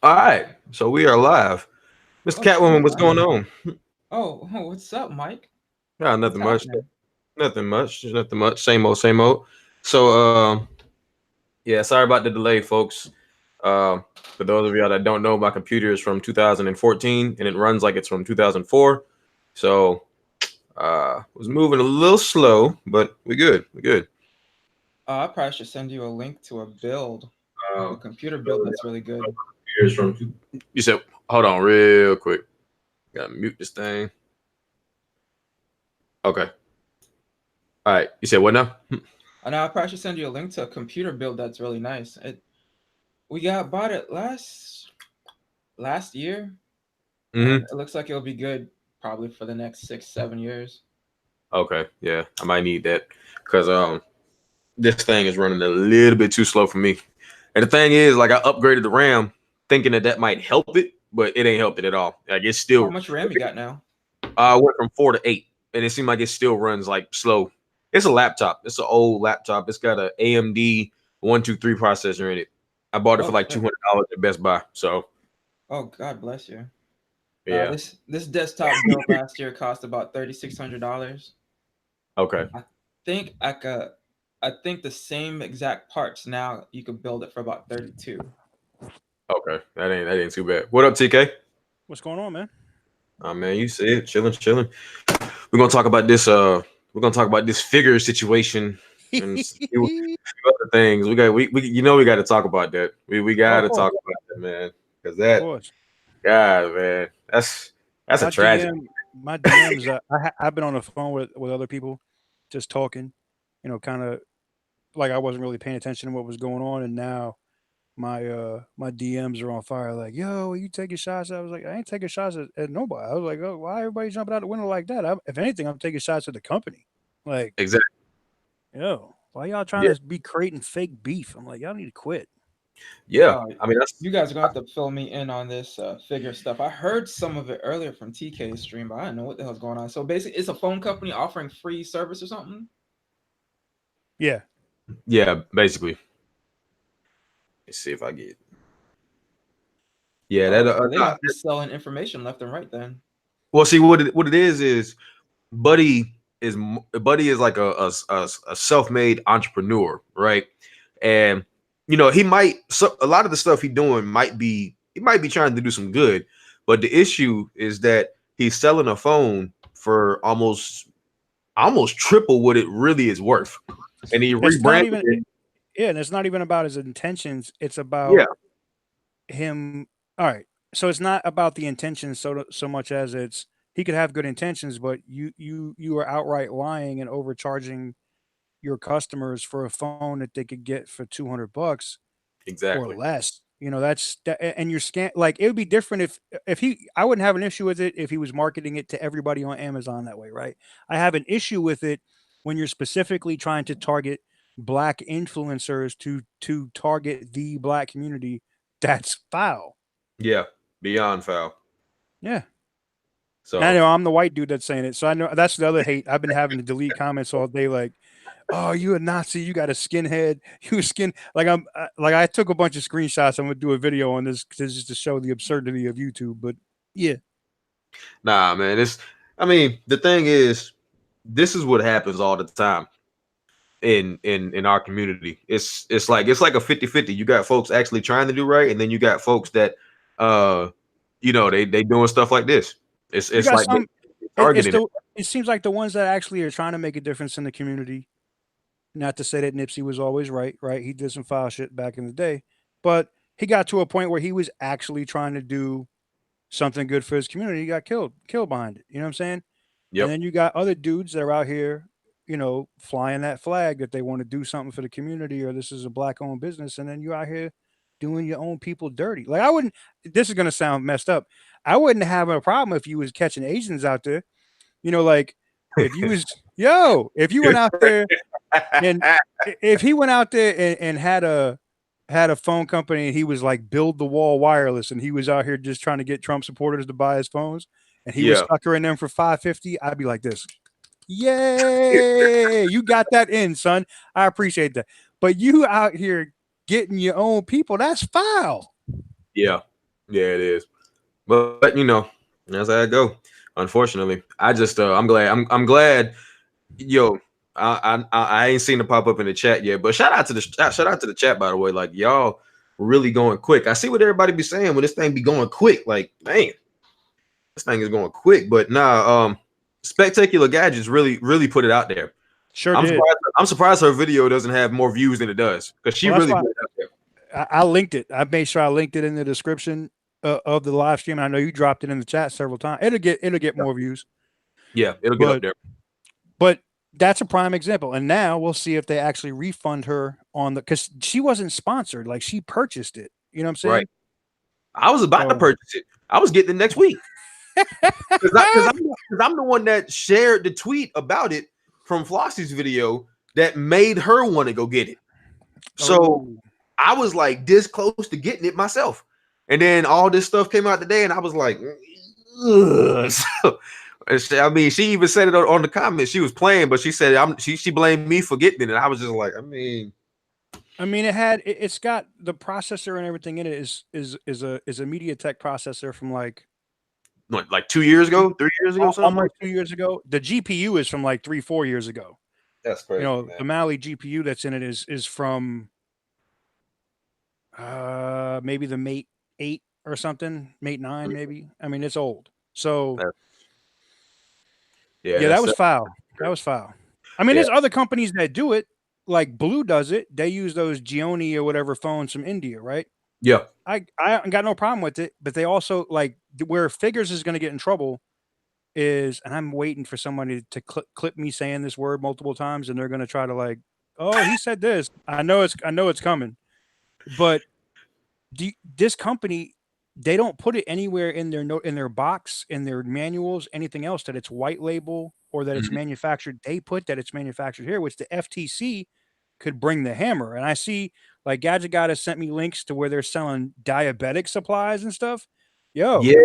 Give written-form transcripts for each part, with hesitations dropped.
All right, so we are live. Mr. Oh shit, Catwoman, we what's live. going on? What's up, Mike? What's Nothing much. happening? Nothing much. Just nothing much. Same old, same old. So, yeah, sorry about the delay, folks. For those of y'all that don't know, my computer is from 2014 and it runs like it's from 2004. So, was moving a little slow, but we good. We good. I probably should send you a link to a build, a Um, computer build that's really good. Computers from you said, hold on, real quick. Gotta mute this thing. Okay. All right. You said what now? I know I probably should send you a link to a computer build that's really nice. We got bought it last year, and Mm-hmm. it looks like it'll be good probably for the next 6, 7 years. Okay, yeah, I might need that because this thing is running a little bit too slow for me. And the thing is, like, I upgraded the RAM thinking that that might help it, but it ain't helped it at all. Like, it's How still much RAM you got now? I went from 4 to 8, and it seemed like it still runs like slow. It's a laptop. It's an old laptop. It's got a AMD 123 processor in it. I bought it for Oh like shit. $200 at Best Buy. So Oh God bless you. yeah, This desktop build last year cost about $3,600. okay, I think I think the same exact parts now you could build it for about 32. okay, that ain't too bad. What up, TK? What's going on, man? Oh man, you see it, chilling, chilling. We're gonna talk about this. We're gonna talk about this figure situation and few other things. We we got to talk about that. We got Oh, of to talk course, about that, man. Because of that, course. God, man, that's a My tragedy. DM, my DMs. I've been on the phone with other people, just talking. Kind of like I wasn't really paying attention to what was going on, and now my DMs are on fire. Like, yo, you taking shots? I was like, I ain't taking shots at nobody. I was like, oh, why everybody jumping out the window like that? If anything, I'm taking shots at the company. Like, Exactly. yo, why y'all trying Yeah. to be creating fake beef? I'm like, y'all need to quit. Yeah. Uh, I mean, that's you guys are gonna have to fill me in on this figure stuff. I heard some of it earlier from TK's stream, but I didn't know what the hell's going on. So basically, it's a phone company offering free service or something. Yeah, yeah. Basically, let's see if I get. Yeah. That. Oh, so they Nah, must be selling information left and right then. well, see what it is Buddy Buddy is like a self-made entrepreneur, right? And he might a lot of the stuff he might be trying to do some good, but the issue is that he's selling a phone for almost triple what it really is worth, and he it's not rebranded even. it. Yeah, and it's not even about his intentions. It's Yeah, about him. All right. So it's not about the intentions so much as it's he could have good intentions, but you are outright lying and overcharging your customers for a phone that they could get for $200 or exactly. less. And you're like it would be different if he I wouldn't have an issue with it if he was marketing it to everybody on Amazon that way, right? I have an issue with it when you're specifically trying to target black influencers to target the black community. That's foul. Yeah, beyond foul. Yeah. I So know I'm the white dude that's saying it. So I know that's the other hate. I've been having to delete comments all day like, "Oh, you a Nazi, you got a skinhead, you a skin." Like I took a bunch of screenshots. I'm gonna do a video on this just to show the absurdity of YouTube. But yeah, nah, man, it's. I mean, the thing is, this is what happens all the time in our community. It's like a 50-50. You got folks actually trying to do right, and then you got folks that uh they doing stuff like this. It's you it's got like they some. It's targeting it. the. It seems like the ones that actually are trying to make a difference in the community. Not to say that Nipsey was always right. Right, he did some foul shit back in the day, but he got to a point where he was actually trying to do something good for his community. He got killed behind it. You know what I'm saying? And Yep. then you got other dudes that are out here, flying that flag that they want to do something for the community or this is a black owned business. And then you out here doing your own people dirty. Like I wouldn't, this is going to sound messed up. I wouldn't have a problem if you was catching Asians out there, like if you was, if you went out there and if he went out there and had a phone company and he was like build the wall wireless and he was out here just trying to get Trump supporters to buy his phones and he was Yeah. suckering them for 550, I'd be like this. Yay! You got that in, son. I appreciate that. But you out here getting your own people, that's foul. Yeah. Yeah, it is. But you know, that's how I go. Unfortunately, I just I'm glad. I'm glad. Yo, I ain't seen it pop up in the chat yet. But shout out to the chat, by the way. Like y'all really going quick. I see what everybody be saying when this thing be going quick. Like man, this thing is going quick. But nah, Spectacular Gadgets really put it out there. Sure I'm did. surprised, I'm surprised her video doesn't have more views than it does because she Well, that's really why put it out there. I linked it. I made sure I linked it in the description of the live stream. I know you dropped it in the chat several times. It'll get more views. Yeah, it'll get up there. But that's a prime example. And now we'll see if they actually refund her on the because she wasn't sponsored. Like she purchased it. You know what I'm saying? Right. I was about to So- purchase it. I was getting it next week. Because I'm the one that shared the tweet about it from Flossie's video that made her want to go get it. So Oh. I was like this close to getting it myself. And then all this stuff came out today, and I was like, ugh. So, I mean, she even said it on the comments. She was playing, but she said she blamed me for getting it. And I was just like, I mean, it's got the processor and everything in it is a MediaTek processor from like 2 years ago, 3 years ago, something. almost 2 years ago. The GPU is from like 3-4 years ago. That's crazy. You know, man. the Mali GPU that's in it is from maybe the Mate 8 or something, Mate 9 maybe. I mean, it's old. So yeah, that was foul. That was foul. I mean, there's other companies that do it, like Blue does it. They use those Gioni or whatever phones from India, right? Yeah. I got no problem with it, but they also like where Figures is going to get in trouble is, and I'm waiting for somebody to clip me saying this word multiple times, and they're going to try to like, oh, he said this. I know it's coming, but this company, they don't put it anywhere in their box, in their manuals, anything else that it's white label or that it's manufactured. They put that it's manufactured here, which the FTC could bring the hammer. And I see like Gadget God has sent me links to where they're selling diabetic supplies and stuff. Yo, Yeah.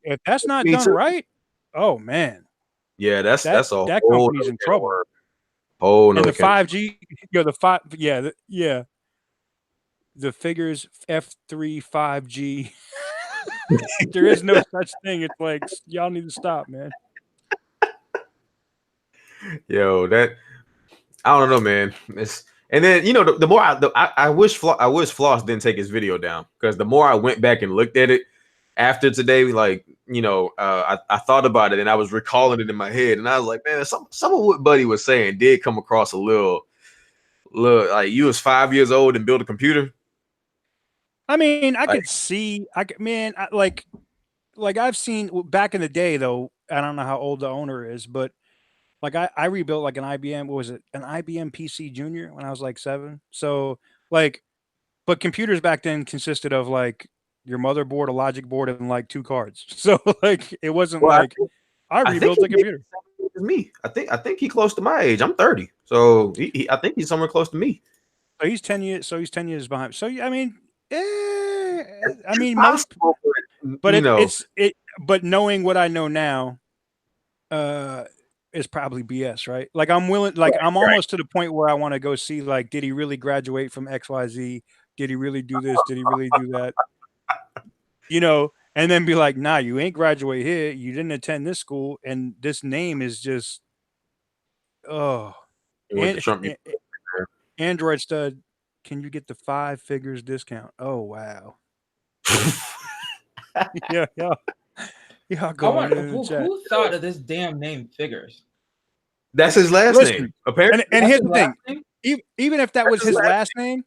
if that's not Me done too. right, oh man. Yeah, that's a That whole company's nother in trouble. can of whole And nother the can of 5G, the Figures F3 5G. There is no such thing. It's like y'all need to stop, man. Yo, that I don't know, man. And then you know the more I wish Floss didn't take his video down because the more I went back and looked at it after today, like you know, I thought about it and I was recalling it in my head, and I was like, man, some of what Buddy was saying did come across a little like you was 5 years old and built a computer. I mean, I could see, like I've seen back in the day though. I don't know how old the owner is, but like I rebuilt like an IBM. What was it? An IBM PC Junior when I was like 7. So like, but computers back then consisted of like your motherboard, a logic board, and like 2 cards. So like it wasn't like I rebuilt a computer. Me, I think he's close to my age. I'm 30, so I think he's somewhere close to me. So he's 10 years. So he's 10 years behind. So I mean, most, but but knowing what I know now, is probably BS, right? Like I'm willing, like I'm almost to the point where I want to go see, like, did he really graduate from XYZ? Did he really do this? Did he really do that? You know, and then be like, nah, you ain't graduate here. You didn't attend this school, and this name is just, Android Stud. Can you get the 5 figures discount? Oh wow. yeah. Who thought of this damn name Figures? That's his last name, apparently. And here's the thing: even if that was his last name,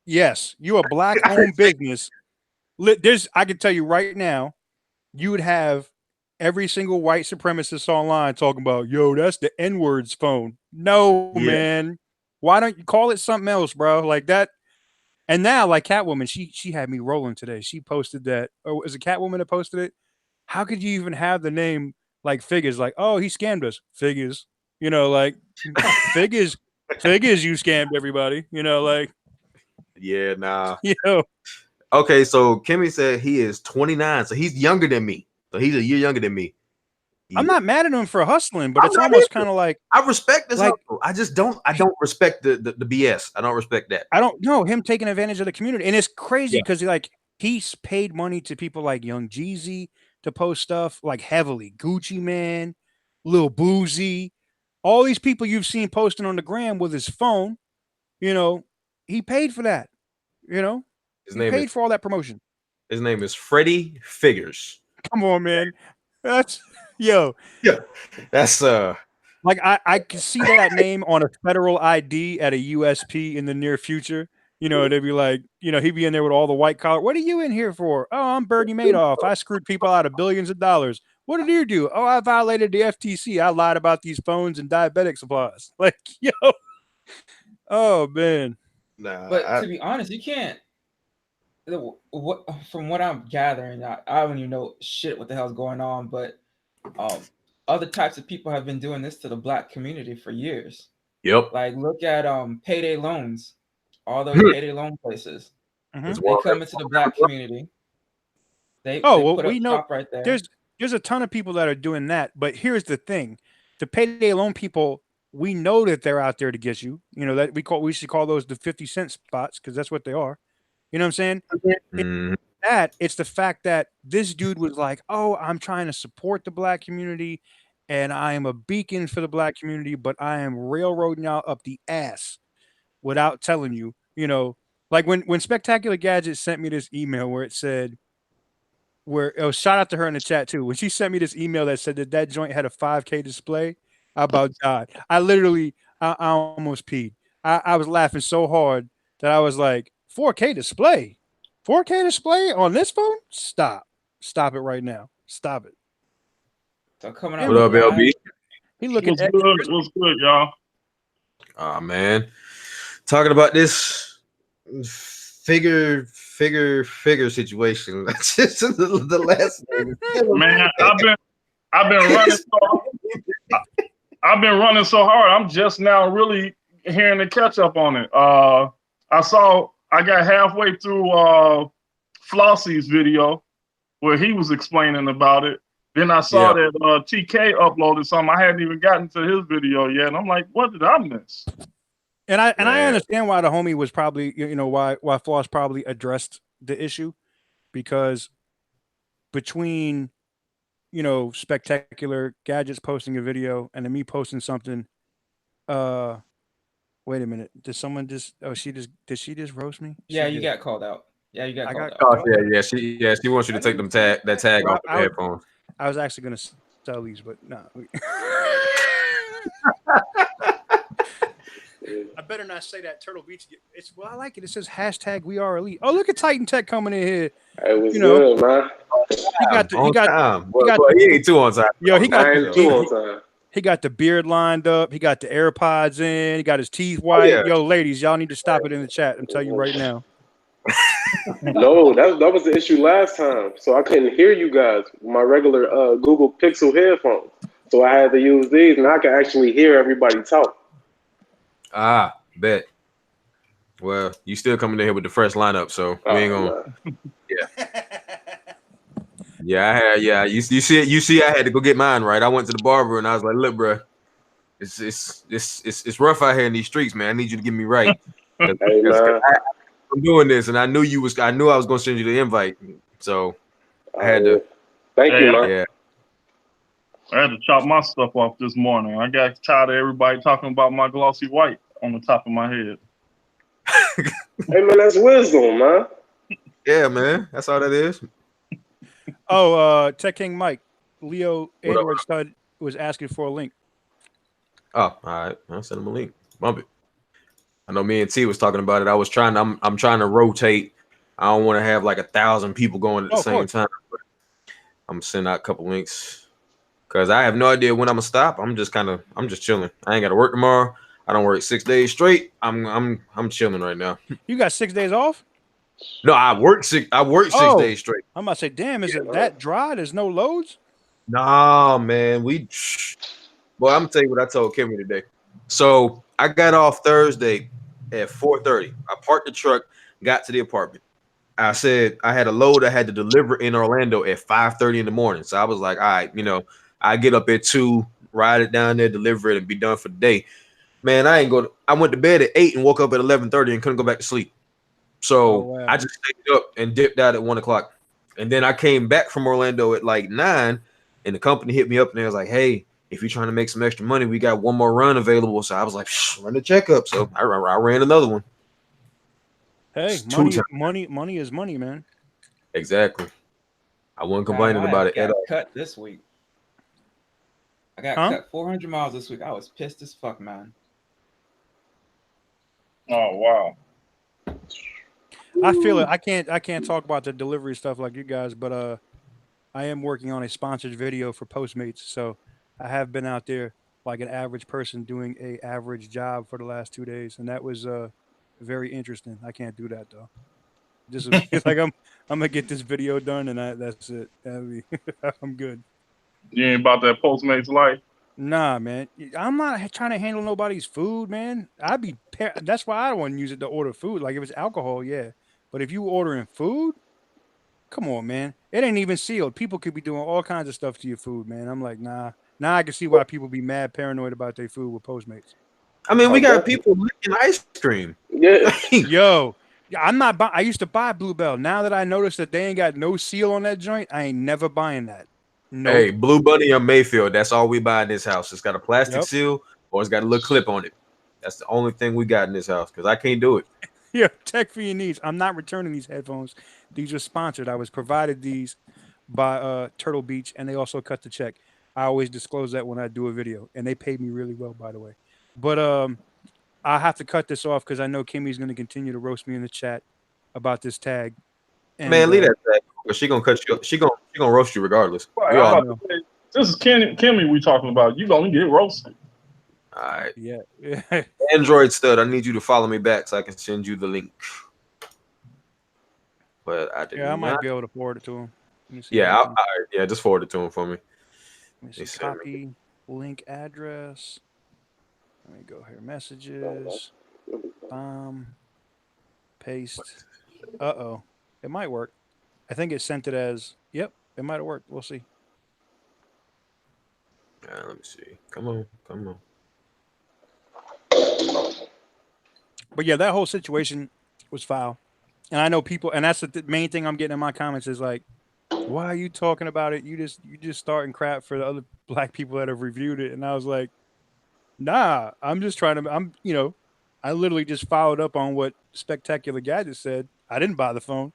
yes, you a black-owned business. I can tell you right now, you would have every single white supremacist online talking about, yo, that's the N-words phone. No, man. Why don't you call it something else, bro? Like that. And now, like Catwoman, she had me rolling today. She posted that. Oh, is it Catwoman that posted it? How could you even have the name like Figures? Like, oh, he scammed us. Figures. You know, like Figures. Figures, you scammed everybody. You know, like. Yeah, nah. You know. Okay, so Kimmy said he is 29, so he's younger than me. So he's a year younger than me. I'm not mad at him for hustling, but it's almost kind of like I respect this hustle. I just don't respect the BS. I don't respect that. I don't know him taking advantage of the community. And it's crazy because like he's paid money to people like Young Jeezy to post stuff like heavily. Gucci Man, Lil Boozy, all these people you've seen posting on the gram with his phone, you know, he paid for that. You know, His he name paid is for all that promotion. Freddie Figures. Come on, man. That's yo. Yeah, that's Like I can see that name on a federal ID at a USP in the near future. You know, they'd be like, you know, he'd be in there with all the white collar. What are you in here for? Oh, I'm Bernie Madoff. I screwed people out of billions of dollars. What did you do? Oh, I violated the FTC. I lied about these phones and diabetic supplies. Like, yo, oh man. nah. But to be honest, you can't. What from what I'm gathering, I don't even know shit what the hell's going on. But um, other types of people have been doing this to the black community for years. Yep. Like look at payday loans, all those payday loan places. Mhm. They come into the black community. Oh, They well, put we up know shop right there. there's a ton of people that are doing that, but here's the thing. The payday loan people, we know that they're out there to get you. You know, that we should call those the 50-cent spots because that's what they are. You know what I'm saying? Mhm. It's the fact that this dude was like, "Oh, I'm trying to support the black community and I am a beacon for the black community, but I am railroading y'all up the ass without telling you." You know, like when Spectacular Gadget sent me this email where it said shout out to her in the chat too. When she sent me this email that said that joint had a 5K display, I about died. I literally, I almost peed. I was laughing so hard that I was like, 4K display, 4K display on this phone? Stop it right now. Stop it. So coming Yeah, out What up, with LB? live, He looking What's at good? What's good, y'all? Oh man, talking about this figure situation. That's just the last name. Man, I've been running I've been running so hard. I'm just now really hearing the catch up on it. I got halfway through Flossie's video where he was explaining about it. Then I saw that TK uploaded something. I hadn't even gotten to his video yet. And I'm like, what did I miss? And I Man. understand why the homie was probably, you know, why Floss probably addressed the issue, because between, you know, Spectacular Gadgets posting a video and then me posting something, wait a minute, did she just roast me? yeah, She you did. got called out. Yeah, you got I called got out. Oh yeah, she wants you to take that tag Well, off the headphones. I was actually gonna sell these, but no. I better not say that. Turtle Beach. It's I like it. It says hashtag We Are Elite. Oh, look at Titan Tech coming in here. It was You know, good, man. He ain't too on time. Yo, he got I ain't too on time. he got the beard lined up. He got the AirPods in. He got his teeth white. yeah. Yo, ladies, y'all need to stop it in the chat. I'm telling you right now. No, that was the issue last time. So I couldn't hear you guys with my regular Google Pixel headphones. So I had to use these, and I can actually hear everybody talk. Ah, bet. Well, you still coming in here with the fresh lineup, so we ain't gonna. Yeah, You see, I had to go get mine right. I went to the barber and I was like, "Look, bro, it's rough out here in these streets, man. I need you to get me right. Hey, man. I'm doing this, and I knew I was gonna send you the invite, so I had to. Thank you, man. Yeah. I had to chop my stuff off this morning. I got tired of everybody talking about my glossy white on the top of my head. Hey, man, that's wisdom, man. Yeah, man. That's all that is. Oh, Tech King Mike, Leo Android Stud was asking for a link. Oh, all right. I'll send him a link. Bump it. I know me and T was talking about it. I'm trying to rotate. I don't want to have like 1,000 people going at the same time. But I'm gonna send out a couple links because I have no idea when I'm gonna stop. I'm just chilling. I ain't got to work tomorrow. I don't work 6 days straight. I'm chilling right now. You got 6 days off? No, I work 6 days straight. I'm about to say, damn, is it that dry? There's no loads? Nah, man. Well, I'm gonna tell you what I told Kimmy today. So I got off Thursday at 4:30. I parked the truck, got to the apartment. I said I had a load I had to deliver in Orlando at 5:30 in the morning. So I was like, all right, I get up at 2, ride it down there, deliver it, and be done for the day. Man, I went to bed at 8 and woke up at 11:30 and couldn't go back to sleep. So Oh, wow. I just stayed up and dipped out at 1 o'clock. And then I came back from Orlando at like 9, and the company hit me up and they was like, "Hey, if you're trying to make some extra money, we got one more run available." So I was like, run the checkup. So I ran another one. Hey, It's 2 times. money is money, man. Exactly. I wasn't Man, complaining I about it at got all. cut this week. I got Huh? cut 400 miles this week. I was pissed as fuck, man. Oh wow. I feel it. I can't talk about the delivery stuff like you guys, but I am working on a sponsored video for Postmates. So I have been out there like an average person doing a average job for the last 2 days, and that was very interesting. I can't do that though. Just like I'm gonna get this video done, and that's it. I'm good. You ain't about that Postmates life. Nah, man, I'm not trying to handle nobody's food, man. That's why I don't want to use it to order food. Like if it's alcohol, yeah, but if you ordering food, come on, man. It ain't even sealed. People could be doing all kinds of stuff to your food, man. I'm like, nah. Now I can see why people be mad paranoid about their food with Postmates. I mean, we Oh, got definitely. people licking ice cream. Yeah. Yo, yeah, I'm not. I used to buy Bluebell. Now that I noticed that they ain't got no seal on that joint, I ain't never buying that. No. Hey, Blue Bunny or Mayfield, that's all we buy in this house. It's got a plastic Yep. seal or it's got a little clip on it. That's the only thing we got in this house because I can't do it. Yeah, tech for your needs. I'm not returning these headphones. These are sponsored. I was provided these by Turtle Beach, and they also cut the check. I always disclose that when I do a video, and they paid me really well, by the way. But I have to cut this off because I know Kimmy's going to continue to roast me in the chat about this tag. And, Man, leave that back. But she gonna cut you. She gonna roast you regardless. Right, We I'm all about to say, this is Kimmy we talking about. You gonna get roasted. right. Yeah. Android stud, I need you to follow me back so I can send you the link. But I did Yeah, I might not. be able to forward it to him. Let me see Yeah, if I can- yeah, just forward it to him for me. let me They see. sent me. Copy link address. Let me go here. Messages. Paste. Uh-oh. It might work. I think it sent it as, yep, it might have worked. We'll see. Let me see. Come on. But yeah, that whole situation was foul. And I know people, and that's the main thing I'm getting in my comments is like, why are you talking about it? You just starting crap for the other black people that have reviewed it. And I was like, nah, I'm just trying to, I literally just followed up on what Spectacular Gadget said. I didn't buy the phone,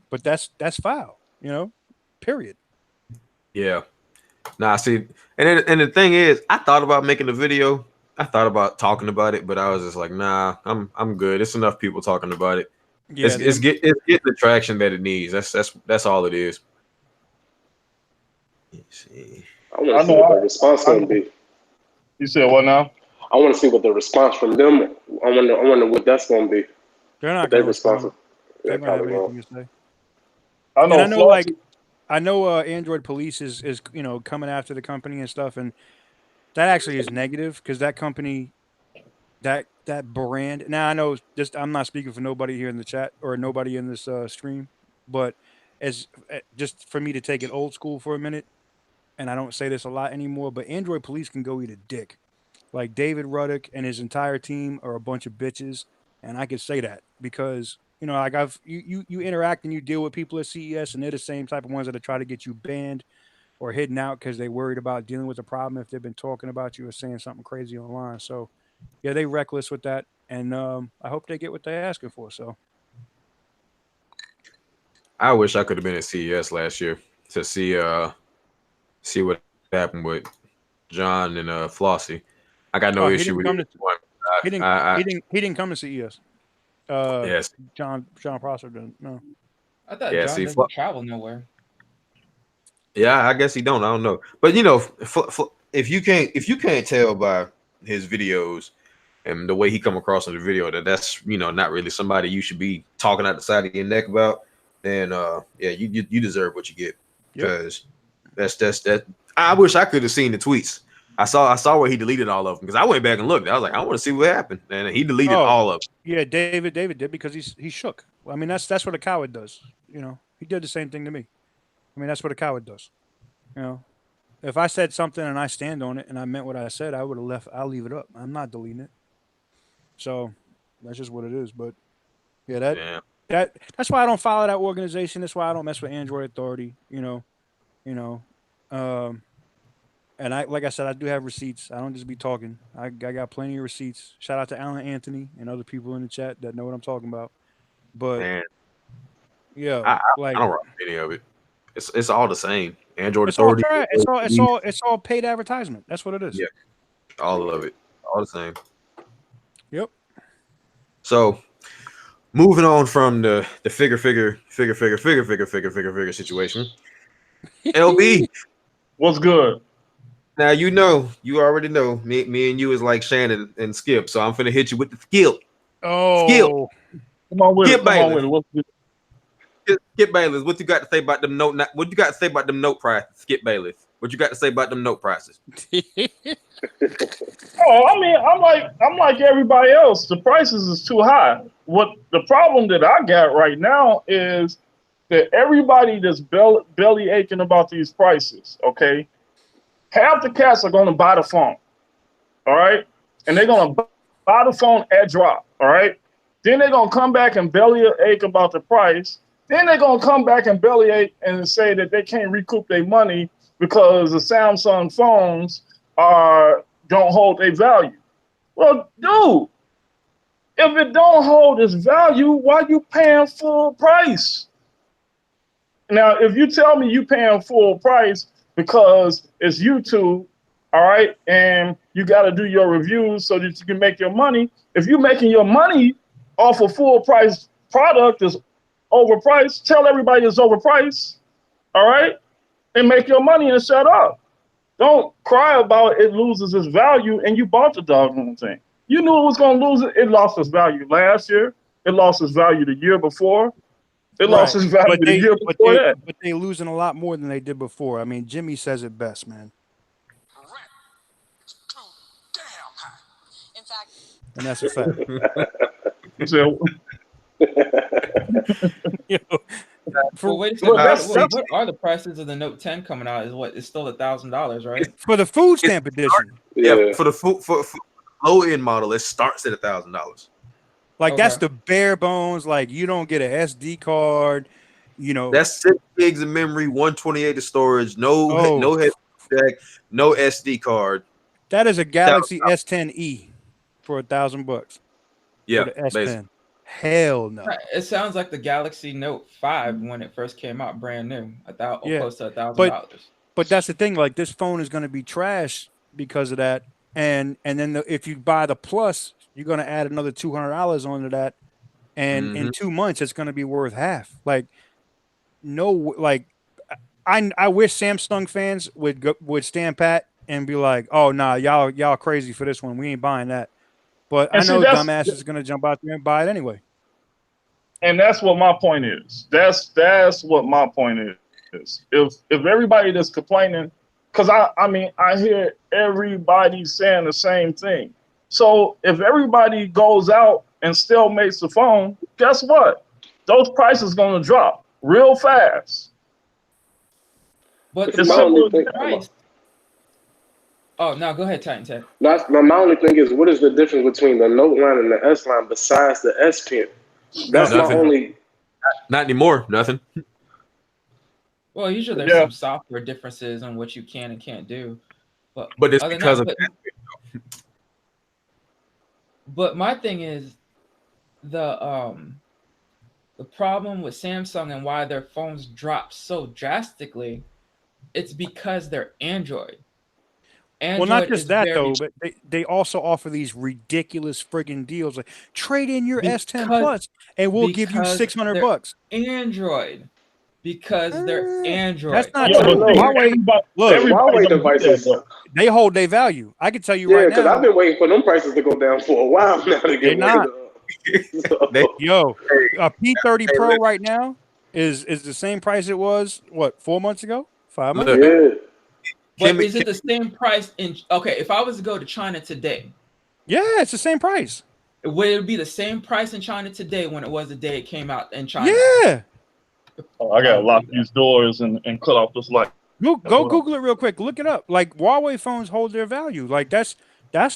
but that's foul, period. Yeah. Nah, see, and the thing is, I thought about making a video. I thought about talking about it, but I was just like, nah, I'm good. It's enough people talking about it. Yeah, It's getting the traction that it needs. That's all it is. Let's see. I want to see what the response gonna be. You said what now? I want to see what the response from them. I wonder what that's gonna be. they're not Their going to response. respond. Yeah, They're going to have probably anything won't. to say. I know. And I know, Flossie- I know Android Police is coming after the company and stuff, and that actually is negative because that company, that brand. Now I know I'm not speaking for nobody here in the chat or nobody in this stream, but as just for me to take it old school for a minute, and I don't say this a lot anymore, but Android Police can go eat a dick. Like David Ruddock and his entire team are a bunch of bitches, and I could say that because like you interact and you deal with people at CES, and they're the same type of ones that try to get you banned or hidden out because they're worried about dealing with a problem if they've been talking about you or saying something crazy online. So yeah, they reckless with that, and I hope they get what they're asking for. So I wish I could have been at CES last year to see what happened with John and Flossie. I got no he issue didn't with come it. he didn't come to CES. Yes. John Prosser didn't. No. I thought Yeah, John see, doesn't travel nowhere. Yeah, I guess he don't. I don't know. But if you can't tell by his videos and the way he come across in the video that's not really somebody you should be talking out the side of your neck about, then yeah, you deserve what you get. Because that. I wish I could have seen the tweets. I saw where he deleted all of them because I went back and looked. I was like, I want to see what happened, and he deleted all of them. Yeah, David did because he shook. I mean, that's what a coward does. He did the same thing to me. I mean, that's what a coward does. If I said something and I stand on it and I meant what I said, I would have left. I'll leave it up. I'm not deleting it. So that's just what it is. But yeah, That's why I don't follow that organization. That's why I don't mess with Android Authority. And like I said, I do have receipts. I don't just be talking. I got plenty of receipts. Shout out to Alan Anthony and other people in the chat that know what I'm talking about. But Man, yeah, I like don't rock any of it. It's all the same. Android it's all Authority. trash. It's all paid advertisement. That's what it is. Yeah. All of it. All the same. Yep. So moving on from the figure situation. LB. What's good? Now you already know me and you is like Shannon and Skip, so I'm finna hit you with the skill. Oh, Come on with Skip it. Come on Bayless. with it. What's good? Skip Bayless, what you got to say about them note? What you got to say about them note prices? Skip Bayless, what you got to say about them note prices? Oh, I mean, I'm like everybody else. The prices is too high. What the problem that I got right now is that everybody that's belly aching about these prices. Okay, half the cats are going to buy the phone. All right, and they're going to buy the phone at drop. All right, then they're going to come back and belly ache about the price. Then they're going to come back and bellyache and say that they can't recoup their money because the Samsung phones don't hold their value. Well, dude, if it don't hold its value, why you paying full price? Now, if you tell me you paying full price because it's YouTube, all right, and you got to do your reviews so that you can make your money. If you're making your money off a full price product that's overpriced, tell everybody it's overpriced, all right? And make your money and shut up. Don't cry about it loses its value and you bought the doggone thing. You knew it was going to lose it. It lost its value last year. It lost its value the year before. It lost its value the year before that. But they losing a lot more than they did before. I mean, Jimmy says it best, man. In fact, And that's a fact. So, Well, wait a Well, second. that's- What are the prices of the Note 10 coming out? It's still $1,000, right? For the food stamp edition. Yeah, for the for low end model, it starts at $1,000. Like that's Okay. the bare bones. Like you don't get an SD card. That's 6 gigs of memory, 128 of storage, no head jack, no SD card. that is a Galaxy S10e for $1,000. Yeah, for the S10. basically. Hell no. Right. It sounds like the Galaxy Note 5 when it first came out, brand new, Yeah, close to $1,000. But that's the thing. Like this phone is going to be trash because of that. And then if you buy the Plus, you're going to add another $200 onto that, and in 2 months it's going to be worth half. Like I wish Samsung fans would stand pat and be like, oh nah, y'all crazy for this one. We ain't buying that. But And I know see, that's- dumbass is going to jump out there and buy it anyway. and that's what my point is. That's what my point is. If everybody that's complaining, because I mean I hear everybody saying the same thing. So if everybody goes out and still makes the phone, guess what? Those prices going to drop real fast. But It's the my only thing. price. Oh, no, go ahead, Titan Tech. My only thing is, what is the difference between the Note line and the S line besides the S Pen? That's my Nothing. only. Not anymore. Nothing. Well, usually there's Yeah. some software differences on what you can and can't do. But But it's other than because that, of But my thing is the problem with Samsung and why their phones drop so drastically, it's because they're Android. Well, not Android just is that very- though, but they also offer these ridiculous friggin' deals like trade in your S10 Because- Plus and we'll give you because $600. Android. Because they're Android. That's not Yeah, true. but no, Huawei, look, Huawei gonna do that, devices. though. they hold their value. I can tell you Yeah, right because now. I've been waiting for them prices to go down for a while now to They're get not. So, They- Yo, a P30 Hey, Pro look. right now is the same price it was 4 months ago, 5 months Look. ago. yeah. But Kimmy- is it the same price if I was to go to China today, Yeah, it's the same price. would it be the same price in China today when it was the day it came out in China? Yeah, Oh, I gotta lock these doors and cut off this light. go Hold on. Google it real quick. Look it up. Like Huawei phones hold their value. Like that's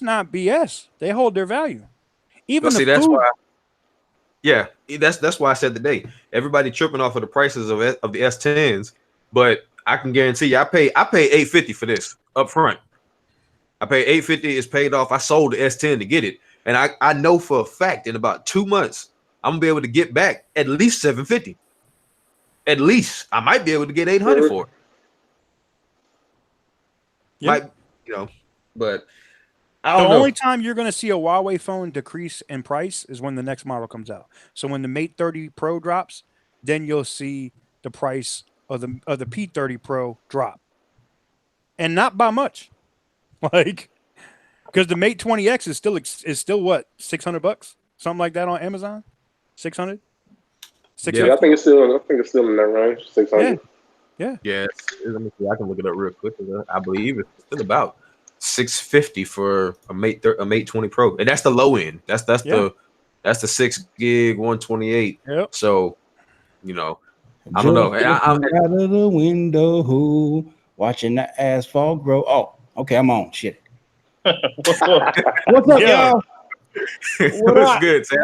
not BS. They hold their value. Even But see, the that's food. why Yeah, that's why I said today. Everybody tripping off of the prices of the S10s, but I can guarantee you, I pay $850 for this up front. I pay $850. It's paid off. I sold the S10 to get it, and I know for a fact in about 2 months I'm gonna be able to get back at least $750. At least I might be able to get $800 for it. Yeah. Might, but I The don't know. only time you're going to see a Huawei phone decrease in price is when the next model comes out. So when the Mate 30 Pro drops, then you'll see the price of the P30 Pro drop, and not by much. Like, because the Mate 20X is still what, $600, something like that on Amazon, 600. Yeah, I think it's still in that range, 600. Yeah, let me see. I can look it up real quick. I believe it's still about $650 for a Mate 20 Pro, and that's the low end. That's the 6 gig 128. Yep. So, I don't know. And out of the window, watching the asphalt grow. Oh, okay, I'm on. Shit. What's up? What's up, Yeah. y'all? What's good, Sam?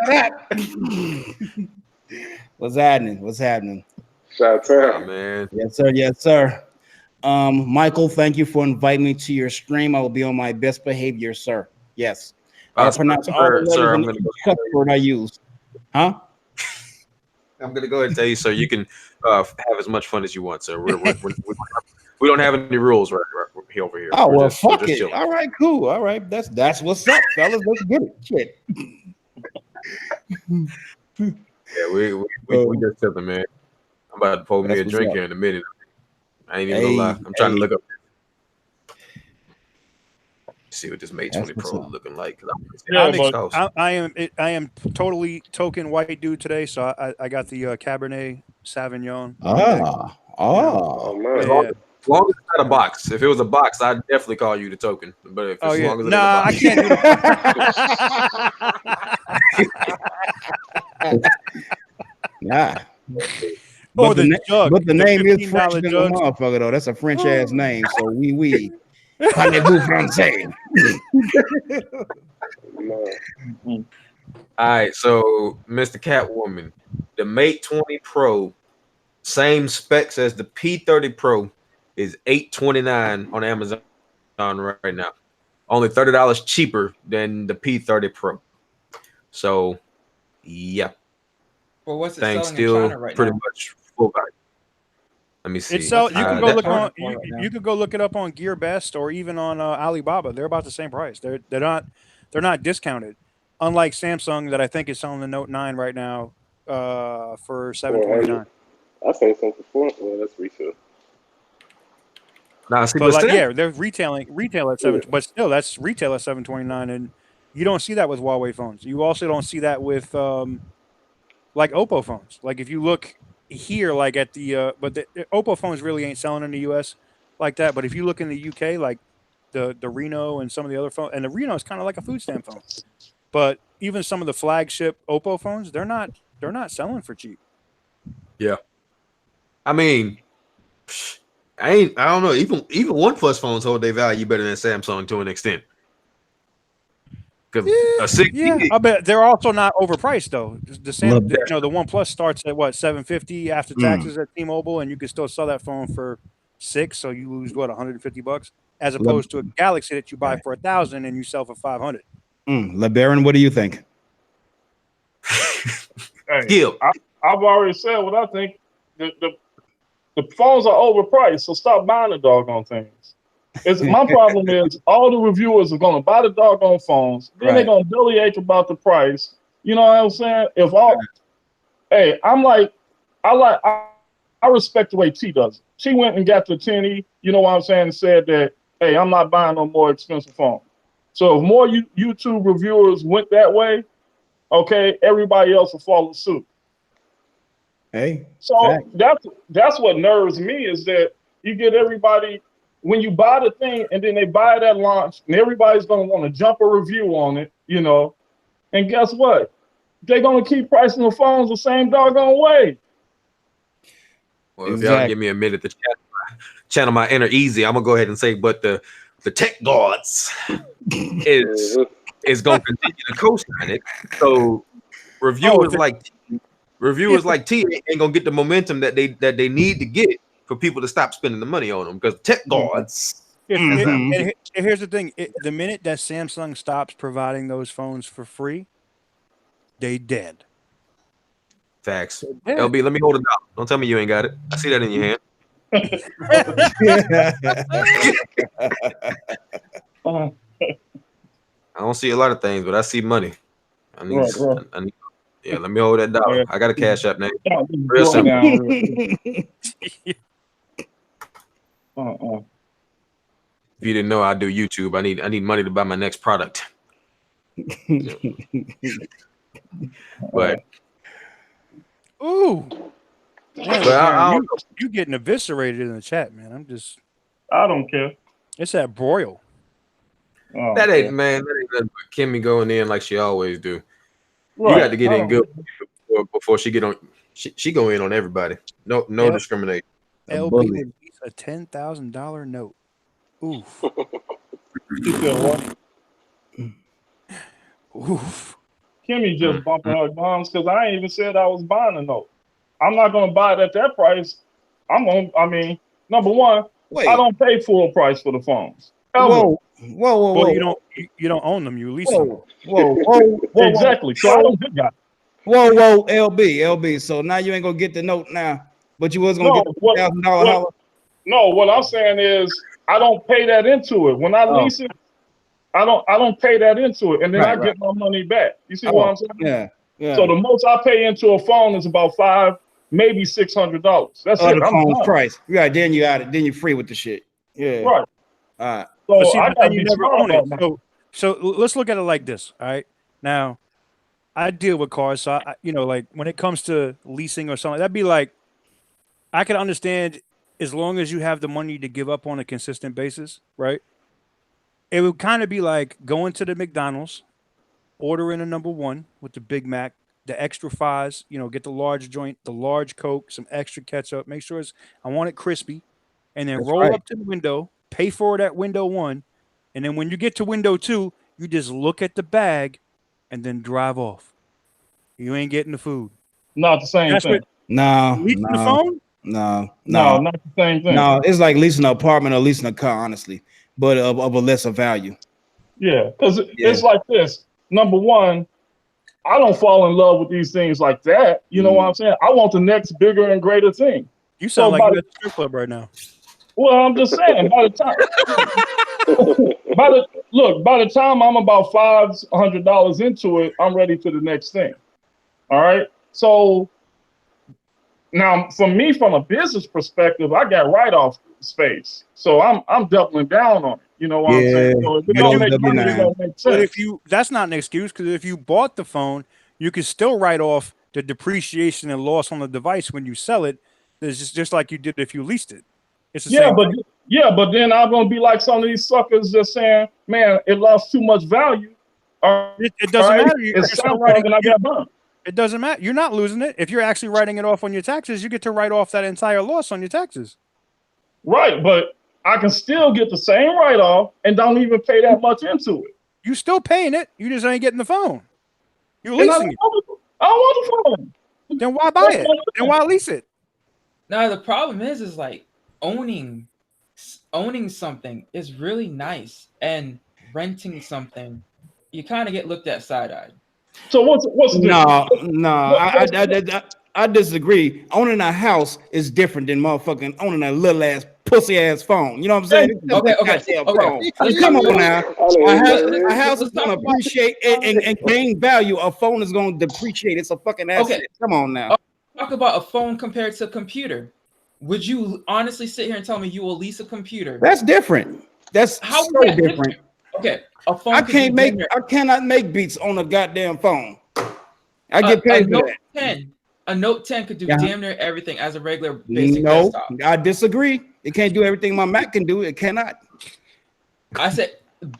What's happening? What's happening? Shout Oh, out. man. Yes, sir. Yes, sir. Michael, thank you for inviting me to your stream. I will be on my best behavior, sir. Yes. I pronounce all the sir, I'm letters in gonna each cuss word I use. Huh? I'm gonna go ahead and tell you, sir. You can have as much fun as you want, sir. We don't have any rules right over here. Oh, We're well, just- we're fuck just it. chilling. All right, cool. All right. That's what's up, fellas. Let's get it. Shit. Yeah, we just chilling, man. I'm about to pull me That's a what's drink up. here in a minute. I ain't even gonna lie. I'm trying to look up. See what this Mate That's 20 what's Pro up. looking like. Yeah, I'm but- I am totally token white dude today, so I got the Cabernet Sauvignon. Oh, man. Yeah. As long as it's not a box. If it was a box, I'd definitely call you the token. But if as long as it ain't a Nah, I box, can't do the Nah. Or But the, the jug. but the name is $15 French than the jugs. motherfucker, though. That's a French ass name. So we. Parlez-vous français? Man. all right. So, Mr. Catwoman, the Mate 20 Pro, same specs as the P30 Pro, is $829 on Amazon right now. Only $30 cheaper than the P30 Pro. So, yeah, Well, what's it thing's selling in still China right pretty now? much full value. Let me see. It's you can go that- look on Right now. you could go look it up on GearBest or even on Alibaba. They're about the same price. They're not discounted. Unlike Samsung, that I think is selling the Note 9 right now for $729. I think something for well, that's resale. Nah, see, But but like, still, yeah, they're retail at $7. But still, that's retail at $729, and you don't see that with Huawei phones. You also don't see that with like Oppo phones. Like if you look here, like at the but the Oppo phones really ain't selling in the U.S. like that. But if you look in the UK, like the Reno and some of the other phones, and the Reno is kind of like a food stamp phone. But even some of the flagship Oppo phones, they're not selling for cheap. I mean, I don't know. Even OnePlus phones hold their value better than Samsung to an extent. Because a 6 Yeah, gig, I bet they're also not overpriced though. The Love the OnePlus starts at what, $750 after taxes at T-Mobile, and you can still sell that phone for $600, so you lose what, $150, as opposed to a Galaxy that you buy for $1,000 and you sell for $500. LeBaron, what do you think? Hey, Gil. I've already said what I think. The phones are overpriced, so stop buying the doggone things. My problem is all the reviewers are gonna buy the doggone phones, then they're gonna bellyache about the price. You know what I'm saying? I respect the way T does it. She went and got the 10E, you know what I'm saying, and said that, hey, I'm not buying no more expensive phone. So if more YouTube reviewers went that way, okay, everybody else will follow suit. Hey, So that's what nerves me is that you get everybody when you buy the thing and then they buy it at launch and everybody's gonna want to jump a review on it, you know. And guess what? They're gonna keep pricing the phones the same doggone way. well, if y'all give me a minute to channel my inner easy, I'm gonna go ahead and say, but the tech gods is going to continue to co-sign it. So reviewers like T ain't gonna get the momentum that they need to get for people to stop spending the money on them because tech gods. And here's the thing: the minute that Samsung stops providing those phones for free, they dead. Facts. Yeah. LB, let me hold it down. Don't tell me you ain't got it. I see that in your hand. I don't see a lot of things, but I see money. I need, yeah, let me hold that down. I got a cash app name. Real simple. If you didn't know, I do YouTube. I need money to buy my next product. But ooh, damn, but you getting eviscerated in the chat, man. I don't care. It's that broil. That ain't nothing but Kimmy going in like she always do. Right. You got to get in good before she get on. She go in on everybody. No discrimination. LB released a $10,000 note. Oof. Oof. Kimmy just bumping her gums because I ain't even said I was buying a note. I'm not gonna buy it at that price. Number one, I don't pay full price for the phones. Ever. Whoa. Well, you don't own them. You lease them. Whoa. Exactly. So I don't get that. Whoa, LB. So now you ain't gonna get the note now, but you was gonna get the $1,000 holler. No, what I'm saying is I don't pay that into it. When I lease it, I don't pay that into it, and then I get my money back. You see what I'm saying? Yeah. So the most I pay into a phone is about $500, maybe $600. That's it. The phone's price. Right, then you got it. Then you're free with the shit. Yeah. Right. All right. So See, I gotta you be never smart own it. about that. So let's look at it like this. All right. Now, I deal with cars, so like when it comes to leasing or something, that'd be like I can understand as long as you have the money to give up on a consistent basis, right? It would kind of be like going to the McDonald's, ordering a number one with the Big Mac, the extra fries, get the large joint, the large Coke, some extra ketchup, make sure I want it crispy, and then roll up to the window, pay for it at window one, and then when you get to window two, you just look at the bag and then drive off. You ain't getting the food. Not the same thing. Leasing the phone? No, not the same thing. No, it's like leasing an apartment or leasing a car, honestly, but of a lesser value. Yeah, because it's like this. Number one, I don't fall in love with these things like that. You know what I'm saying? I want the next bigger and greater thing. You sound like you're at the strip club right now. Well, I'm just saying, by the time I'm about $500 into it, I'm ready to the next thing. All right. So now, from a business perspective, I got write-off space, so I'm doubling down on it. You know what I'm saying? So if it don't make money, it don't make sense. But that's not an excuse, because if you bought the phone, you can still write off the depreciation and loss on the device when you sell it. It's just like you did if you leased it. It's the same thing. But then I'm gonna be like some of these suckers just saying, "Man, it lost too much value." It doesn't matter. I got burned. It doesn't matter. You're not losing it. If you're actually writing it off on your taxes, you get to write off that entire loss on your taxes. Right, but I can still get the same write-off and don't even pay that much into it. You still paying it. You just ain't getting the phone. You're leasing it. I don't want the phone. Then why buy it? Then why lease it? Now the problem is like owning something is really nice, and renting something, you kind of get looked at side-eyed. So what's no, I disagree. Owning a house is different than motherfucking owning a little ass pussy ass phone. You know what I'm saying? Okay. Come on now. A house is gonna appreciate and gain value. A phone is gonna depreciate. It's a fucking asset. Okay. Come on now. Talk about a phone compared to a computer. Would you honestly sit here and tell me you will lease a computer? That's different. That's How so is that different. Okay, a phone. I cannot make beats on a goddamn phone. I get paid for that. A Note 10 could do damn near everything as a regular basic desktop. I disagree. It can't do everything my Mac can do. It cannot. I said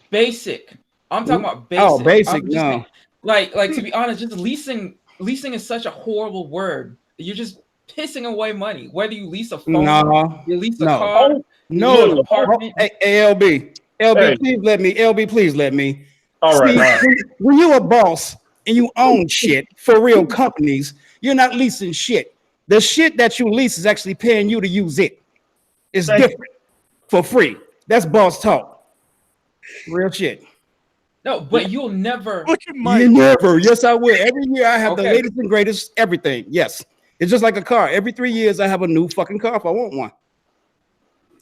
basic. I'm talking about basic. Oh, basic. No. Saying, like to be honest, just leasing is such a horrible word. You're just pissing away money. Whether you lease a phone, you lease a car, no. An apartment. Hey, LB, please let me. LB, please let me. All right. When you a boss and you own shit for real companies, you're not leasing shit. The shit that you lease is actually paying you to use it. It's different for free. That's boss talk. Real shit. No, but you'll never. Look at Mike. You never. Yes, I will. Every year I have the Okay. latest and greatest everything. Yes. It's just like a car. Every 3 years I have a new fucking car if I want one.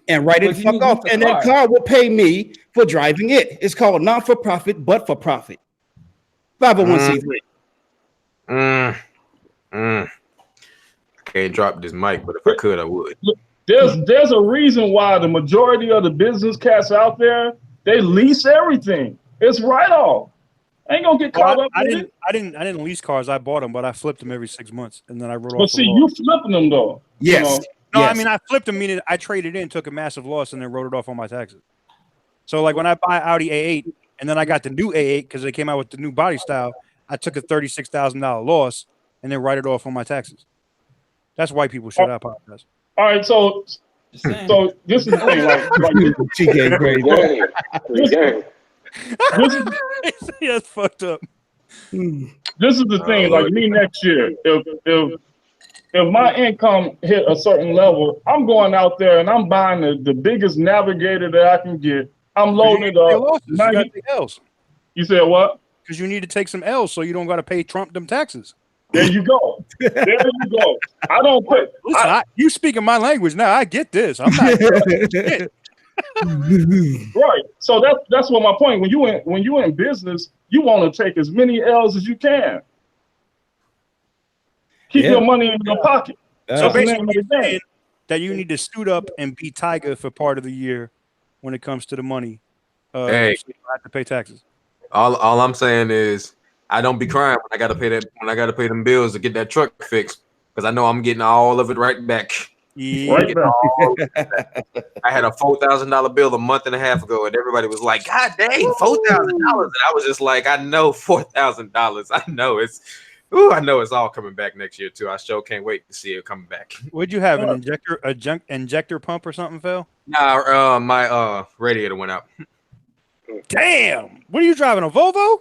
And write it But the you fuck off. lease the And that car. car will pay me for driving it. It's called non-for-profit, but for profit. 501c3. I can't drop this mic, but if I could, I would. There's a reason why the majority of the business cats out there, they lease everything. It's right off. Ain't gonna get caught up I with it. didn't lease cars. I bought them, but I flipped them every 6 months, and then I wrote But off. see, the you loss. flipping them though. Yes. No, Yes. I mean I flipped them, meaning I traded in, took a massive loss, and then wrote it off on my taxes. So like when I buy Audi A8, and then I got the new A8 because they came out with the new body style, I took a $36,000 loss and then write it off on my taxes. That's white people shit. I apologize. All right, so Just saying. this is the thing, like She getting crazy. Gang. Gang. this is Yeah, that's fucked up. this is the thing. Like me next year, if my income hit a certain level, I'm going out there and I'm buying the biggest Navigator that I can get. I'm loading it up. You got to take L's You said what? because you need to take some L's so you don't got to pay Trump them taxes. There you go. There you go. I don't put. Listen, you speaking my language now. I get this. I'm not. Shit. Right. So that's what my point. When you in business, you want to take as many L's as you can. Keep Yeah. your money in your pocket. So That's the name basically, of the you're game. saying that you need to suit up and be Tiger for part of the year when it comes to the money. Hey. So you don't have to pay taxes. All I'm saying is I don't be crying when I gotta pay them bills to get that truck fixed because I know I'm getting all of it right back. Yeah. Right back. I had a $4,000 bill a month and a half ago, and everybody was like, "God dang, $4,000!" And I was just like, "I know $4,000. I know it's all coming back next year too. I sure can't wait to see it coming back." What'd you have? An injector pump or something, Phil? Nah, my radiator went out. Damn. What are you driving? A Volvo?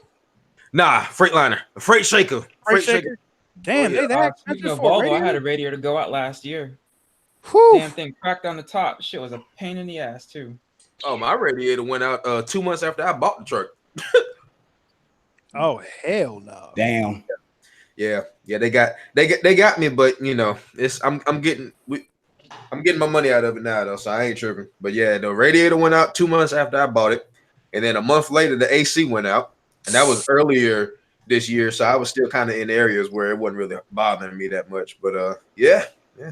Nah, Freightliner, a freight shaker, Freight shaker? Damn, Oh, yeah. they that Speaking expensive of for a Volvo, I radiator? had a radiator to go out last year. Whew. Damn thing cracked on the top. Shit was a pain in the ass too. Oh, my radiator went out 2 months after I bought the truck. Oh hell no. Damn. Yeah, they got me, but you know, I'm getting my money out of it now though, so I ain't tripping. But yeah, the radiator went out 2 months after I bought it, and then a month later the AC went out, and that was earlier this year, so I was still kind of in areas where it wasn't really bothering me that much. But yeah,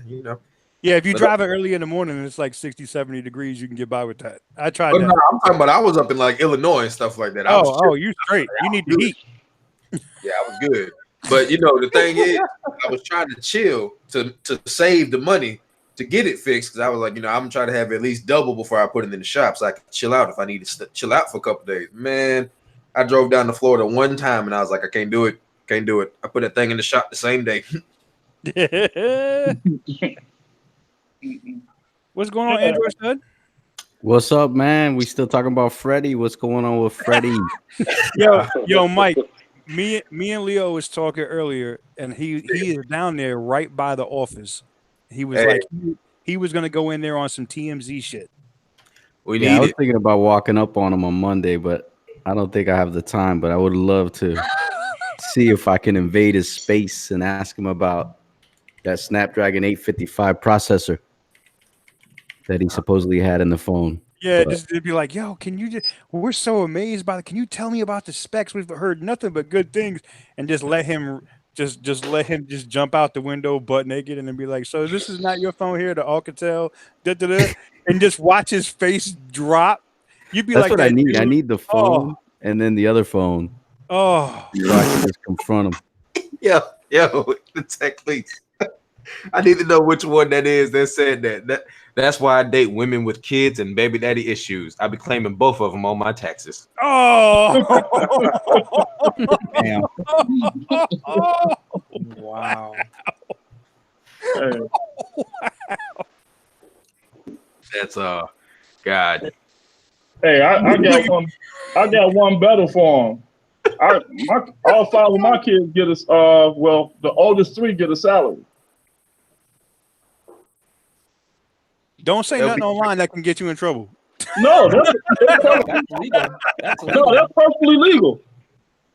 you know. Yeah, if you But- drive it early in the morning and it's like 60, 70 degrees, you can get by with that. I tried But that. no, I'm talking about I was up in like Illinois and stuff like that. I was Oh, you straight. You need to eat. Yeah, I was good. But you know, the thing is, I was trying to chill to save the money to get it fixed because I was like, you know, I'm trying to have at least double before I put it in the shop so I can chill out if I need to chill out for a couple days. Man, I drove down to Florida one time and I was like, I can't do it. I put that thing in the shop the same day. What's going on, Android Stud? What's up, man? We still talking about Freddie. What's going on with Freddie? Yo, Mike. Me and Leo was talking earlier, and he is down there right by the office. He was like he was gonna go in there on some TMZ shit. We Yeah, I need was it. thinking about walking up on him on Monday, but I don't think I have the time. But I would love to see if I can invade his space and ask him about that Snapdragon 855 processor that he supposedly had in the phone. Yeah, But- just to be like, yo, can you just? We're so amazed by it. Can you tell me about the specs? We've heard nothing but good things, and just let him let him jump out the window butt naked and then be like, so this is not your phone here, the Alcatel, and just watch his face drop. You'd be That's like, what I that need. I dude. need the phone and then the other phone Oh, so I can just confront him. Yo, the tech please. I need to know which one that is that said that. That's why I date women with kids and baby daddy issues. I be claiming both of them on my taxes. oh, Damn. Wow. Hey, That's God. hey, I got one better for him. all 5 of my kids get us. Well, the oldest 3 get a salary. Don't say LB. nothing online that can get you in trouble. No, that's That's legal. That's no, legal. that's perfectly legal.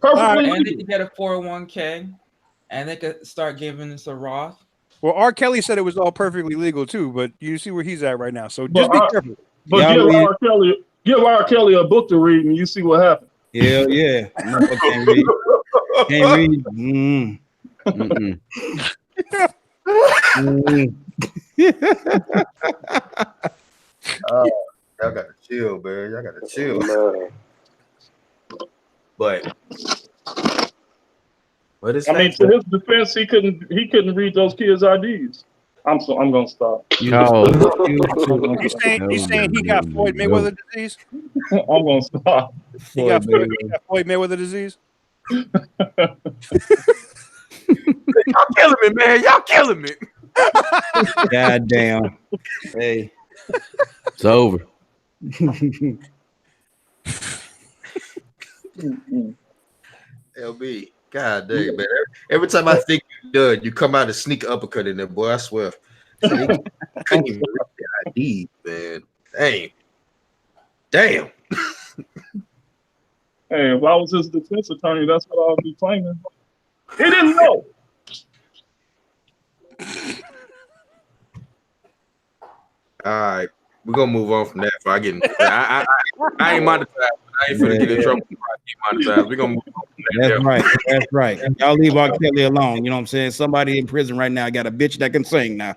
Perfectly And they legal. can get a 401k, and they could start giving us a Roth. Well, R. Kelly said it was all perfectly legal too, but you see where he's at right now. So But just be I- careful. But give R. Kelly a book to read, and you see what happens. Hell yeah. Motherfucker can't read. Can't read. Mm-mm. Y'all gotta chill, man. Y'all gotta chill. Man. But what is I mean, to his defense, he couldn't read those kids' IDs. I'm gonna stop. No. He's saying he got Floyd Mayweather disease. I'm gonna stop. He got Floyd Mayweather disease. Y'all killing me, man. Y'all killing me. God damn. Hey. It's over. LB, god dang, man. Every time I think you're done, you come out and sneak an uppercut in there, boy. I swear. I couldn't even read the ID, man. Dang. Damn. Hey, if I was his defense attorney, that's what I'd be claiming. He didn't know. All right. We're gonna move on from that before I get in. I ain't monetized. I ain't finna get in trouble before I get monetized. We're gonna move on from that. That's right. That's right. Y'all leave R. Kelly alone. You know what I'm saying? Somebody in prison right now got a bitch that can sing now.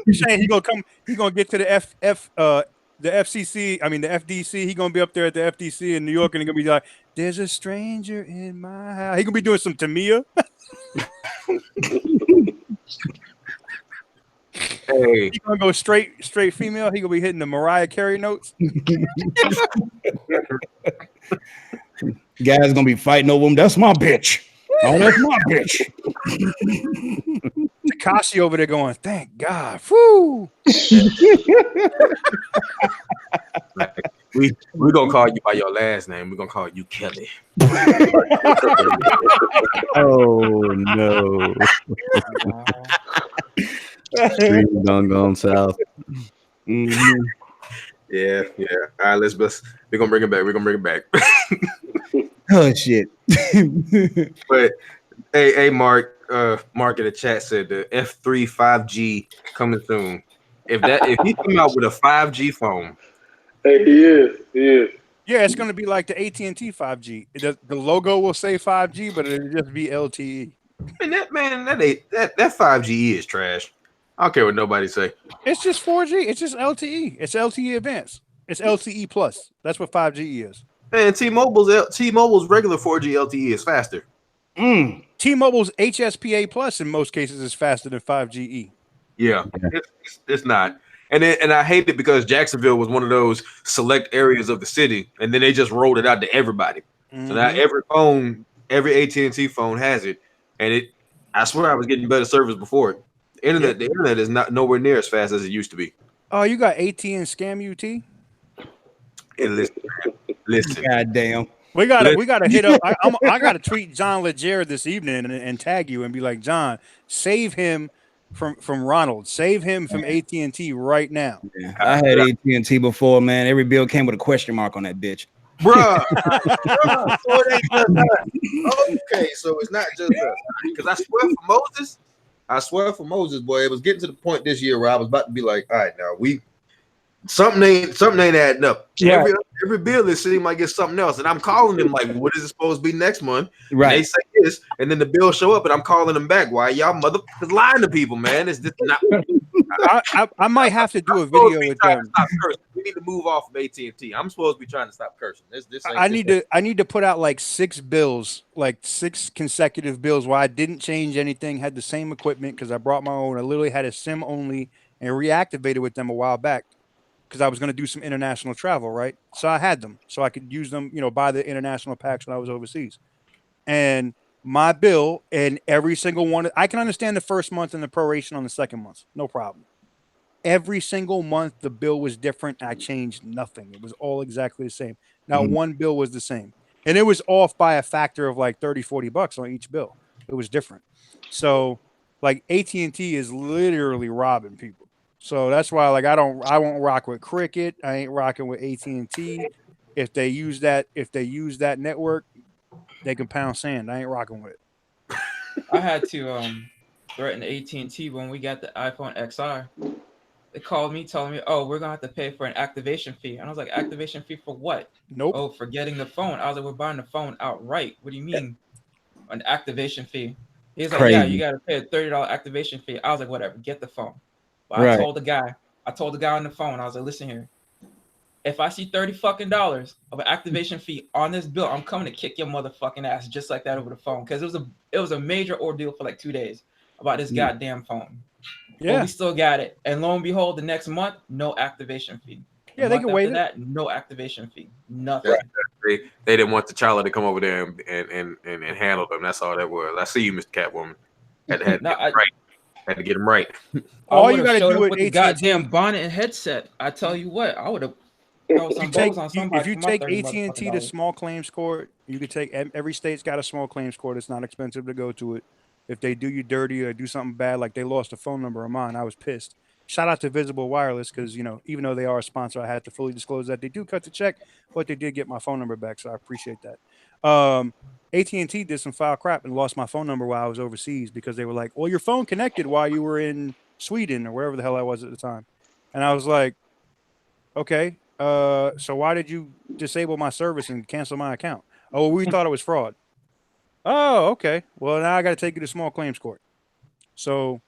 You saying he gonna get to the FCC, I mean the FDC, he gonna be up there at the FDC in New York and he gonna be like, there's a stranger in my house. He gonna be doing some Tamia. Hey, He gonna go straight female. He gonna be hitting the Mariah Carey notes. Guys gonna be fighting over him. That's my bitch. Oh, that's my bitch. Takashi over there going, thank God. Woo! we're gonna call you by your last name. We're gonna call you Kelly. Oh no. Stream done gone south. Mhm. Yeah. All right, we're gonna bring it back. We're gonna bring it back. Oh shit. But hey, Mark in the chat said the F3 5G coming soon. If he come out with a 5G phone, Hey, he is. Yeah, it's gonna be like the AT&T 5G. The logo will say 5G, but it'll just be LTE. and that 5G is trash. I don't care what nobody say. It's just 4G. It's just LTE. It's LTE Advanced. It's LTE Plus. That's what 5G is. Man, T-Mobile's regular 4G LTE is faster. T-Mobile's HSPA Plus in most cases is faster than 5GE. Yeah, it's not. And I hate it because Jacksonville was one of those select areas of the city, and then they just rolled it out to everybody. So now every AT&T phone has it, and I swear I was getting better service before it. The internet is not nowhere near as fast as it used to be. Oh, you got AT&T Scam UT? And listen. God damn. We gotta hit up. I gotta tweet John Legere this evening and tag you and be like, John, save him from Ronald. Save him from AT&T right now. Yeah, I had AT&T before, man. Every bill came with a question mark on that bitch. Bruh. So it ain't just us. Okay, so it's not just us. Because I swear for Moses, boy, it was getting to the point this year where I was about to be like, all right, now something ain't adding up. Yeah. Every bill is seeming like it's something else, and I'm calling them like, what is it supposed to be next month? Right. And they say this, and then the bill show up, and I'm calling them back. Why y'all motherfuckers lying to people, man? It's just not. I might have to do a video with them. Stop cursing. We need to move off of AT&T. I'm supposed to be trying to stop cursing. This ain't I need to put out like 6 bills, like 6 consecutive bills where I didn't change anything, had the same equipment because I brought my own. I literally had a SIM only and reactivated with them a while back because I was going to do some international travel, right? So I had them so I could use them, buy the international packs when I was overseas. And my bill and every single one, I can understand the first month and the proration on the second month, no problem. every single month the bill was different. I changed nothing. It was all exactly the same. Now one bill was the same. And it was off by a factor of like 30, 40 bucks on each bill. It was different. So like AT&T is literally robbing people. So that's why like I won't rock with Cricket. I ain't rocking with AT&T. If they use that network, they can pound sand. I ain't rocking with it. I had to threaten AT&T when we got the iPhone XR. They called me telling me, "Oh, we're gonna have to pay for an activation fee." And I was like, "Activation fee for what?" Nope. "Oh, for getting the phone." I was like, "We're buying the phone outright. What do you mean an activation fee?" He's like, "Yeah, you gotta pay a $30 activation fee." I was like, "Whatever, get the phone." But Right. I told the guy on the phone, I was like, "Listen here. If I see $30 fucking of an activation fee on this bill, I'm coming to kick your motherfucking ass just like that over the phone." Because it was a major ordeal for like 2 days about this goddamn phone. Yeah. But we still got it. And lo and behold, the next month, no activation fee. Yeah, they can waive it. That, no activation fee. Nothing. Right. They didn't want the child to come over there and handle them. That's all that was. I see you, Mr. Catwoman. Had to get him right. All you gotta do with with the AT&T, goddamn bonnet and headset. I tell you what, I would have. if you take AT&T to small claims court, you could take every state's got a small claims court. It's not expensive to go to it. If they do you dirty or do something bad, like they lost a phone number of mine, I was pissed. Shout out to Visible Wireless because even though they are a sponsor, I had to fully disclose that they do cut the check, but they did get my phone number back, so I appreciate that. AT&T did some foul crap and lost my phone number while I was overseas because they were like, "Well, your phone connected while you were in Sweden or wherever the hell I was at the time," and I was like, "Okay, so why did you disable my service and cancel my account?" "Oh, we thought it was fraud." "Oh, okay. Well, now I got to take you to small claims court." So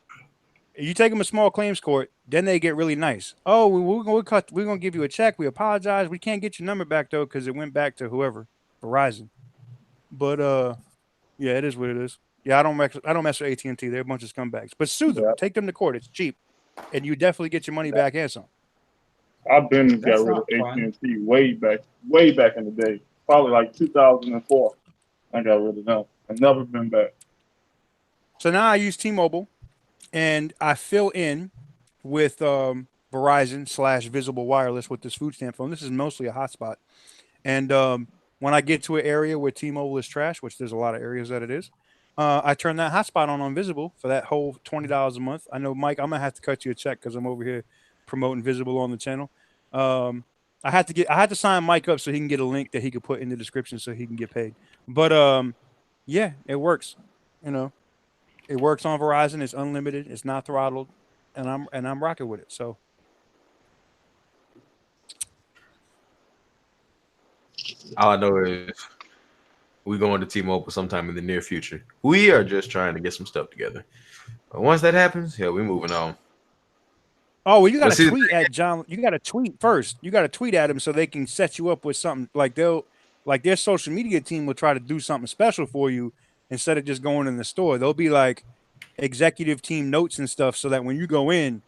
you take them to small claims court, then they get really nice. "Oh, we're going to give you a check. We apologize. We can't get your number back though because it went back to whoever, Verizon." But yeah, it is what it is. Yeah, I don't mess with AT&T. They're a bunch of scumbags. But sue them. Take them to court. It's cheap, and you definitely get your money back and some. I've been got rid of AT&T way back in the day. Probably like 2004. I got rid of them. I've never been back. So now I use T-Mobile, and I fill in with Verizon / Visible Wireless with this food stamp phone. This is mostly a hotspot. And when I get to an area where T-Mobile is trash, which there's a lot of areas that it is, I turn that hotspot on Visible for that whole $20 a month. I know, Mike, I'm going to have to cut you a check because I'm over here promoting Visible on the channel. I had to sign Mike up so he can get a link that he could put in the description so he can get paid. But yeah, it works. It works on Verizon. It's unlimited. It's not throttled, and I'm rocking with it. So all I know is we're going to T-Mobile sometime in the near future. We are just trying to get some stuff together. But once that happens, yeah, we're moving on. Oh, well, you got to tweet at John. You got to tweet first. You got to tweet at him so they can set you up with something. Like their social media team will try to do something special for you instead of just going in the store. They'll be like executive team notes and stuff so that when you go in,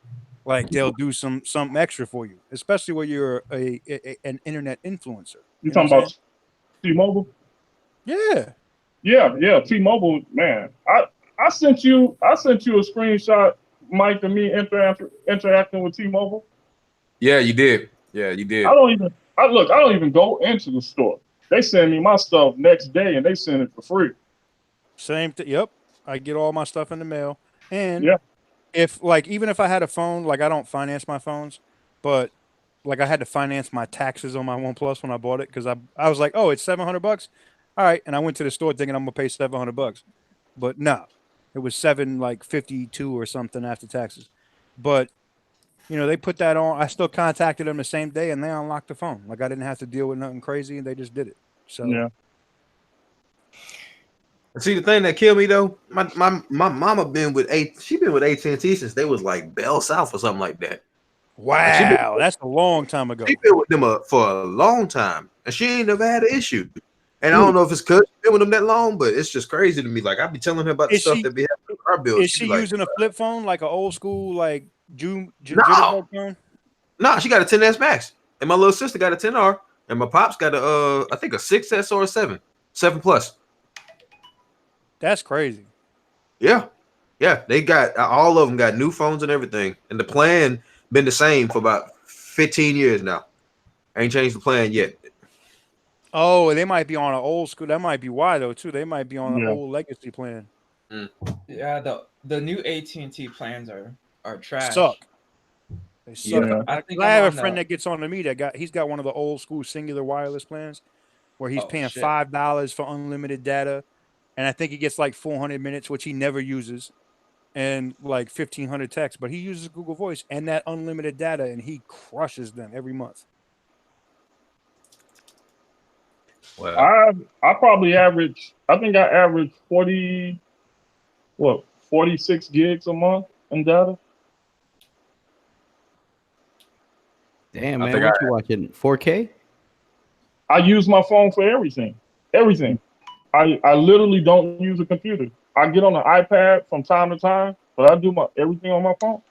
like they'll do something extra for you, especially when you're an internet influencer. You talking about T-Mobile? Yeah. Yeah. T-Mobile, man. I sent you a screenshot, Mike, of me interacting with T-Mobile. Yeah, you did. Yeah, you did. I don't even go into the store. They send me my stuff next day and they send it for free. Same thing. Yep. I get all my stuff in the mail. And yeah, even if I had a phone, like I don't finance my phones, but like I had to finance my taxes on my OnePlus when I bought it because I was like, oh, it's $700. All right, and I went to the store thinking I'm gonna pay $700, but no, it was $752 or something after taxes. But they put that on. I still contacted them the same day, and they unlocked the phone. Like I didn't have to deal with nothing crazy, and they just did it. So yeah. See, the thing that killed me though, my mama been with AT&T since they was like Bell South or something like that. Wow, that's a long time ago. She been with them for a long time, and she ain't never had an issue. And I don't know if it's because she's been with them that long, but it's just crazy to me. Like I be telling her about the stuff that be happening with our bills. Is she using a flip phone, like an old school, like phone? No, she got a 10S Max, and my little sister got a 10R, and my pops got I think a 6S or a 7 Plus. That's crazy. Yeah, they got all of them got new phones and everything, and the plan been the same for about 15 years now. Ain't changed the plan yet. Oh, they might be on an old school. That might be why though too. They might be on an Yeah. old legacy plan. Yeah, the new AT&T plans are trash. Suck. They suck. Yeah. I think I have I'm a on friend the- that gets on to me that he's got one of the old school singular wireless plans where he's Oh, paying shit. $5 for unlimited data, and I think he gets like 400 minutes, which he never uses, and like 1,500 texts. But he uses Google Voice and that unlimited data, and he crushes them every month. Well, I probably average. I think I average 46 gigs a month in data. Damn, I man, think what you watching? 4K? I use my phone for everything. Everything. I literally don't use a computer. I get on an iPad from time to time, but I do my everything on my phone.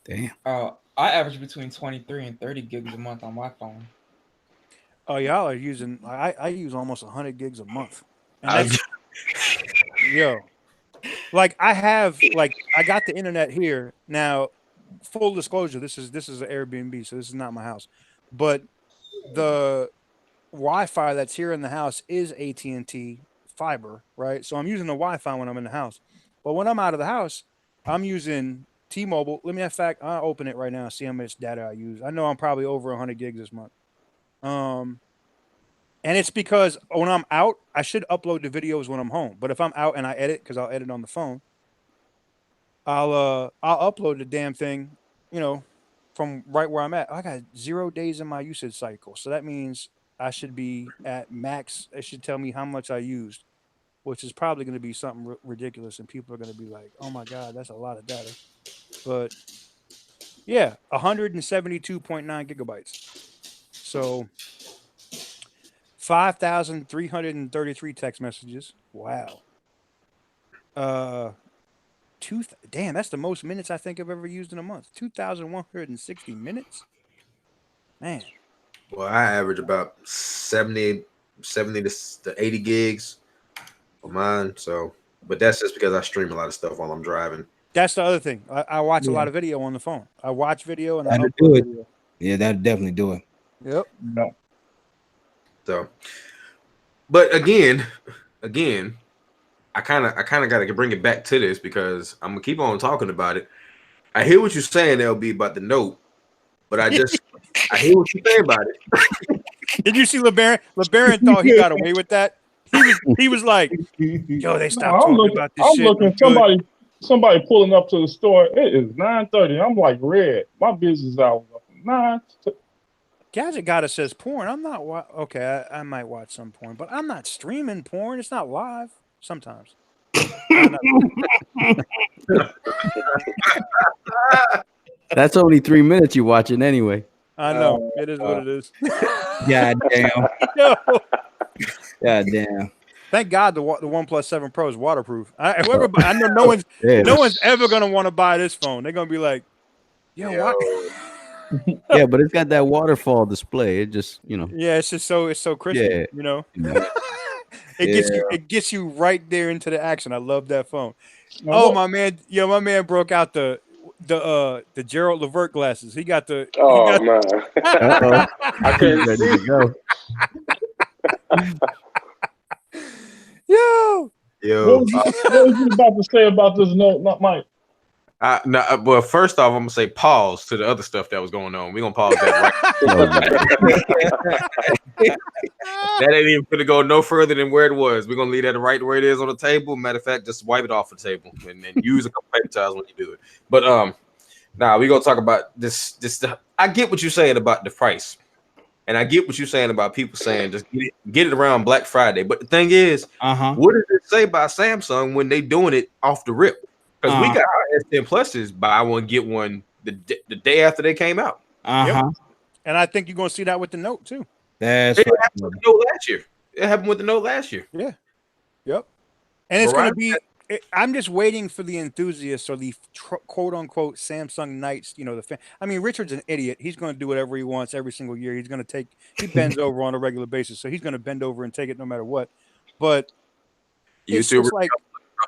Damn. I average between 23 and 30 gigs a month on my phone. Oh, y'all are using. I use almost 100 gigs a month. And I- that's, yo, like I got the internet here now. Full disclosure, this is an Airbnb, so this is not my house. But the Wi-Fi that's here in the house is AT&T fiber, right? So I'm using the Wi-Fi when I'm in the house. But when I'm out of the house, I'm using T-Mobile. Let me, in fact, I'll open it right now and see how much data I use. I know I'm probably over 100 gigs this month. And it's because when I'm out, I should upload the videos when I'm home. But if I'm out and I edit, because I'll edit on the phone, I'll upload the damn thing, from right where I'm at. I got 0 days in my usage cycle. So that means I should be at max. It should tell me how much I used, which is probably going to be something ridiculous. And people are going to be like, oh my God, that's a lot of data. But yeah, 172.9 gigabytes. So 5,333 text messages. Wow. Damn, that's the most minutes I think I've ever used in a month. 2,160 minutes. Man. well, I average about 70 to 80 gigs for mine. So, but that's just because I stream a lot of stuff while I'm driving. That's the other thing. I watch a Yeah. lot of video on the phone. I watch video and I That'll upload do it. video. Yeah, that'll definitely do it. Yep. No. So, but again, I kind of got to bring it back to this because I'm gonna keep on talking about it. I hear what you're saying, LB, about the note, but I hear what you're saying about it. Did you see LeBaron? LeBaron thought he got away with that. He was like, yo, they stopped talking about this I'm shit. looking somebody pulling up to the store. It is 9:30. I'm like, red. My business hours up from 9 to Gadget Gotta says porn. I'm not okay. I might watch some porn, but I'm not streaming porn. It's not live. Sometimes. That's only 3 minutes you watching anyway. I know. It is what it is. God damn. Yo, God damn. thank God the OnePlus 7 Pro is waterproof. I know no one's Yeah. no one's ever gonna want to buy this phone. They're gonna be like, yo, what? Yeah, but it's got that waterfall display. It just, Yeah, it's so crispy. Yeah. It gets you right there into the action. I love that phone. Oh my man, my man broke out the Gerald Levert glasses. He got the. Oh man, Uh-oh. I couldn't Ready see. to go. Yo. Yo, what was you about to say about this note, not Mike? well, first off, I'm gonna say pause to the other stuff that was going on. We're gonna pause that right. That ain't even gonna go no further than where it was. We're gonna leave that right where it is on the table. Matter of fact, just wipe it off the table and then use a couple paper towels when you do it. But we're gonna talk about this stuff. I get what you're saying about the price, and I get what you're saying about people saying just get it around Black Friday. But the thing is, what does it say about Samsung when they doing it off the rip? Because we got our S10 Pluses buy one get one the day after they came out. And I think you're gonna see that with the Note too. That's It happened with the Note last year. It happened with the Note last year. Yeah. Yep. And it's Right. going to be, I'm just waiting for the enthusiasts or the quote unquote Samsung Knights, the fan. I mean, Richard's an idiot. He's going to do whatever he wants every single year. He's going to he bends over on a regular basis. So he's going to bend over and take it no matter what. But it's YouTuber just like,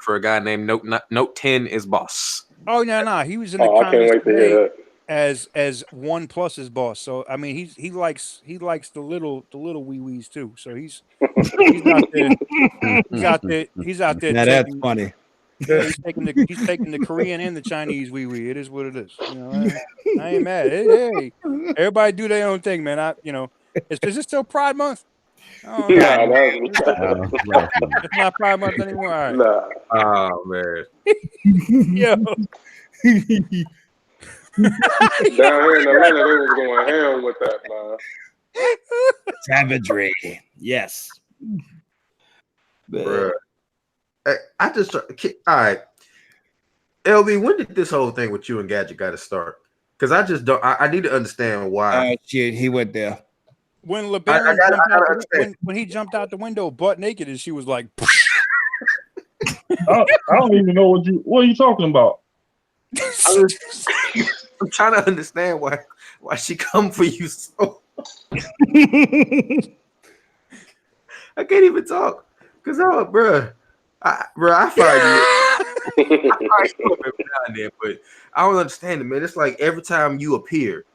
for a guy named Note 10 is boss. oh, no. He was in the Oh, I can't comments wait to today. hear that. as OnePlus's boss. So I mean, he likes the little wee wees too. So he's out there. He's out there. Now that's funny. Yeah, he's taking the Korean and the Chinese wee wee. It is what it is. You know, I ain't mad. Hey, everybody do their own thing, man. Is it still Pride Month? Oh, Nah, it's not Pride Month anymore. All right. nah. Oh man. Yo. Down here in Atlanta, they was going ham with that, man. Savagery. Yes. Bruh. I just all right. LB, when did this whole thing with you and Gadget got to start? Because I just don't. I need to understand why. Oh shit, he went there. When LeBaron when he jumped out the window butt naked, and she was like, I don't even know what are you talking about? I'm trying to understand why she come for you so. I can't even talk because bruh, I find you. I find you every now and then, but I don't understand it, man. It's like every time you appear,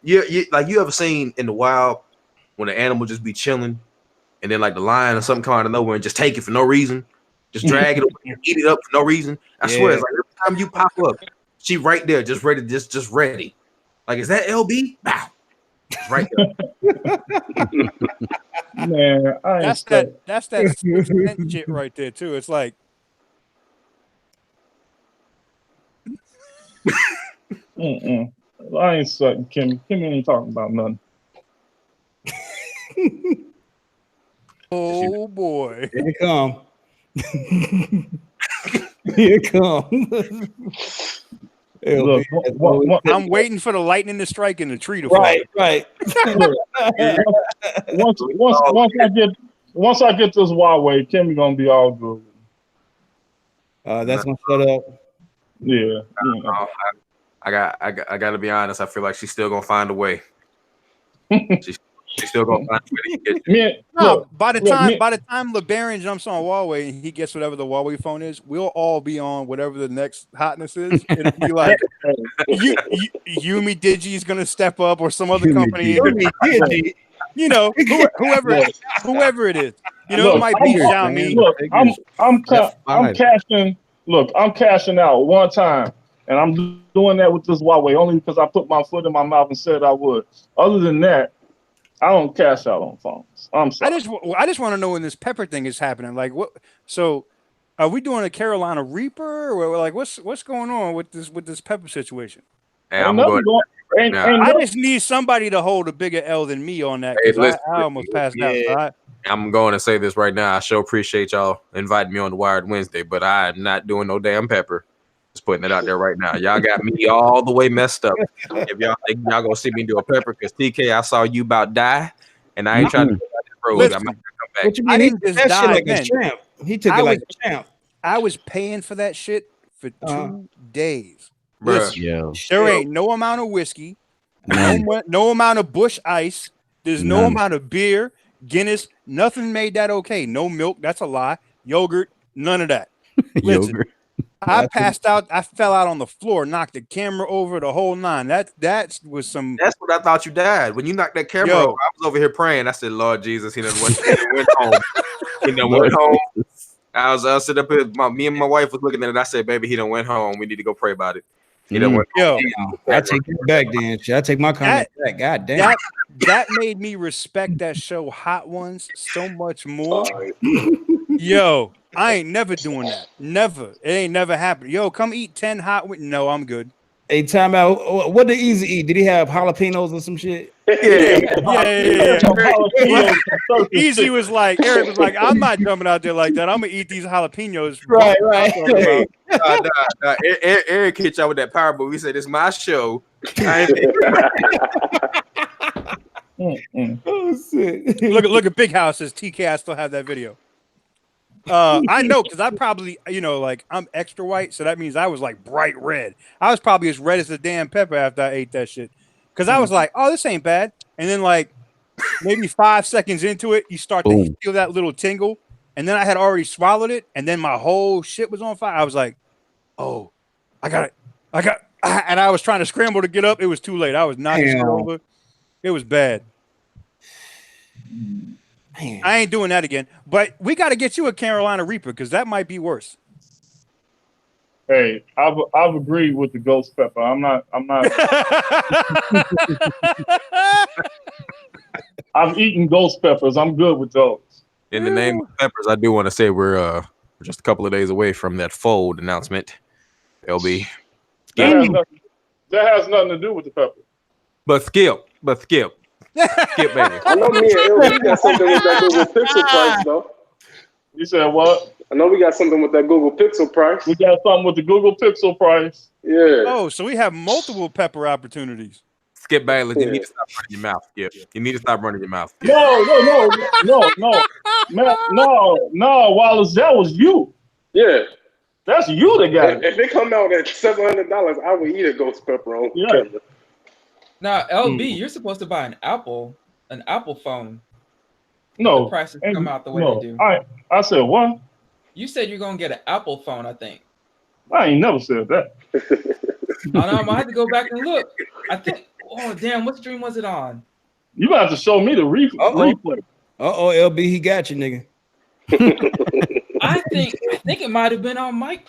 you like you ever seen in the wild when an animal just be chilling, and then like the lion or something come out of nowhere and just take it for no reason, just drag it away and eat it up for no reason. I swear, it's like every time you pop up, she right there, just ready, just ready. Like, is that LB? Bow. Right there. Man, that's that shit right there too. It's like I ain't sucking Kimmy. Kimmy ain't talking about nothing. oh boy. Here it come. Here it come. Look, I'm waiting for the lightning to strike and the tree to fall. Right. Once I get this Huawei, Kimmy gonna be all good. That's gonna shut up. Yeah. I got to be honest. I feel like she's still gonna find a way. She's still gonna find a way to get you. By the time LeBaron jumps on Huawei and he gets whatever the Huawei phone is, we'll all be on whatever the next hotness is. It'll be like Yumi Digi is gonna step up or some other company. You know, whoever it is. You know, it might be Xiaomi. Look, I'm cashing out one time, and I'm doing that with this Huawei only because I put my foot in my mouth and said I would. Other than that, I don't cash out on phones. I'm sorry. I just want to know when this Pepper thing is happening. Like, what? So, are we doing a Carolina Reaper, or like what's going on with this Pepper situation? Hey, I just need somebody to hold a bigger L than me on that. I almost passed out. So I'm going to say this right now. I sure appreciate y'all inviting me on the Wired Wednesday, but I'm not doing no damn Pepper. Just putting it out there right now. Y'all got me all the way messed up. If y'all think y'all gonna see me do a Pepper, because TK, I saw you about die, and I ain't trying to go down this road. I might come back. What you mean? I didn't just die like then. a champ. He took it like a champ. I was paying for that shit for 2 days. Bruh. There ain't no amount of whiskey, no amount of Bush Ice. There's no amount of beer, Guinness. Nothing made that okay. No milk. That's a lie. Yogurt. None of that. Listen, Yogurt. I passed out. I fell out on the floor, knocked the camera over, the whole nine. That was some. That's what I thought you died when you knocked that camera over. I was over here praying. I said, "Lord Jesus, he done went home. He done went home." I was sitting up here. Me and my wife was looking at it. I said, "Baby, he done went home. We need to go pray about it." He done went home. I take it back, then. I take my comment back. God damn. That made me respect that show, Hot Ones, so much more. Yo, I ain't never doing that. Never. It ain't never happened. Yo, come eat 10 hot wings. No, I'm good. Hey, time out. What did Easy eat? Did he have jalapenos or some shit? Yeah. Easy was like, Eric was like, I'm not jumping out there like that. I'm gonna eat these jalapenos. Right. Eric hit y'all with that power, but we said it's my show. Oh shit! Look at Big House says TK. I still have that video. I know because I probably, like I'm extra white, so that means I was like bright red. I was probably as red as the damn pepper after I ate that shit. Because I was like, oh, this ain't bad. And then like maybe 5 seconds into it, you start to feel that little tingle. And then I had already swallowed it, and then my whole shit was on fire. I was like, oh, I got it. and I was trying to scramble to get up. It was too late. I was knocking shit Damn. over. It was bad. Man. I ain't doing that again. But we got to get you a Carolina Reaper because that might be worse. Hey, I've agreed with the ghost pepper. I'm not. I've eaten ghost peppers. I'm good with those. In the name of peppers, I do want to say we're just a couple of days away from that fold announcement. LB, That has nothing to do with the pepper. but Skip, baby. I know me and LB got something with that Google Pixel price though. You said what? I know we got something with that Google Pixel price. We got something with the Google Pixel price. Yeah. Oh, so we have multiple pepper opportunities. Skip Bayless, you need to stop running your mouth. Skip. You need to stop running your mouth. Skip. No, man, no, Wallace, that was you. Yeah. That's you that got it. If it come out at $700, I would eat a ghost pepper on camera. Now, LB, you're supposed to buy an Apple phone. The No, prices come out the way no. they do. I said what? You said you're gonna get an Apple phone, I think. I ain't never said that. Oh, no, I'm gonna have to go back and look. I think. Oh, damn! What stream was it on? You about to show me the replay. LB, he got you, nigga. I think it might have been on Mike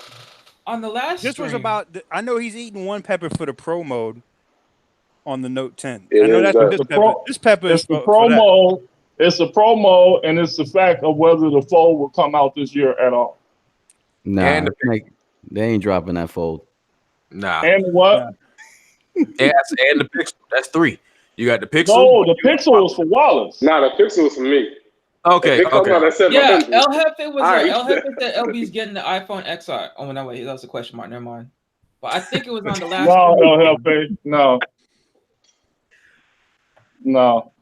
on the last. This was stream. about. I know he's eating one pepper for the pro mode on the Note 10. It I know is that's that. what this pepper. This pepper It's is the for that. promo. It's a promo, and it's the fact of whether the fold will come out this year at all. Nah, And they ain't dropping that fold. Nah. And what? And the Pixel. That's 3. You got the Pixel. No, the Pixel is for Wallace. Nah, the Pixel is for me. Okay. If it come out at Yeah, $700, El Jefe was Alright. El Jefe said LB's getting the iPhone XR. Oh no, wait, that was a question mark. Never mind. But I think it was on the last. No, LFA. No. No.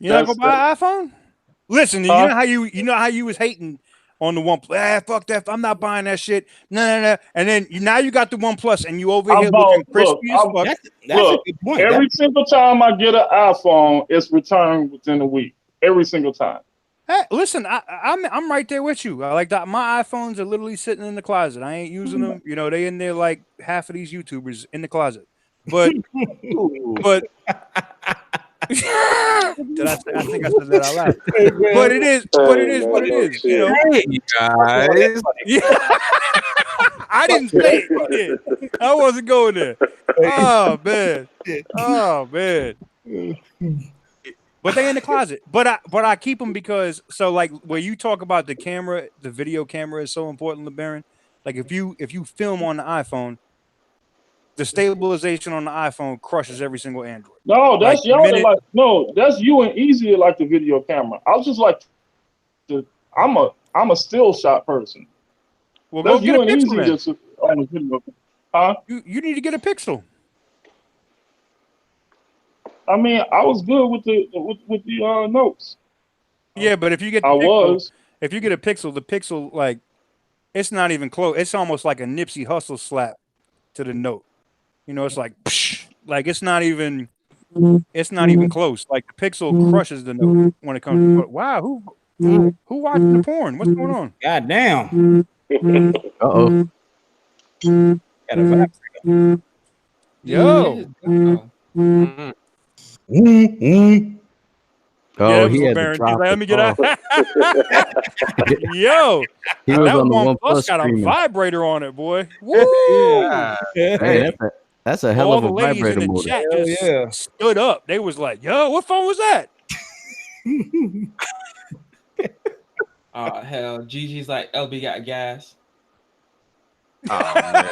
You not gonna buy an iPhone? Listen, you Huh? know how you was hating on the OnePlus. Fuck that! I'm not buying that shit. No. And then now you got the OnePlus, and you over here looking crispy as fuck. That's Look, a good point. Every single time I get an iPhone, it's returned within a week. Every single time. Hey, listen, I'm right there with you. I like that. My iPhones are literally sitting in the closet. I ain't using them. You know, they in there like half of these YouTubers in the closet. But I think I said that out loud. But it is what it is. You know, Hey, guys. yeah. I didn't say it. You did. I wasn't going there. Oh man. But they in the closet. But I keep them because like where you talk about the camera, the video camera is so important, LeBaron. Like if you film on the iPhone, the stabilization on the iPhone crushes every single Android. No, that's Like, y'all. minute- Like, no, that's you and Easy like the video camera. I was just like, I'm a still shot person. Well, go That's get you a and Pixel Easy then. just on the video. Huh? You need to get a Pixel. I mean, I was good with the notes. Yeah, but if you get the I Pixel, was. if you get a Pixel, the Pixel like it's not even close. It's almost like a Nipsey Hussle slap to the Note. You know, it's like psh, like it's not even close. Like the Pixel crushes the Note when it comes to wow, who watching the porn? What's going on? God damn. Uh-oh. Got a vibe. Yo. Oh. Mhm. Oh, Yeah, he had to Baron. He's drop like, let me get out. Yo, He was that on the one OnePlus plus got a screening. vibrator on it, boy. Woo! Yeah. Hey, that's a hell All of the a ladies in vibrator the motor. chat Hell just yeah. stood up. They was like, "Yo, what phone was that?" Oh hell, Gigi's like LB got gas. Oh, man.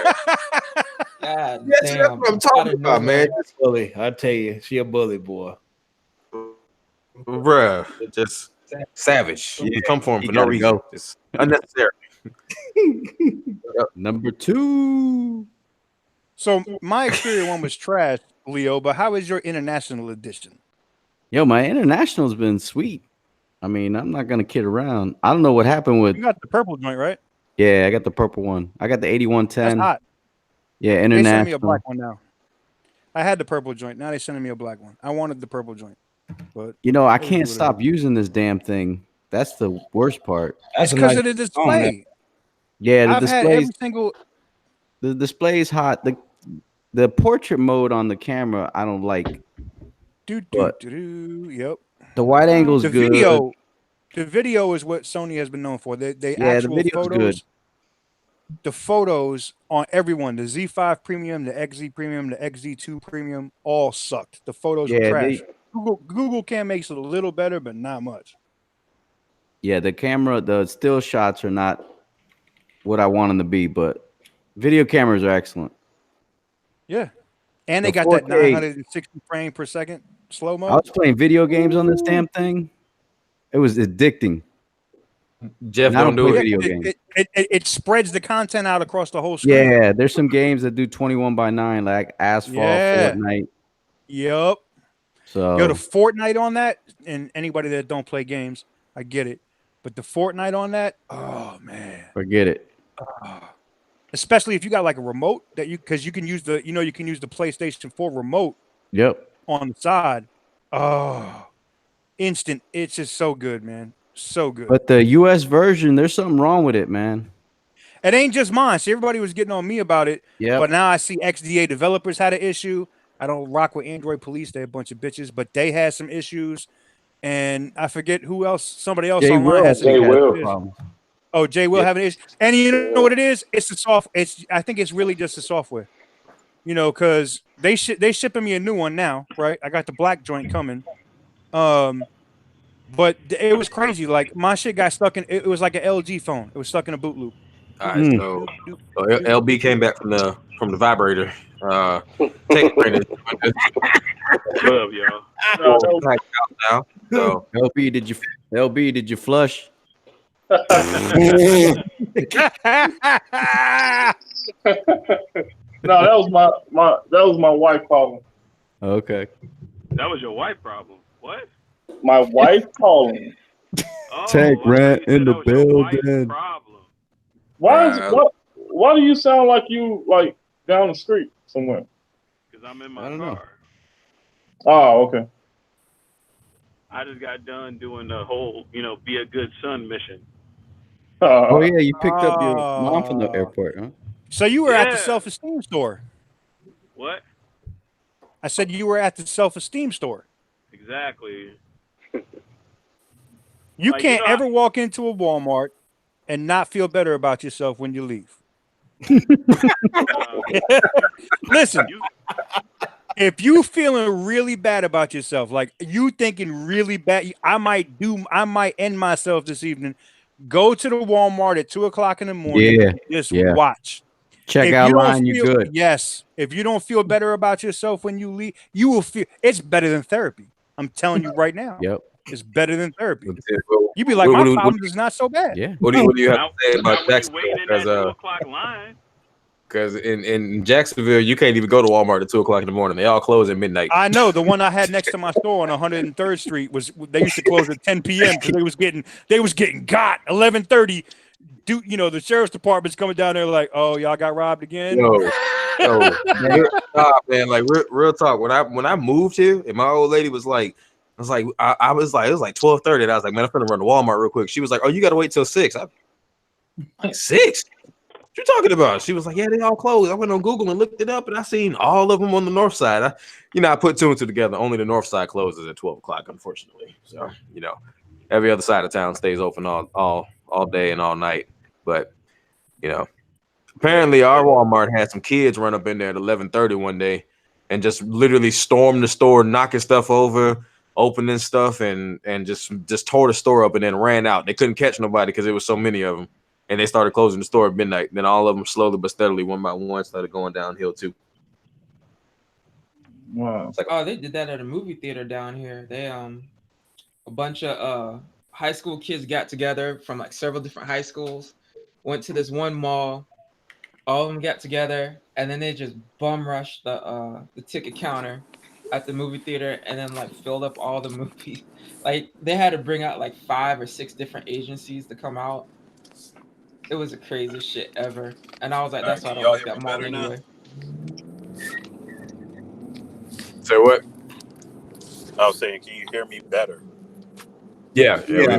God Yes, damn. that's what I'm talking about, man. Bully. I tell you, she a bully, boy. Bruh, just savage. You come for him You for no gotta reason. go. It's unnecessary. Number 2. So my Xperia one was trash, Leo. But how is your international edition? Yo, my international's been sweet. I mean, I'm not gonna kid around. I don't know what happened with. You got the purple joint, right? Yeah, I got the purple one. I got the That's 8110. hot. Yeah, They sent me a international. black one now. I had the purple joint. Now they sending me a black one. I wanted the purple joint, but You know, I It is can't what it stop using this damn thing. That's the worst part. it's That's a because nice of the display. Yeah, the I've had every display's single. the display's hot. the portrait mode on the camera I don't like. But Yep. the wide angle's The good. video is what Sony has been known for. They Yeah, the actual video's photos. good. The photos on everyone, the Z5 Premium, the XZ Premium, the XZ2 Premium, all sucked. The photos were Yeah, trash. Google can makes it a little better, but not much. Yeah, the camera, the still shots are not what I want them to be, but video cameras are excellent. Yeah. And they The got that 4K 960 frame per second slow mo. I was playing video games on this damn thing. It was addicting. Jeff, And I don't don't do play it. video games. It spreads the content out across the whole screen. Yeah, there's some games that do 21:9, like Asphalt, Yeah. Fortnite. Yep. So Yo, the Fortnite on that, and anybody that don't play games, I get it. But the Fortnite on that, oh man. forget it. Especially if you got like a remote that because you can use the you can use the PlayStation 4 remote Yep. on the side. Oh, instant. It's just so good, man. So good. But the US version, there's something wrong with it, man. It ain't just mine. See, everybody was getting on me about it. Yeah. But now I see XDA developers had an issue. I don't rock with Android police. They're a bunch of bitches, but they had some issues. And I forget who else. Somebody else Jay online Will, has Jay some Will. issues. problem. Oh, Jay will have an issue. And you know what it is? It's the soft. I think it's really just the software. You know, because they shipping me a new one now, right? I got the black joint coming. But it was crazy. Like my shit got stuck in. It was like an LG phone. It was stuck in a boot loop. All right, so LB came back from the vibrator. Take Love y'all. now. So LB, did you flush? No, that was my wife calling. Okay. That was your wife problem. What? My wife calling. Oh, Take I thought rent you said in the that was your wife's building. problem. Why do you sound like you like down the street somewhere? Because I'm in my I don't car. know. Oh, okay. I just got done doing the whole, be a good son mission. Oh yeah, you picked up your mom from the airport, huh? So you were at the Yeah. self-esteem store. What? I said you were at the self-esteem store. Exactly. You Like, can't you know, ever walk into a Walmart and not feel better about yourself when you leave. Listen, You- if you feeling really bad about yourself, like you thinking really bad, I might end myself this evening. Go to the Walmart at 2:00 in the morning. Yeah, Just yeah. watch. Check If out you don't line, you feel- good. Yes. If you don't feel better about yourself when you leave, you will feel it's better than therapy. I'm telling you right now. Yep. It's better than therapy. what, You be like, What- my what- problems is not so bad. Yeah. do you have to say Not about when you Jacksonville? waiting in that 2:00 line. Because in Jacksonville, you can't even go to Walmart at 2:00 in the morning. They all close at midnight. I know the one I had next to my store on 103rd Street they used to close at 10 p.m. because they was getting got 11:30. The sheriff's department's coming down there like, oh, y'all got robbed again. Yo, nah, man, like real talk. When I moved here, and my old lady was like, it was like it was like 12:30, and I was like, man, I'm finna run to Walmart real quick. She was like, oh, you gotta wait till 6. I'm like 6. What you talking about? She was like, yeah, they all closed. I went on Google and looked it up, and I seen all of them on the north side. I put two and two together. Only the north side closes at 12:00, unfortunately. So every other side of town stays open all day and all night. But apparently our Walmart had some kids run up in there at 11:30 one day and just literally stormed the store, knocking stuff over, opening stuff, and just tore the store up and then ran out. They couldn't catch nobody because there was so many of them. And they started closing the store at midnight. Then all of them slowly but steadily, one by one, started going downhill too. Wow. Oh, they did that at a movie theater down here. They a bunch of high school kids got together from like several different high schools, went to this one mall. All of them got together, and then they just bum rushed the ticket counter at the movie theater, and then like filled up all the movies. Like they had to bring out like 5 or 6 different agencies to come out. It was the craziest shit ever, and I was like, "That's why I don't like that mall anyway." Say what? I was saying, can you hear me better? Yeah. Yeah.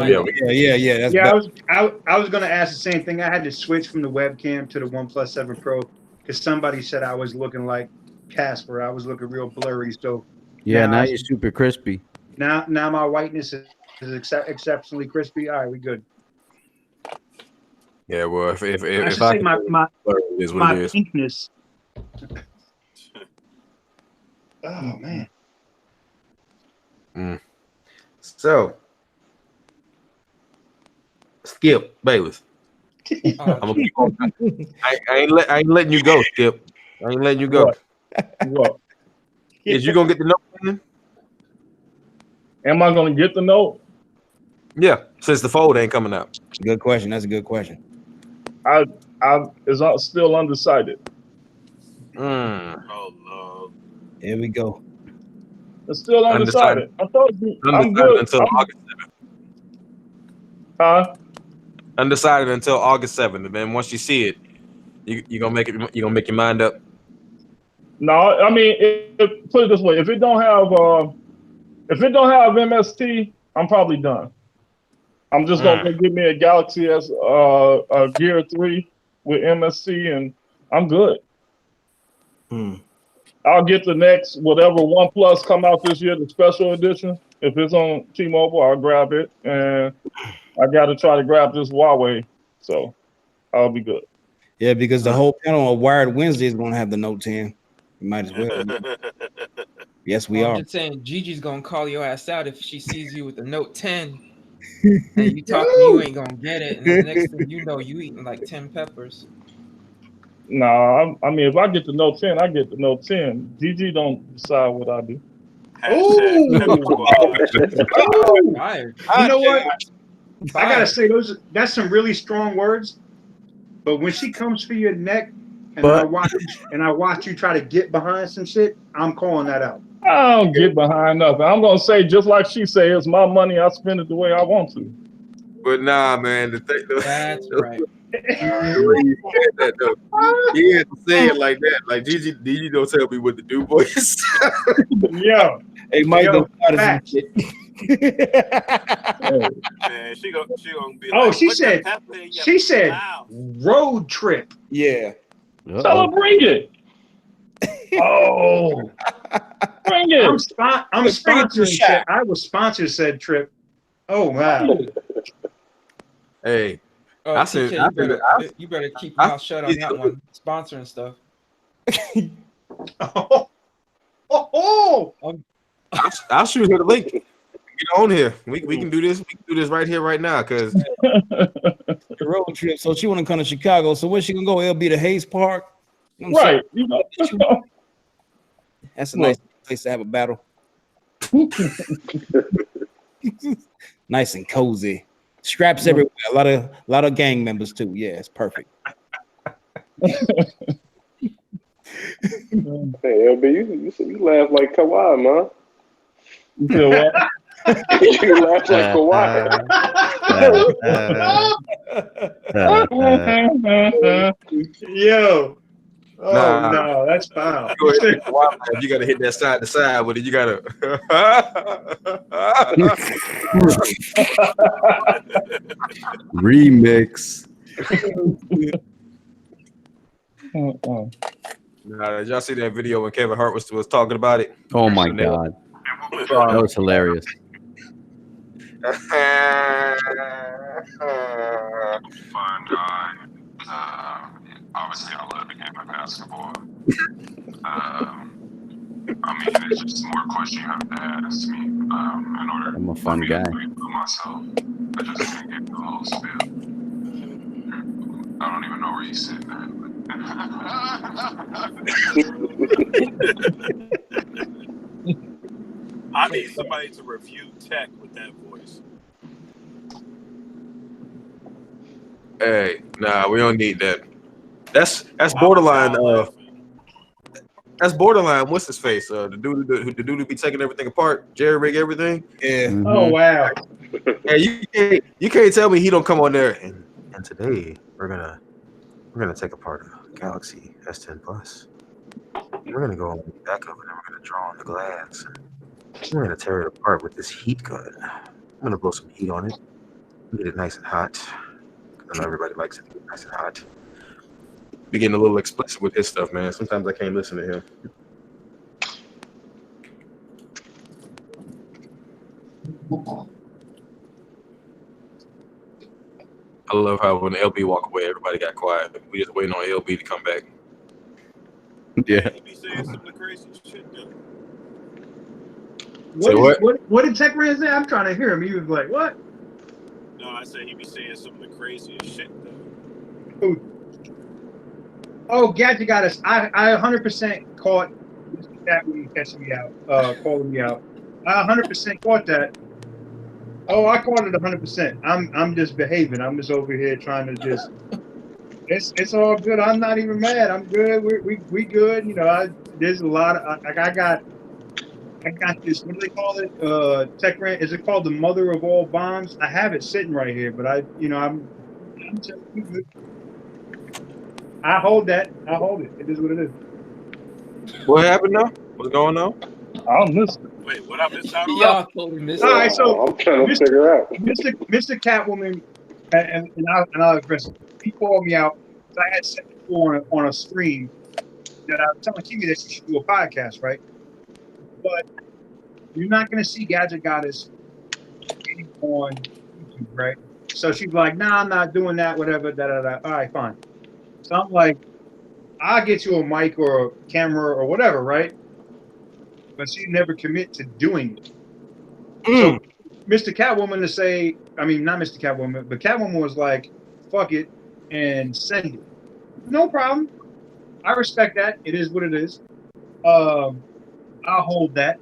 That's Yeah, better. I was gonna ask the same thing. I had to switch from the webcam to the OnePlus 7 Pro because somebody said I was looking like Casper. I was looking real blurry. So Yeah, now I- you're super crispy. now my whiteness is exceptionally crispy. All right, we good. Yeah, well, if I if should I say can, my it is what my it is. pinkness. Oh man. So, Skip Bayless. Oh, I'm gonna keep on. I ain't letting you go, Skip. I ain't letting you go. What? Is you gonna get the note? Then? Am I gonna get the note? Yeah, since the fold ain't coming out. Good question. That's a good question. I is still undecided. Oh no. Here we go. It's still undecided. I told you I'm Undecided good. until August 7th. Huh? Undecided until August 7th, and then once you see it, you gonna make it. You gonna make your mind up. No, I mean, put it this way: if it don't have MST, I'm probably done. I'm just gonna go get me a Galaxy S a Gear 3 with MST, and I'm good. I'll get the next whatever OnePlus come out this year, the special edition. If it's on T-Mobile, I'll grab it, and I got to try to grab this Huawei, so I'll be good. Yeah, because the whole panel of Wired Wednesday is going to have the Note 10. You might as well. Yes, we I'm are. just saying, Gigi's gonna call your ass out if she sees you with the Note 10, and you talking, you ain't gonna get it, and the next thing you know, you eating like 10 peppers. Nah, I mean, if I get the Note 10, I get the Note 10. GG don't decide what I do. Fired. You know what? I gotta say that's some really strong words. But when she comes for your neck and I watch you try to get behind some shit, I'm calling that out. I don't get behind nothing. I'm gonna say just like she said, it's my money. I spend it the way I want to. But nah, man, That's right. the way you said that, though, you had to say it like that. Like Gigi don't tell me what to do, boys. Yeah. Hey, Mike, Yo, don't facts. shit. Man, she gonna be Oh, like, she "Put said, the pepper in your she said mouth." road trip. Yeah. Tell her bring it. Oh, bring it. I'm sponsoring shit. I was sponsored said trip. Oh wow. Hey, Oh, I TK, said, you better keep your mouth shut on that one. Sponsoring stuff. I'll shoot her the link. Get on here. We can do this. We can do this right here, right now. Cause The road trip. So she want to come to Chicago. So where's she gonna go? It'll be to Hayes Park. You know what I'm Right. You know. saying? That's a nice place to have a battle. Nice and cozy. Scraps everywhere. A lot of gang members too. Yeah, it's perfect. Hey, LB, you laugh like Kawhi, man. You feel what? You laugh like Kawhi. Yo. Oh Nah. no, that's foul. you gotta hit that side to side with it. You gotta. Remix. Nah, did y'all see that video when Kevin Hart was talking about it? Oh my god, that was hilarious. Fun guy. Obviously, I love the game of basketball. I mean, there's just more questions you have to ask me in order. I'm a fun guy. For myself, I just can't get the whole spiel. I don't even know where he's sitting at. I need somebody to review tech with that voice. Hey, nah, we don't need that. That's borderline. That's borderline. What's his face? The dude who be taking everything apart, jerry rig everything. Yeah. Mhm. Oh wow. Yeah, you can't tell me he don't come on there. And today we're gonna take apart a Galaxy S10 Plus. We're gonna go on the back of it and we're gonna draw on the glass. We're gonna tear it apart with this heat gun. I'm gonna blow some heat on it. Get it nice and hot. I know everybody likes it nice and hot. Be getting a little explicit with his stuff, man. Sometimes I can't listen to him. I love how when LB walk away, everybody got quiet. We just waiting on LB to come back. Yeah. He be saying some of the craziest shit though. Say what? What did Tech Red say? I'm trying to hear him. He was like, "What?" No, I said he be saying some of the craziest shit though. Oh, Gadget got us. I 100% caught that when he catching me out, calling me out. I 100% caught that. Oh, I caught it 100%. I'm just behaving. I'm just over here trying to just. It's all good. I'm not even mad. I'm good. We good. You know, there's a lot of like I got this. What do they call it? Tech Rant. Is it called the mother of all bombs? I have it sitting right here, but I'm just good. I hold that. I hold it. It is what it is. What happened now? What's going on? I missed it. Wait, what I missed out on? Y'all totally missed All it. right, so I'm trying to figure out. Mr. Catwoman, and I'll address it. He called me out. I had said before on a stream that I was telling Kimi that she should do a podcast, right? But you're not going to see Gadget Goddess on YouTube, right? So she's like, "Nah, I'm not doing that. Whatever." Da da da. All right, fine. So I'm like, I'll get you a mic or a camera or whatever, right? But she never commit to doing it. So Mr. Catwoman to say, I mean, not Mr. Catwoman, but Catwoman was like, fuck it and send it. No problem. I respect that. It is what it is. I'll hold that.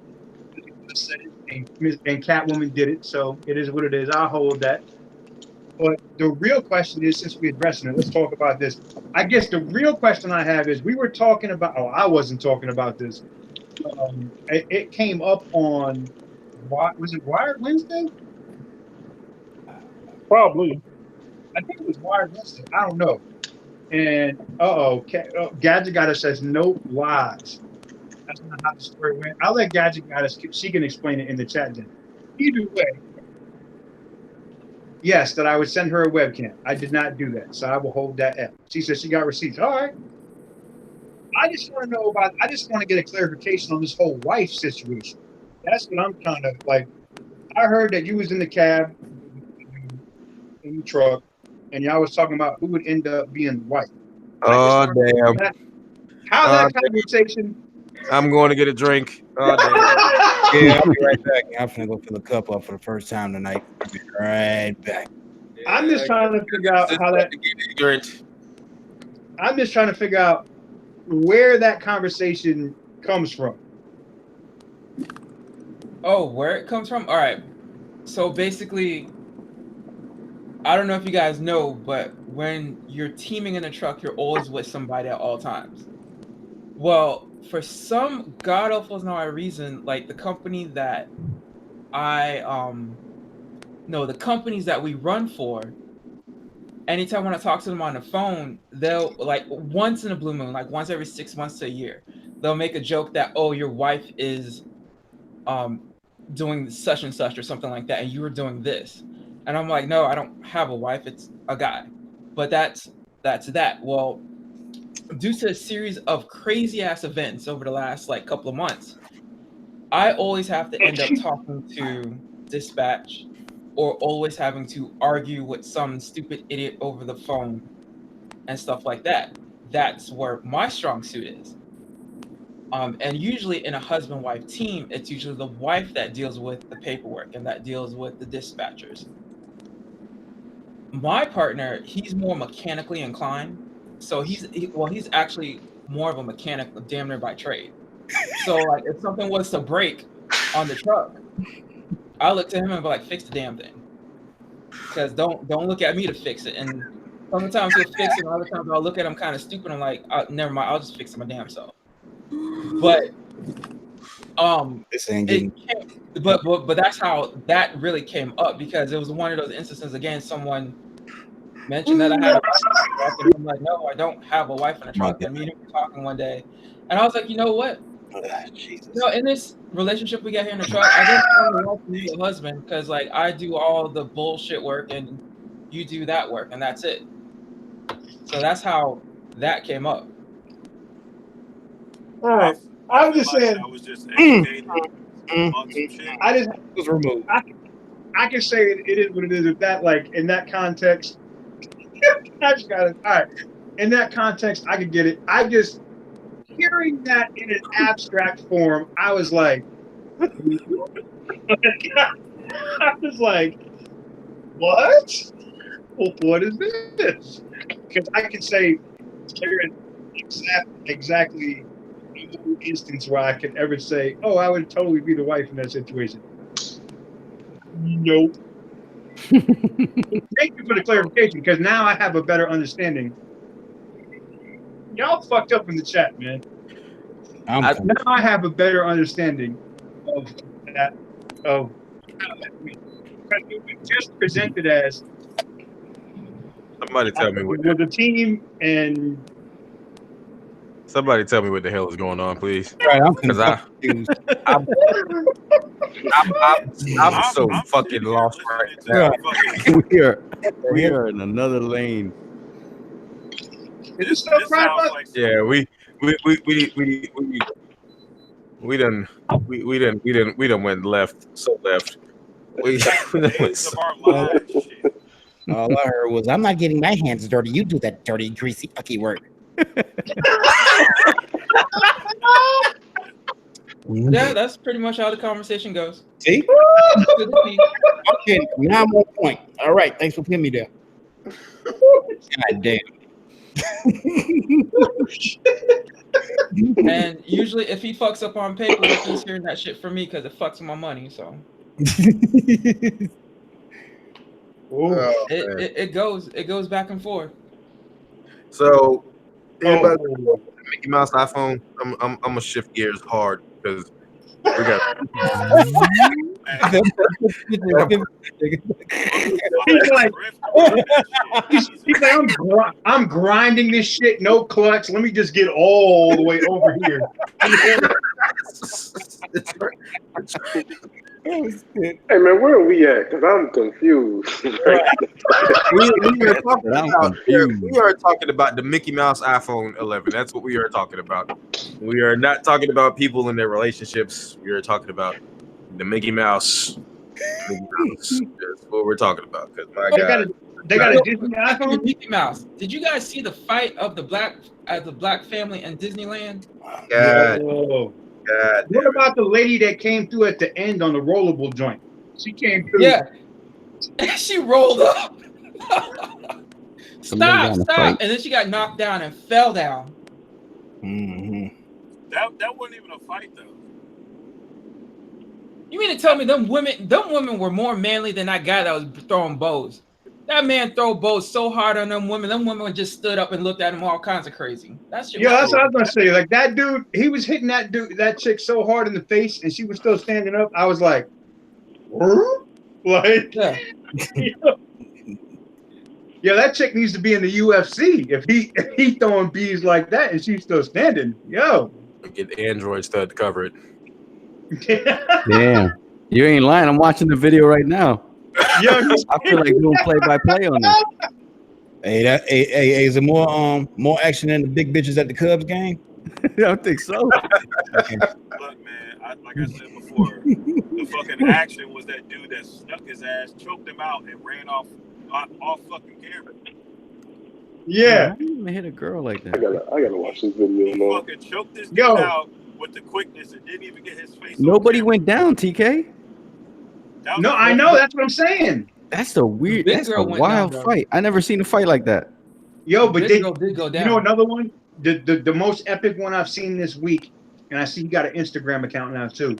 And Catwoman did it, so it is what it is. I'll hold that. But the real question is, since we're addressing it, let's talk about this. I guess the real question I have is, we were talking about, I wasn't talking about this. It came up on, was it Wired Wednesday? Probably. I think it was Wired Wednesday. I don't know. And Gadget Goddess says no lies. That's not how the story went. I'll let Gadget Goddess, she can explain it in the chat then. Either way, yes, that I would send her a webcam. I did not do that, so I will hold that F. She said she got receipts. All right. I just want to know about. I just want to get a clarification on this whole wife situation. That's what I'm kind of like. I heard that you was in the cab, in the truck, and y'all was talking about who would end up being the wife. Oh damn! How that conversation? I'm going to get a drink. Oh damn! Yeah, I'll be right back. I'm finna go fill a cup up for the first time tonight. I'll be right back. I'm just trying to figure out how that. I'm just trying to figure out where that conversation comes from. Oh, where it comes from? All right. So basically, I don't know if you guys know, but when you're teaming in a truck, you're always with somebody at all times. Well, for some god awful reason, like the company that the companies that we run for, anytime when I talk to them on the phone, they'll, like, once in a blue moon, like once every 6 months to a year, they'll make a joke that, oh, your wife is doing such and such or something like that, and you were doing this. And I'm like, no, I don't have a wife, it's a guy. But that's that. Well, due to a series of crazy ass events over the last like couple of months, I always have to end up talking to dispatch or always having to argue with some stupid idiot over the phone and stuff like that. That's where my strong suit is. And usually in a husband-wife team, it's usually the wife that deals with the paperwork and that deals with the dispatchers. My partner, he's more mechanically inclined. So he's actually more of a mechanic, damn near by trade. So like if something was to break on the truck, I look to him and be like, fix the damn thing. Because don't look at me to fix it. And sometimes he'll fix it, and other times I'll look at him kind of stupid. I'm like, never mind, I'll just fix it my damn self. But this ain't getting... but that's how that really came up, because it was one of those instances. Again, someone mentioned that I had a wife, and I'm like, no, I don't have a wife in a truck. And me and him were talking one day, and I was like, you know what? In this relationship we got here in the truck, I just want to be a husband, because like I do all the bullshit work and you do that work, and that's it. So that's how that came up. All right, I'm just saying. I was just educated on some shit. I just was removed. I can say it is what it is. If that, like, in that context, I just got it. All right. In that context, I could get it. I just hearing that in an abstract form, I was like, I was like, what? Well, what is this? Because I could say there is exactly no instance where I could ever say, oh, I would totally be the wife in that situation. Nope. Thank you for the clarification, because now I have a better understanding. Y'all fucked up in the chat, man. Now I have a better understanding of that. Of how that means. Because it was just presented as Somebody tell me what the team and somebody tell me what the hell is going on, please. Right, I'm Because I'm so fucking lost right now. we are in another lane. Is this still private? Like Yeah, we done went left, so left. We done went so all I heard was, I'm not getting my hands dirty. You do that dirty, greasy, fucky work. Yeah, that's pretty much how the conversation goes. See? Okay, now I'm on point. All right, thanks for putting me there. God damn. And usually, if he fucks up on paper, he's hearing that shit from me because it fucks with my money. So it goes back and forth. So, Mickey Mouse iPhone. I'm gonna shift gears hard because we got. he's like, I'm grinding this shit, no clutch. Let me just get all the way over here. Hey man, where are we at? Because I'm confused. we are talking about the Mickey Mouse iPhone 11. That's what we are talking about. We are not talking about people in their relationships. We are talking about the Mickey Mouse. That's what we're talking about. Because my God, they got a Disney iPhone. Mickey Mouse. Did you guys see the fight of the black family in Disneyland? God. God. What about the lady that came through at the end on the rollable joint? She came through. Yeah. She rolled up. Stop. And then she got knocked down and fell down. That wasn't even a fight though. You mean to tell me them women were more manly than that guy that was throwing bows? That man throw bows so hard on them women. Them women just stood up and looked at him all kinds of crazy. That's what I was gonna say. Like that dude, he was hitting that chick so hard in the face, and she was still standing up. I was like, like, yeah, that chick needs to be in the UFC. If he throwing bees like that and she's still standing, yo, get the Android stud to cover it. Damn, you ain't lying. I'm watching the video right now. Yo, I feel like doing play-by-play on this. Hey, is there more action than the big bitches at the Cubs game? I don't think so. Okay. Look, man, like I said before, the fucking action was that dude that snuck his ass, choked him out, and ran off fucking camera. Yeah. I didn't even hit a girl like that. I gotta watch this video. He Man. fucking choked this dude out with the quickness and didn't even get his face. Nobody went down, TK. No, I know. That's what I'm saying. That's a weird. That's a wild fight. I never seen a fight like that. Yo, but did go down. You know another one? The most epic one I've seen this week, and I see you got an Instagram account now too.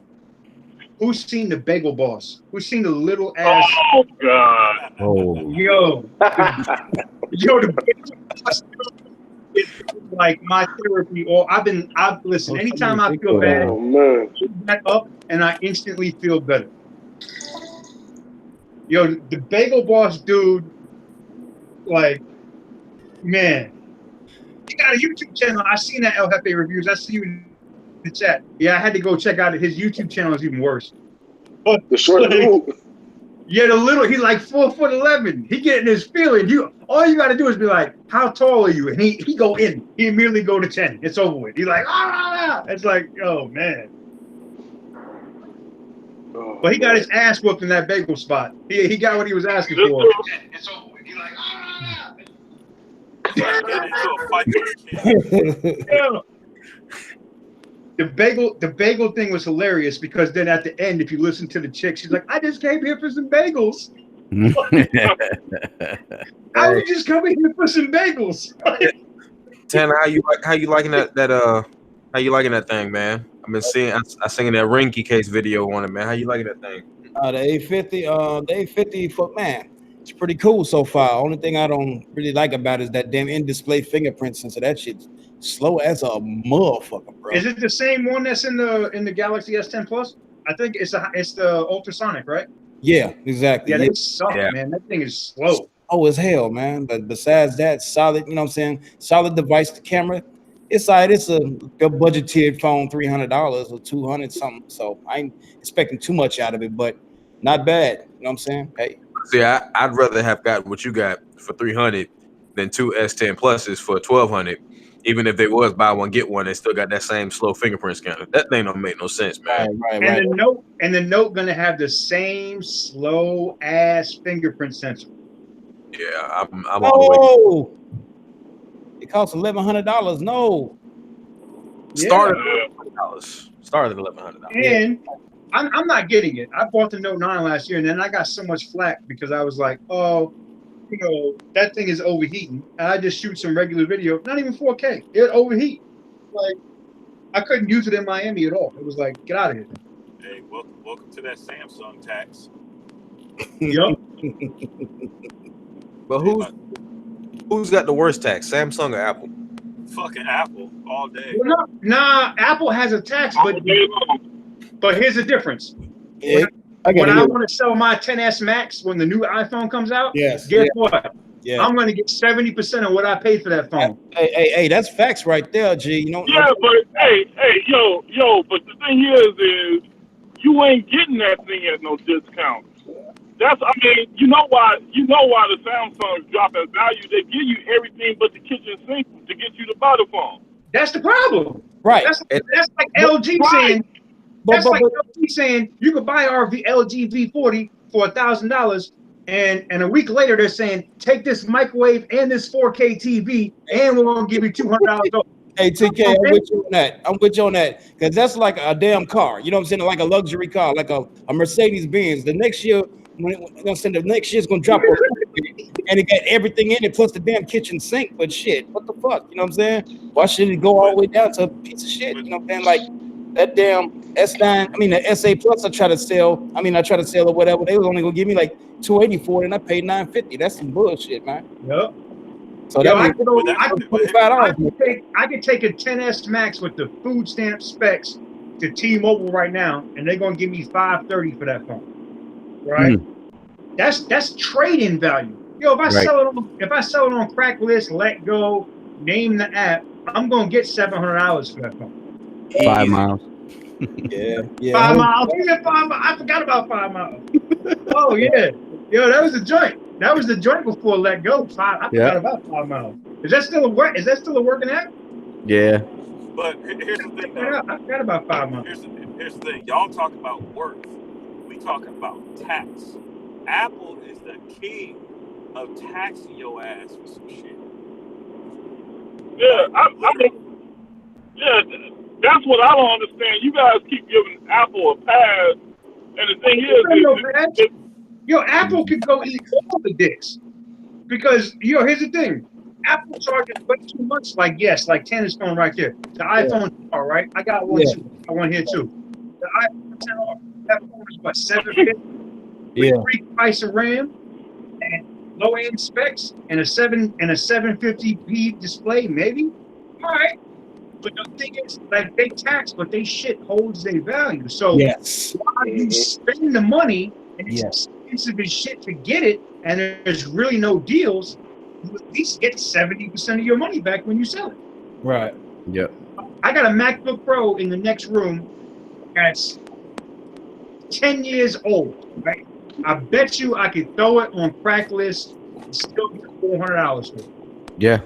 Who's seen the Bagel Boss? Who's seen the little ass? Oh God! Oh, yo, the Bagel Boss is like my therapy. Or listen. Anytime I feel bad, I pick that up and I instantly feel better. Yo, the Bagel Boss dude, like, man, he got a YouTube channel. I seen that El Jefe reviews. I see you in the chat. Yeah, I had to go check out his YouTube channel. Is even worse. But the short dude. Yeah, the little. He's like 4'11". He getting his feeling. All you got to do is be like, "How tall are you?" And he go in. He immediately go to 10. It's over with. He's like, ah. It's like, oh man. But he got his ass whooped in that bagel spot. He got what he was asking for. It's over with. He's like, Get into a fight with the kid. Yeah. The bagel thing was hilarious because then at the end, if you listen to the chick, she's like, "I just came here for some bagels. I was just coming here for some bagels." Tanner, how you liking how you liking that thing, man? I've been seeing I seen that Rinky case video on it, man. How you liking that thing? The 850, the 850 foot man. It's pretty cool so far. Only thing I don't really like about it is that damn in-display fingerprint sensor. That shit's slow as a motherfucker, bro. Is it the same one that's in the Galaxy S10 Plus? I think it's the ultrasonic, right? Yeah, exactly. Yeah, they suck, man. That thing is slow. Oh, as hell, man. But besides that, solid, you know what I'm saying? Solid device, the camera. It's a budgeted phone, $300 or $200 something. So I ain't expecting too much out of it, but not bad. You know what I'm saying? Hey. See, I'd rather have got what you got for $300 than two S10 Pluses for $1,200. Even if they was buy one get one, they still got that same slow fingerprint scanner. That thing don't make no sense, man. Right. The Note gonna have the same slow ass fingerprint sensor. Yeah, I'm all the way. It costs $1,100. No. Started at $1,100. Started at $1,100. And I'm not getting it. I bought the Note 9 last year, and then I got so much flack because I was like, oh, you know, that thing is overheating. And I just shoot some regular video, not even 4K. It overheat. Like, I couldn't use it in Miami at all. It was like, get out of here. Hey, welcome to that Samsung tax. Yup. But who's got the worst tax, Samsung or Apple? Fucking Apple all day. Well, nah, Apple has a tax, but here's the difference. Yeah, when I want to sell my 10s Max when the new iPhone comes out, guess what? Yeah. I'm going to get 70% of what I paid for that phone. Hey, that's facts right there, G. You know. Yeah, but yo, but the thing is you ain't getting that thing at no discount. You know why the Samsungs drop in value? They give you everything but the kitchen sink to get you to buy the phone. That's the problem. Right. That's like LG saying. That's like LG saying you could buy our LG V40 for $1,000, and a week later they're saying take this microwave and this 4K TV, and we're gonna give you $200. Hey TK, I'm with you on that. Because that's like a damn car. You know what I'm saying? Like a luxury car, like a Mercedes Benz. The next year, the next year's gonna drop and it got everything in it plus the damn kitchen sink. But shit, what the fuck? You know what I'm saying? Why should it go all the way down to a piece of shit? You know what I'm saying? Like that damn S9, the SA Plus I try to sell or whatever. They was only gonna give me like $280 for it, and I paid $950. That's some bullshit, man. Yep. So I I could take a 10s Max with the food stamp specs to T-Mobile right now, and they're gonna give me $530 for that phone. Right? That's trade-in value. Yo, if I sell it on Craigslist, Let Go, name the app, I'm gonna get $700 for that phone. 5 miles. Yeah. 5 miles. I forgot about 5 miles. Oh yeah. Yo, that was the joint. That was the joint before Let Go. I forgot about 5 miles. Is that still a working app? Yeah. But here's the thing, though. I forgot about 5 miles. Here's the thing. Y'all talk about worth. We talking about tax. Apple is the king of taxing your ass for some shit. Yeah, that's what I don't understand. You guys keep giving Apple a pass, and the thing is, Apple could go eat all the dicks because here's the thing: Apple charges way too much. Like Tanner's phone right there, the iPhone R, right? I got one too. I want here too. The iPhone 10R, that phone is what, $750? Yeah. Free price of RAM and low end specs and a 750p display, maybe. All right. But the thing is, like, they tax, but they shit holds their value. So while you spend the money and it's expensive as shit to get it, and there's really no deals, you at least get 70% of your money back when you sell it. Right. Yep. I got a MacBook Pro in the next room that's 10 years old, right? I bet you I could throw it on Craigslist and still get $400 for it. Yeah.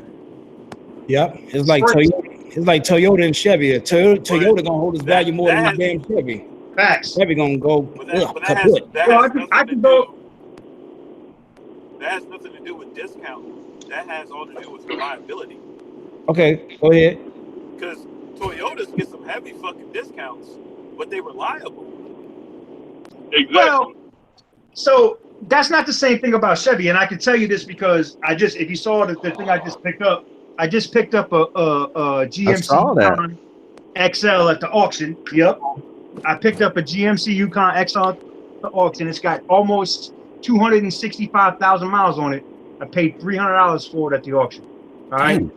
Yep. It's like Toyota and Chevy. Toyota gonna hold its value more than the damn Chevy. Facts. Chevy gonna go kaput. That has nothing to do with discount. that has all to do with reliability. Okay, go ahead. Because Toyotas get some heavy fucking discounts, but they reliable. Exactly. Well, so that's not the same thing about Chevy, and I can tell you this because if you saw the thing I just picked up a GMC saw that. Yukon XL at the auction. Yep, I picked up a GMC Yukon XL at the auction. It's got almost 265,000 miles on it. I paid $300 for it at the auction. All right.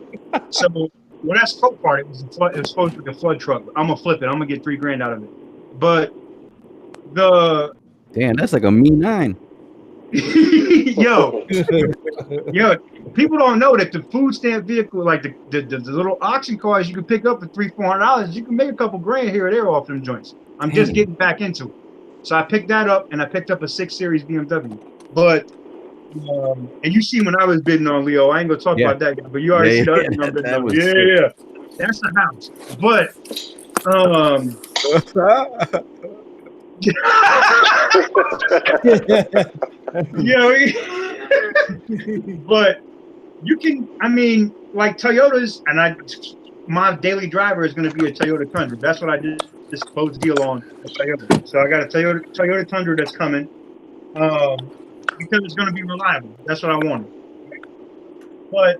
So when that's Copart, it was supposed to be a flood truck. I'm gonna flip it. I'm gonna get $3,000 out of it. But Damn, that's like a Me 9. yo, people don't know that the food stamp vehicle, like the little auction cars you can pick up for $300-400, you can make a couple grand here or there off them joints. I'm just getting back into it. So I picked that up, and I picked up a 6 Series BMW. But and you see when I was bidding on Leo, I ain't gonna talk about that guy, but you already see the other thing I'm bidding on. Yeah, that's the house. But but you can, I mean, like Toyotas, and my daily driver is going to be a Toyota Tundra. That's what I just closed deal on a Toyota. So I got a Toyota Tundra that's coming because it's going to be reliable. That's what I wanted. But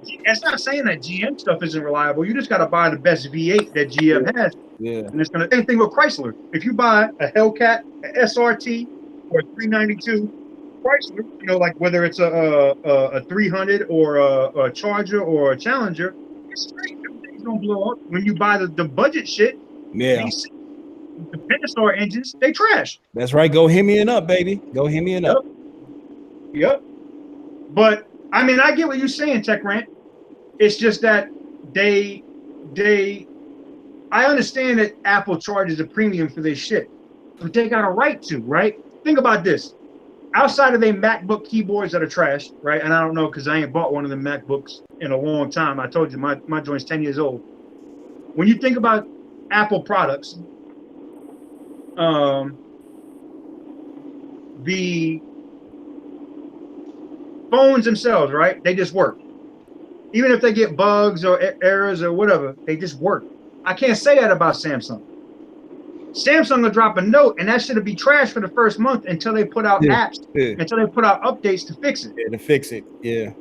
it's not saying that GM stuff isn't reliable. You just got to buy the best V8 that GM has. Yeah. And it's going to same thing with Chrysler. If you buy a Hellcat, a SRT, or a 392 Chrysler, you know, like whether it's a 300 or a Charger or a Challenger, it's straight. Everything's going to blow up. When you buy the budget shit, Yeah. the Pentastar engines, they trash. That's right. Go Hemi up, baby. Go Hemi up. Yep. But I mean, I get what you're saying, Tech Rant. It's just that I understand that Apple charges a premium for this shit, but they got a right to, right? Think about this. Outside of their MacBook keyboards that are trash, right? And I don't know because I ain't bought one of the MacBooks in a long time. I told you my joint's 10 years old. When you think about Apple products, the phones themselves, right? They just work. Even if they get bugs or errors or whatever, they just work. I can't say that about Samsung. Samsung will drop a note, and that should be trash for the first month until they put out apps, until they put out updates to fix it. Yeah, to fix it. Yeah.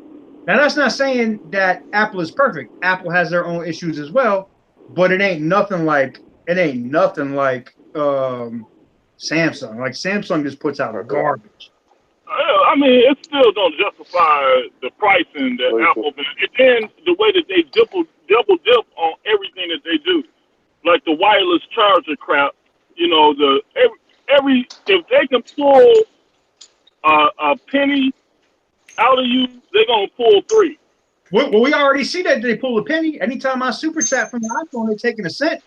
Now, that's not saying that Apple is perfect. Apple has their own issues as well, but it ain't nothing like Samsung. Like Samsung just puts out garbage. I mean, it still don't justify the pricing that Apple, and then the way that they double dip on everything that they do, like the wireless charger crap. You know, every if they can pull a penny out of you, they're gonna pull 3. Well, we already see that they pull a penny. Anytime I super chat from the iPhone, they're taking a cent.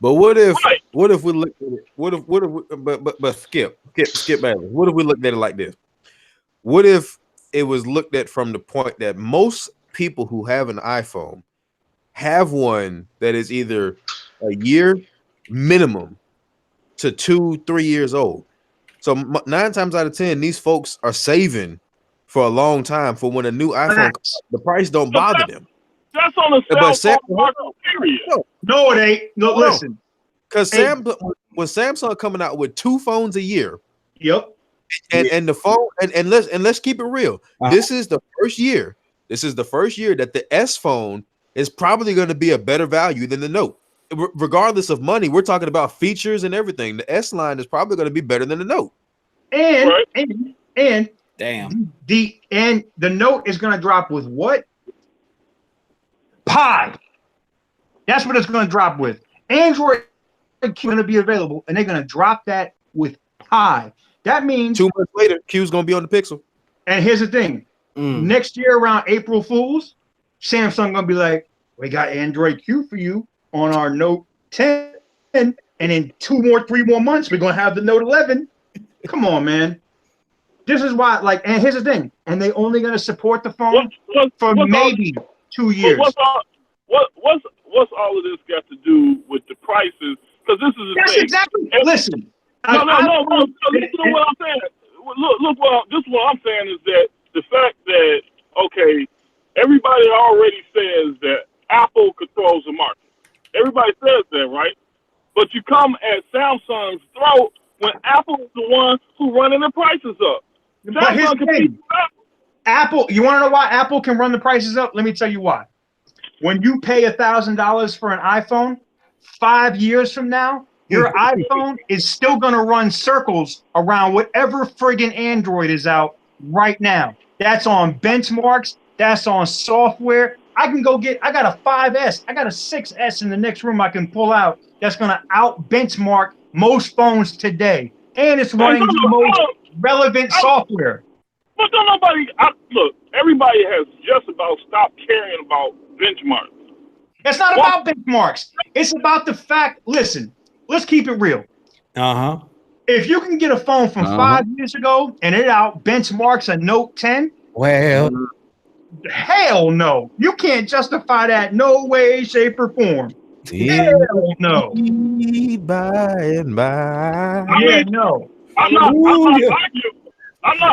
But what if we look at it? What if but skip back. What if we looked at it like this? What if it was looked at from the point that most people who have an iPhone have one that is either a year minimum to 2-3 years old? So 9 times out of 10, these folks are saving for a long time for when a new iPhone comes, the price don't bother them. That's on a cell phone market, period. No, it ain't. No, listen. Because when Samsung coming out with 2 phones a year, yep. And the phone and let's keep it real. This is the first year. This is the first year that the S phone is probably going to be a better value than the Note. Regardless of money, we're talking about features and everything. The S line is probably going to be better than the Note. And damn. The Note is going to drop with what? Pi. That's what it's going to drop with. Android is going to be available, and they're going to drop that with Pi. That means 2 months later, Q's going to be on the Pixel. And here's the thing. Next year around April Fools, Samsung going to be like, we got Android Q for you on our Note 10. And in 3 more months, we're going to have the Note 11. Come on, man. This is why, and here's the thing. And they only going to support the phone for maybe 2 years. What's all of this got to do with the prices? Because this is That's exactly. Listen. No. Listen to what I'm saying. Look. This is what I'm saying is that the fact that everybody already says that Apple controls the market. Everybody says that, right? But you come at Samsung's throat when Apple is the one who running the prices up. But here's the thing. Apple, you want to know why Apple can run the prices up? Let me tell you why. When you pay $1,000 for an iPhone, 5 years from now, your iPhone is still going to run circles around whatever friggin' Android is out right now. That's on benchmarks. That's on software. I got a 5S. I got a 6S in the next room I can pull out that's going to out benchmark most phones today. And it's running the most relevant software. But don't nobody, look, everybody has just about stopped caring about benchmarks. It's not about benchmarks. It's about the fact, listen, let's keep it real. Uh-huh. If you can get a phone from 5 years ago and it out benchmarks a Note 10, well, hell no. You can't justify that no way, shape, or form. Hell no. By and by. Yeah, no. I'm not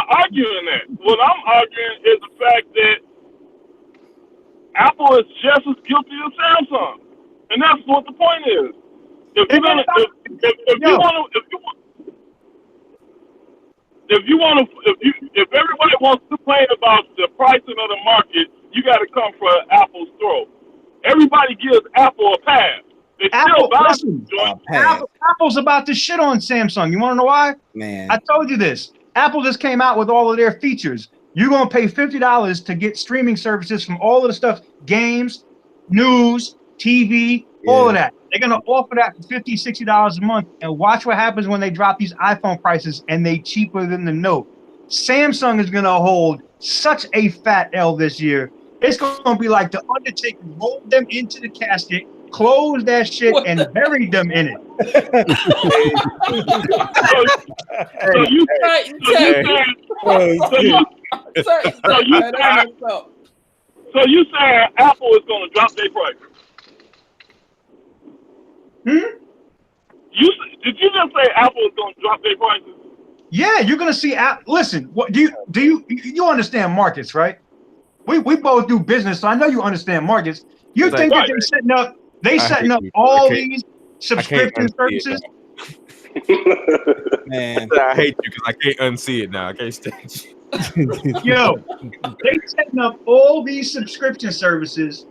arguing that. What I'm arguing is the fact that Apple is just as guilty as Samsung, and that's what the point is. If everybody wants to complain about the pricing of the market, you got to come for Apple's throat. Everybody gives Apple a pass. Apple's about to shit on Samsung. You want to know why? Man, I told you this. Apple just came out with all of their features. You're going to pay $50 to get streaming services from all of the stuff, games, news, TV, all of that. They're going to offer that for $50, $60 a month. And watch what happens when they drop these iPhone prices and they cheaper than the Note. Samsung is going to hold such a fat L this year. It's going to be like the Undertaker rolled them into the casket, closed that shit, and buried them in it. So you saying Apple is going to drop their price? Did you just say Apple is going to drop their prices? Yeah, you're going to see. Listen, what do you understand markets, right? We both do business, so I know you understand markets. You think that they're setting up all these subscription services? Man, I hate you because I can't unsee it now. I can't stand you. Yo, they setting up all these subscription services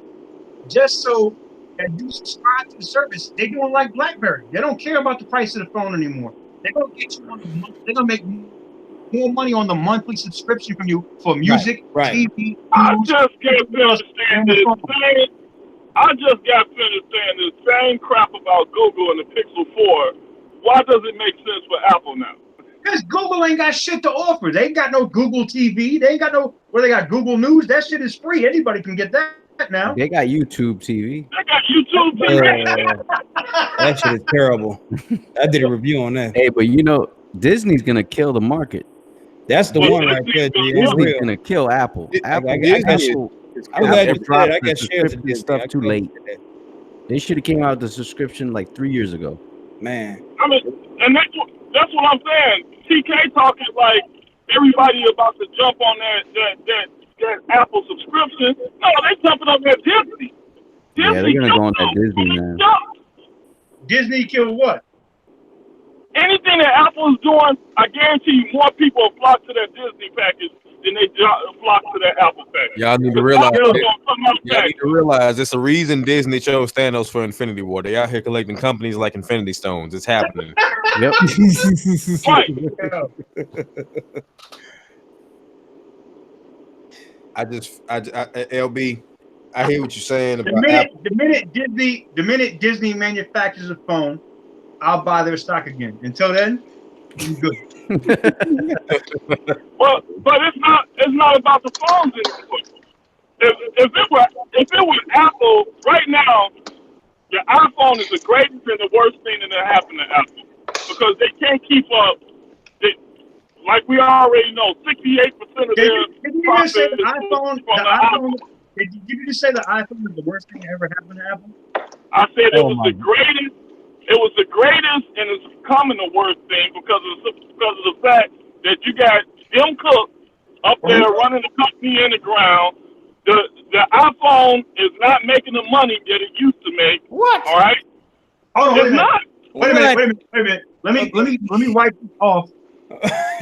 just so that you subscribe to the service. They're doing like BlackBerry. They don't care about the price of the phone anymore. They're gonna get you on the month. They're gonna make more money on the monthly subscription from you for music, TV. I just got finished saying the same crap about Google and the Pixel 4. Why does it make sense for Apple now? Because Google ain't got shit to offer. They ain't got no Google TV. They ain't got no they got Google News. That shit is free. Anybody can get that now. They got YouTube TV. They got YouTube TV. That shit is terrible. I did a review on that. Hey, but you know, Disney's gonna kill the market. That's the one right there. Disney's gonna kill Apple. I'm glad you said that. I got shares of this stuff too late. They should have came out with the subscription like 3 years ago. Man, I mean, and that's what I'm saying. TK talking like everybody about to jump on that Apple subscription. No, they jumping up at Disney. Yeah, they're gonna go on that Disney, man. Disney killed what? Anything that Apple is doing, I guarantee you more people will flock to that Disney package than they flock to that Apple package. Y'all need to realize it's a reason Disney chose Thanos for Infinity War. They out here collecting companies like Infinity Stones. It's happening. Yep. LB, I hear what you're saying about the minute Disney manufactures a phone, I'll buy their stock again. Until then, I'm good. Well, but it's not about the phones anymore. If it was Apple right now, the iPhone is the greatest and the worst thing that happened to Apple because they can't keep up. Like we already know, 68% of their profit is from the iPhone. Did you just say the iPhone is the worst thing that ever happened to Apple? I said it was the greatest. It was the greatest, and it's becoming the worst thing because of the fact that you got Tim Cook up there running the company in the ground. The iPhone is not making the money that it used to make. What? All right. Hold on, wait a It's minute. not. Wait a minute. Let me wipe off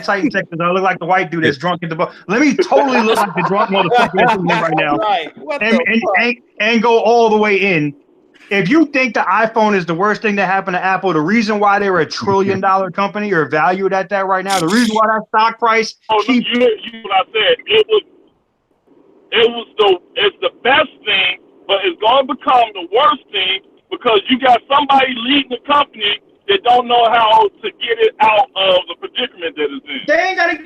Titan Tech because I look like the white dude that's drunk at the bar. Let me totally look like the drunk motherfucker that's in here right now. Right. What the fuck? And go all the way in. If you think the iPhone is the worst thing that happened to Apple, the reason why they were $1 trillion company or valued at that right now, the reason why that stock price keeps You what I said. It's the best thing, but it's going to become the worst thing because you got somebody leading the company that don't know how to get it out of the predicament that it's in. they ain't got to.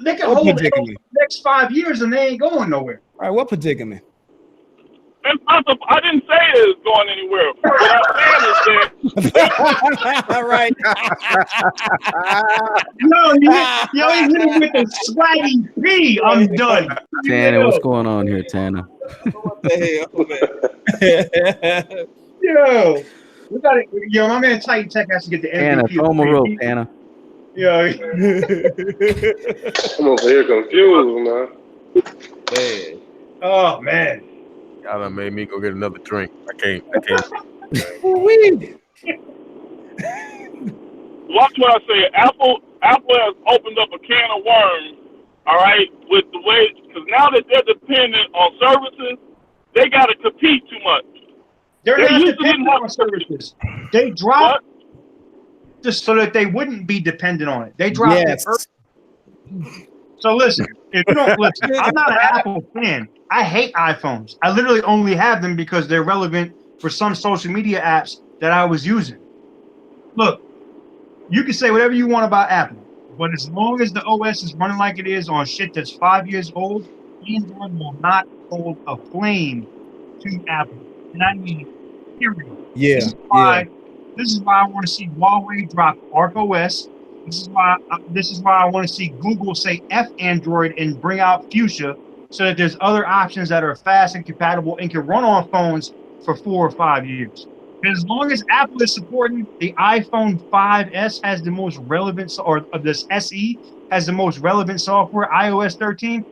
They can hold it for the next 5 years and they ain't going nowhere. All right, what predicament? It's not I didn't say it's going anywhere. What I'm saying is that. All right. No, you hit him with the swaggy P. I'm done. Tanner, what's going on here, Tanner? What the hell, man? Yo, we got it. Yo, my man Titan Tech has to get the Tanner, MVP. throw him a rope, Tanner. Yo. I'm over here confused, man. Hey, Oh man. y'all done made me go get another drink. I can't. Watch what I say. Apple has opened up a can of worms, all right, with the way, because now that they're dependent on services, they got to compete too much. They're They not used to dependent didn't have on services. They dropped just so that they wouldn't be dependent on it. They dropped it first. So listen, if you don't listen, I'm not an Apple fan. I hate iPhones. I literally only have them because they're relevant for some social media apps that I was using. Look, you can say whatever you want about Apple, but as long as the OS is running like it is on shit that's 5 years old, Android will not hold a flame to Apple. And I mean, period. Yeah. This is why I want to see Huawei drop ArcOS. This is why I want to see Google say F Android and bring out Fuchsia, so that there's other options that are fast and compatible and can run on phones for 4 or 5 years. And as long as Apple is supporting the iPhone 5S has the most relevant, or this SE has the most relevant software, iOS 13,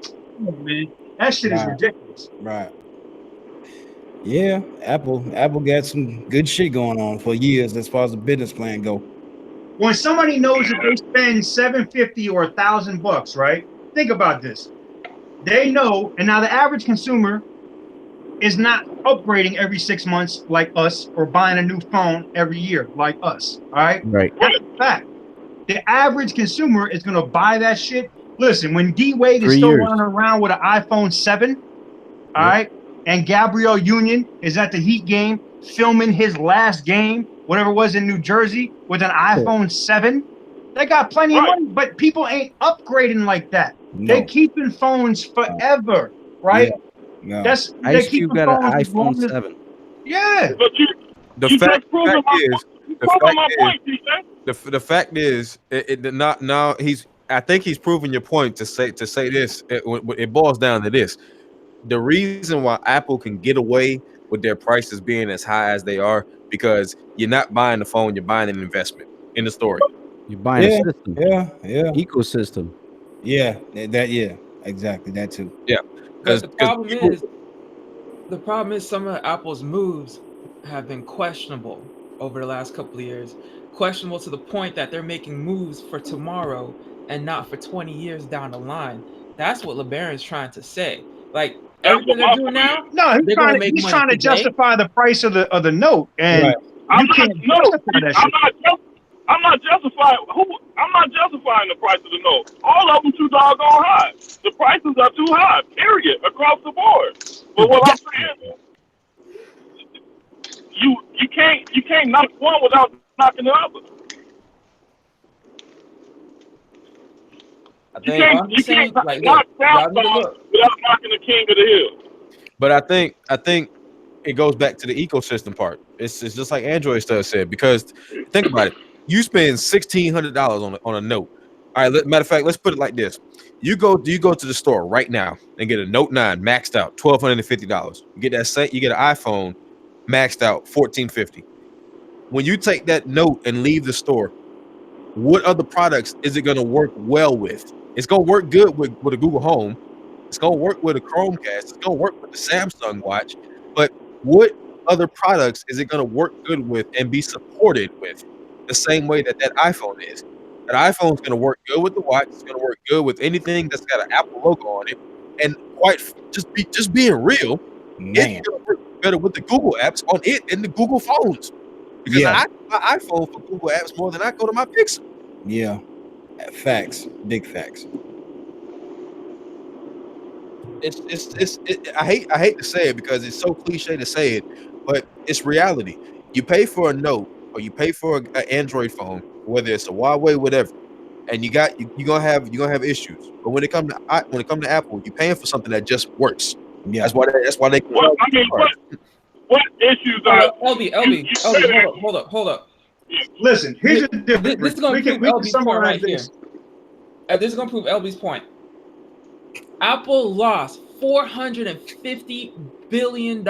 oh, man, that shit is ridiculous. Right. Yeah, Apple got some good shit going on for years as far as the business plan go. When somebody knows that they spend $750 or $1,000, right? Think about this. They know, and now the average consumer is not upgrading every 6 months like us, or buying a new phone every year like us. All right. Right. That's a fact. The average consumer is gonna buy that shit. Listen, when D Wade is 3 still years. running around with an iPhone 7, all right, and Gabrielle Union is at the Heat game filming his last game, whatever it was in New Jersey, with an iPhone 7, they got plenty of money, but people ain't upgrading like that. No. They keeping phones forever, right? No. That's they Ice keep Cube got an phones as long iPhone as- 7. Yeah. But The you fact just proving is, my point, TJ. the fact is, I think he's proving your point to say this. It boils down to this: the reason why Apple can get away with their prices being as high as they are, because you're not buying the phone, you're buying an investment in the story. You're buying Yeah, a system. Yeah. Ecosystem. Yeah. Exactly. That too. Yeah. But the problem is some of Apple's moves have been questionable over the last couple of years. Questionable to the point that they're making moves for tomorrow and not for 20 years down the line. That's what LeBaron's trying to say. Like everything they're doing now, No, they're gonna make he's money trying to today. justify the price of the note, and Right. I'm you can't not justify that shit. I'm not justifying the price of the note. All of them too doggone high. The prices are too high, period, across the board. But what I'm saying is, you can't knock one without knocking the other. You can't knock down without knocking the king of the hill. But I think it goes back to the ecosystem part. It's just like Android stuff said, because think about it. You spend $1,600 on a note. All right, matter of fact, let's put it like this. You go to the store right now and get a Note 9 maxed out, $1,250. You get you get an iPhone maxed out, $1,450. When you take that note and leave the store, what other products is it going to work well with? It's going to work good with a Google Home. It's gonna work with a Chromecast. It's gonna work with the Samsung Watch. But what other products is it gonna work good with and be supported with? The same way that iPhone is. That iPhone is gonna work good with the watch. It's gonna work good with anything that's got an Apple logo on it. And just being real, it's gonna work better with the Google apps on it and the Google phones. Because I use my iPhone for Google apps more than I go to my Pixel. Yeah. Facts. Big facts. I hate to say it because it's so cliche to say it, but it's reality. You pay for a Note or you pay for an Android phone, whether it's a Huawei, whatever, and you're gonna have issues. But when it comes to Apple, you're paying for something that just works. Yeah, that's why they. Well, I mean, what issues are? LB, hold up. Listen, here's the difference. This is going to prove LB's point right here. this. This is going to prove LB's point. Apple lost $450 billion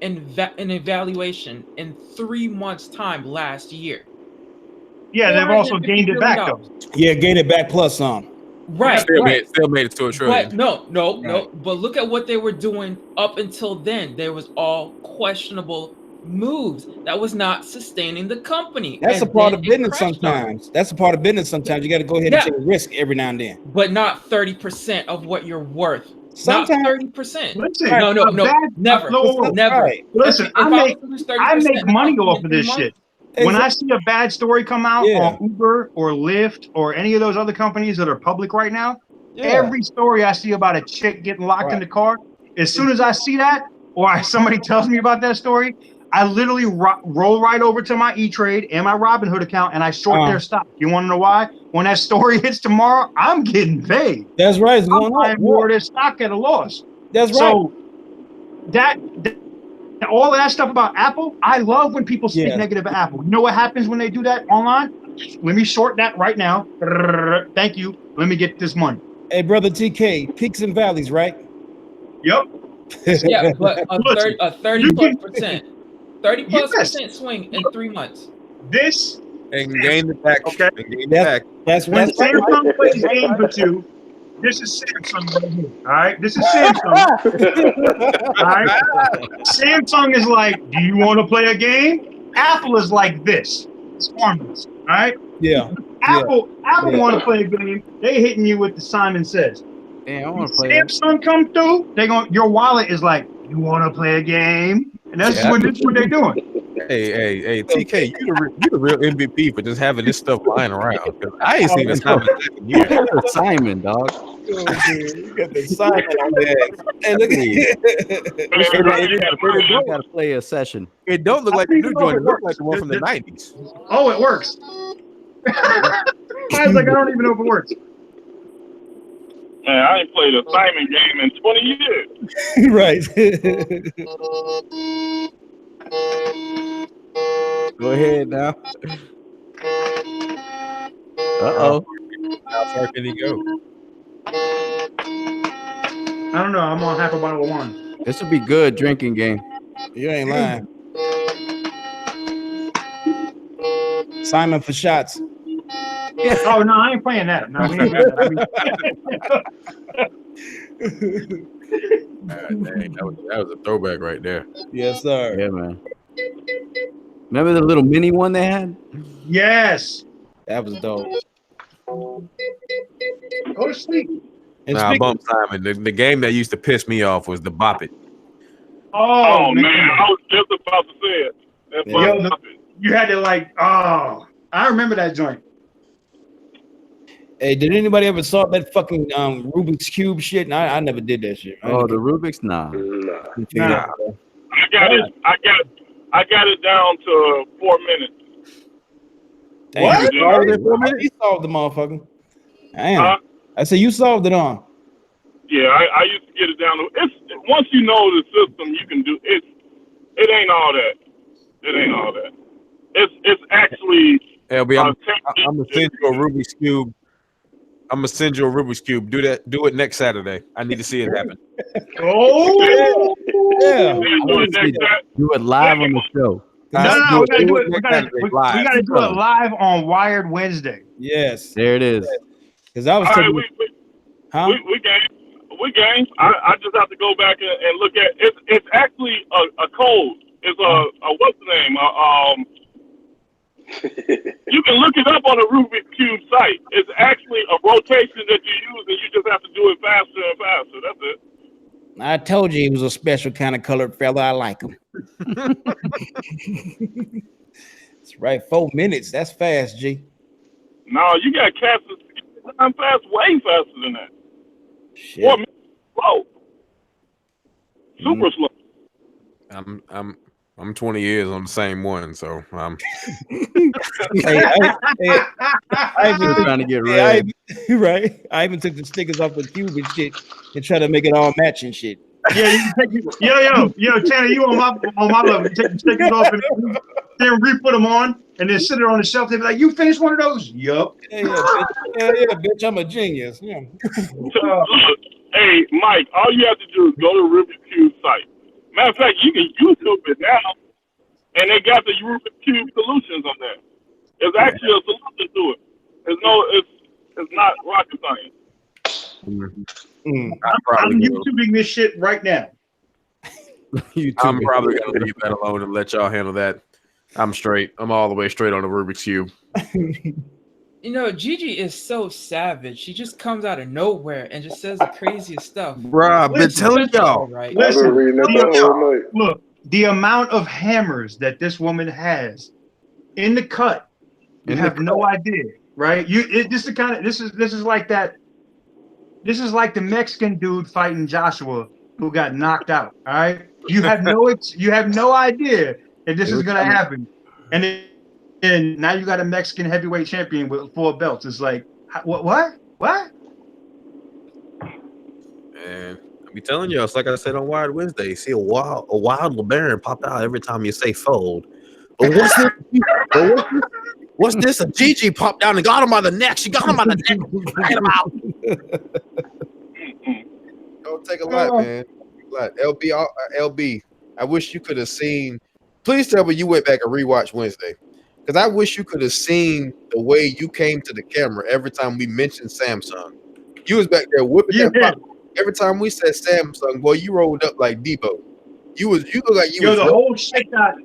in evaluation in 3 months' time last year. Yeah, they've also gained it back though. Yeah, gained it back plus some. Right. Still made it to $1 trillion. But no. But look at what they were doing up until then. There was all questionable moves that was not sustaining the company. That's And a part then of it business crashed sometimes. That's a part of business sometimes. You got to go ahead and take a risk every now and then. But not 30% of what you're worth. Sometimes, not 30%. Listen, No, never. Never. Right. Listen, If I was make money off of this shit. When I Exactly. see a bad story come out on Uber or Lyft or any of those other companies that are public right now, every story I see about a chick getting locked in the car, as soon as I see that or somebody tells me about that story, I literally roll right over to my E-Trade and my Robinhood account and I short their stock. You want to know why? When that story hits tomorrow, I'm getting paid. That's right. It's going I'm buying more of their stock at a loss. That's right. So that all of that stuff about Apple, I love when people speak negative of Apple. You know what happens when they do that online? Let me short that right now. Thank you. Let me get this money. Hey, brother TK, peaks and valleys, right? Yep. Yeah, but a 30+%. 30+% Yes. swing in 3 months. This And gain it back. Okay. And gain it back. That's when right. Samsung plays games with you, this is Samsung right here. All right, this is Samsung. All right, Samsung is like, do you want to play a game? Apple is like this. It's harmless. All right. Yeah. Apple want to play a game. They hitting you with the Simon Says. Damn, I want to play that. Samsung come through. Your wallet is like, you want to play a game? And that's what they're doing. Hey, TK, you the real MVP for just having this stuff lying around. 'Cause I ain't seen this happen in years. You're Simon, dog. You got the Simon on there. Hey, look You gotta play a session. It don't look like the new joint. It look like the one from the 90s. Oh, it works. I was like, I don't even know if it works. Man, I ain't played a Simon game in 20 years. Right. Go ahead now. Uh-oh. How far can he go? I don't know. I'm on half a bottle of wine. This would be good drinking game. You ain't lying. Simon for shots. Oh no, I ain't playing that. No, we ain't doing that. Dang, that was a throwback right there. Yes, sir. Yeah, man. Remember the little mini one they had? Yes. That was dope. Go to sleep. And Nah, bump Simon. The game that used to piss me off was the Bop It. Oh man, I was just about to say it. That's Yo, you had to like, oh, I remember that joint. Hey, did anybody ever saw that fucking Rubik's Cube shit? And I never did that shit. Oh, the Rubik's? Nah. Nah. I got it down to 4 minutes. Damn, What? you solved it in 4 minutes? You solved the motherfucker. Damn. I said you solved it on. Yeah, I used to get it down to. It's once you know the system, you can do it. It ain't all that. It ain't all that. It's actually. LB, I'm gonna send you a Rubik's Cube. I'm gonna send you a Rubik's Cube. Do it next Saturday. I need to see it happen. Oh, yeah. Do it live on the show. No, we gotta do it. We next gotta do it live on Wired Wednesday. Yes. There it is. Because I was All right, talking. Huh? we game. We game. I just have to go back and look at it. It's actually a code. It's a what's the name? You can look it up on the Rubik's Cube site. It's actually a rotation that you use, and you just have to do it faster and faster. That's it. I told you he was a special kind of colored fella. I like him. That's right. 4 minutes. That's fast, G. No, you got cats that time fast, way faster than that. Shit. 4 minutes slow. Super slow. I'm 20 years on the same one, so I Still trying to get I red. right. I even took the stickers off the cube and shit and try to make it all match and shit. Yeah, yo, Tanner, you on my level. You take the stickers off and then re-put them on, and then sit it on the shelf. They be like, "You finished one of those?" Yup. Yeah, bitch, I'm a genius. Yeah. Look, hey, Mike, all you have to do is go to Rubik's Cube site. Matter of fact, you can YouTube it now, and they got the Rubik's Cube solutions on there. There's actually a solution to it. It's not rocket science. I'm YouTubing this shit right now. I'm probably gonna leave that alone and let y'all handle that. I'm straight. I'm all the way straight on the Rubik's Cube. You know, Gigi is so savage. She just comes out of nowhere and just says the craziest stuff. Bruh, I've been telling y'all. Right. I've been reading that the whole night. Look, the amount of hammers that this woman has in the cut, you have no idea, right? This is like that. This is like the Mexican dude fighting Joshua who got knocked out. All right, you have no idea if this is gonna happen, and now you got a Mexican heavyweight champion with 4 belts. It's like what? And I be telling you, it's like I said on Wired Wednesday. See a wild LeBaron pop out every time you say fold. But what's this? A Gigi popped down and got him by the neck. She got him by the neck. Right him out. Don't take a lot, man. LB, I wish you could have seen. Please tell me you went back and rewatched Wednesday, because I wish you could have seen the way you came to the camera every time we mentioned Samsung. You was back there whipping that pop. Every time we said Samsung, boy, you rolled up like Debo. You look like you was the whole shit got.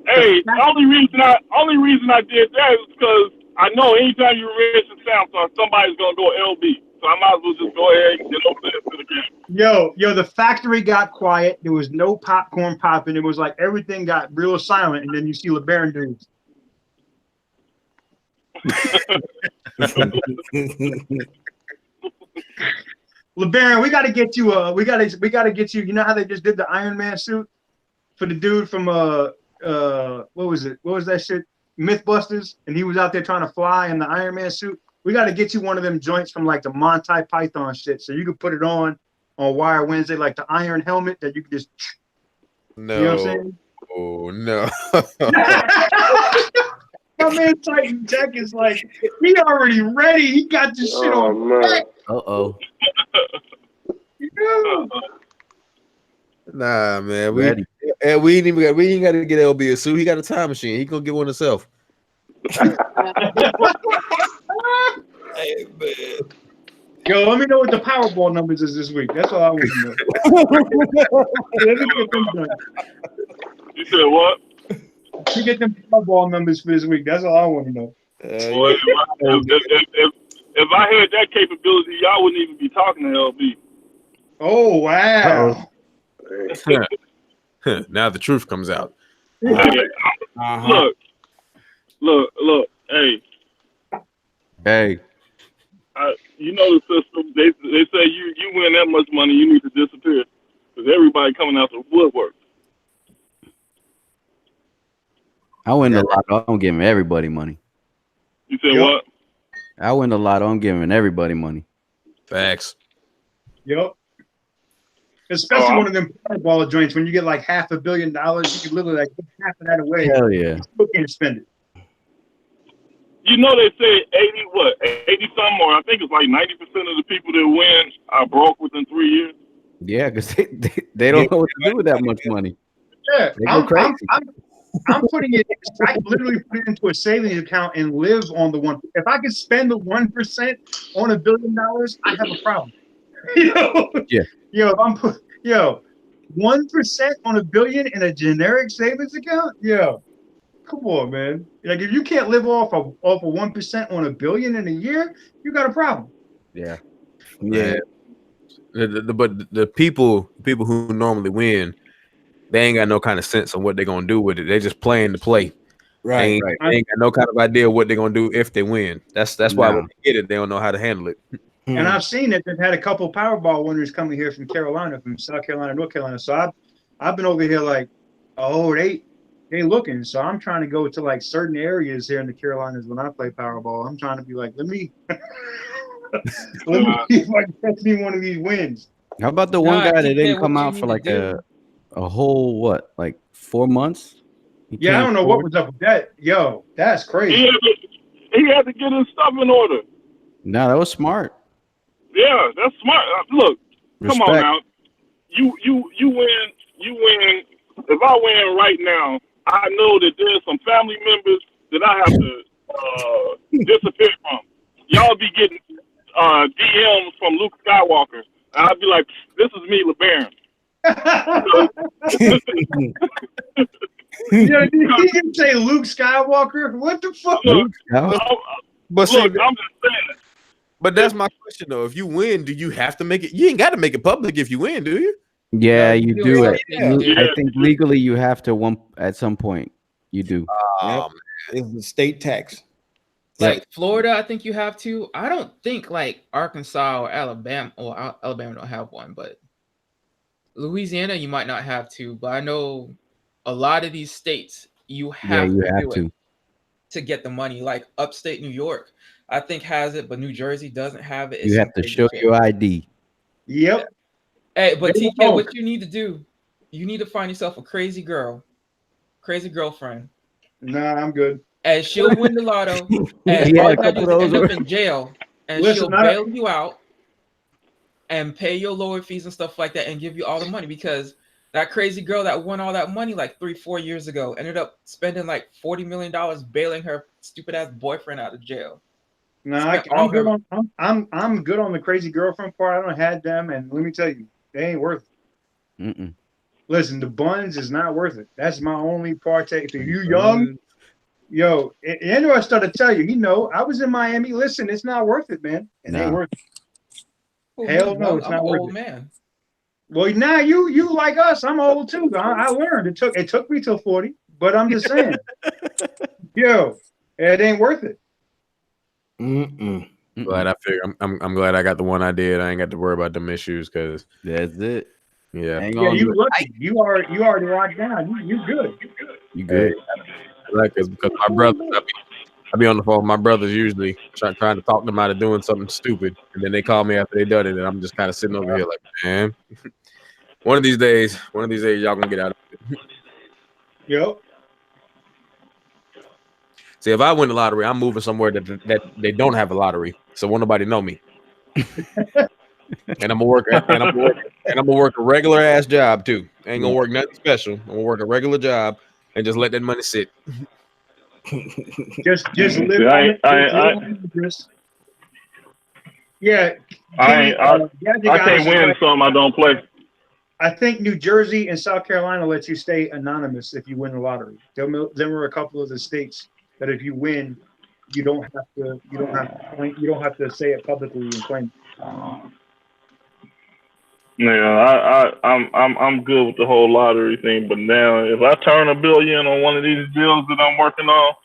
Hey, the only reason I did that is because I know anytime you mention Samsung, somebody's gonna go LB. So I might as well just go ahead and get over there to the game. Yo, the factory got quiet. There was no popcorn popping. It was like everything got real silent, and then you see LeBaron dudes. LeBaron, we got to get you. We got to get you. You know how they just did the Iron Man suit for the dude from what was it? What was that shit? Mythbusters, and he was out there trying to fly in the Iron Man suit. We got to get you one of them joints from like the Monty Python shit, so you can put it on Wire Wednesday, like the iron helmet that you can just. No. You know what I'm saying? Oh no. My man Titan Jack is like, he already ready. He got this shit on. Man. Uh-oh. Yeah. Nah, man. We Ready. ain't got to get LB a suit. He got a time machine. He gonna get one himself. Hey, man. Yo, let me know what the Powerball numbers is this week. That's all I want to know. Let me get them done. You said what? You get them Powerball numbers for this week. That's all I want to know. Boy, if I had that capability, y'all wouldn't even be talking to LB. Oh, wow. Now the truth comes out. Look. Hey, you know the system. They say you win that much money, you need to disappear because everybody coming out the woodwork. I win a lot. I'm giving everybody money. You said what? I win a lot. I'm giving everybody money. Facts. Yep. Especially one of them Powerball joints when you get like $500 million, you can literally like give half of that away. Hell yeah. You still can't spend it. You know they say 80 some more. I think it's like 90% of the people that win are broke within 3 years. Yeah, because they don't know what to do with that much money. Yeah, They go crazy. I'm putting it. I literally put it into a savings account and live on the 1%. If I could spend the 1% on $1 billion, I have a problem. Yeah. Yo, 1% on $1 billion in a generic savings account. Yo, come on, man. Like if you can't live off of 1% on $1 billion in a year, you got a problem. Yeah. Yeah. But the people who normally win, they ain't got no kind of sense on what they're gonna do with it. They're just playing the play. Right. They ain't got no kind of idea what they're gonna do if they win. That's why when they get it, they don't know how to handle it. And I've seen that they've had a couple Powerball winners coming here from Carolina, from South Carolina, North Carolina. So I've been over here like, oh, they looking. So I'm trying to go to like certain areas here in the Carolinas when I play Powerball. I'm trying to be like, let me see if I can catch me one of these wins. How about the one guy that didn't come out for like a whole what, like 4 months? Yeah, I don't know what was up with that. Yo, that's crazy. He had to get his stuff in order. No, that was smart. Yeah, that's smart. Look, come on Respect. now. You win. If I win right now, I know that there's some family members that I have to disappear from. Y'all be getting DMs from Luke Skywalker. And I'll be like, this is me, LeBaron. Yeah, he didn't say Luke Skywalker. What the fuck? But look, I'm just saying. But that's my question though. If you win, do you have to make it? You ain't got to make it public if you win, do you? Yeah, you do it. Yeah. I think legally you have to at some point. You do. It's the state tax. Like Florida, I think you have to. I don't think like Arkansas or Alabama, or Alabama don't have one, but Louisiana you might not have to. But I know a lot of these states you have to get the money. Like upstate New York, I think has it, but New Jersey doesn't have it. You have to show your ID. Yep. Hey, but TK, what you need to do, you need to find yourself a crazy girlfriend. Nah, I'm good. And she'll win the lotto, and all you gotta do is end up in jail, and she'll bail you out and pay your lower fees and stuff like that and give you all the money, because that crazy girl that won all that money like 3-4 years ago ended up spending like $40 million bailing her stupid ass boyfriend out of jail. No, I'm good on the crazy girlfriend part. I don't had them, and let me tell you, they ain't worth it. Listen, the buns is not worth it. That's my only partake. If you young, yo, Andrew, I started to tell you, I was in Miami. Listen, it's not worth it, man. It ain't worth it. Hell no, it's not worth it. Man. Well, now you like us. I'm old too. I learned. It took me till 40, but I'm just saying, yo, it ain't worth it. Glad I figured. I'm glad I got the one I did. I ain't got to worry about them issues because that's it. Yeah, you lucky. You already locked down. You good. You good. Like because my brothers, I be on the phone with my brothers usually trying to talk them out of doing something stupid, and then they call me after they done it, and I'm just kind of sitting over here like, man, one of these days, y'all gonna get out of it. Yep. See, if I win the lottery, I'm moving somewhere that they don't have a lottery, so won't nobody know me. And I'm gonna work a regular ass job too. Ain't gonna work nothing special. I'm gonna work a regular job and just let that money sit. just live on it. Yeah. I can't win some I don't play. I think New Jersey and South Carolina lets you stay anonymous if you win the lottery. There were a couple of the states that if you win, you don't have to say it publicly and claim. Yeah, I'm good with the whole lottery thing, but now if I turn $1 billion on one of these deals that I'm working on,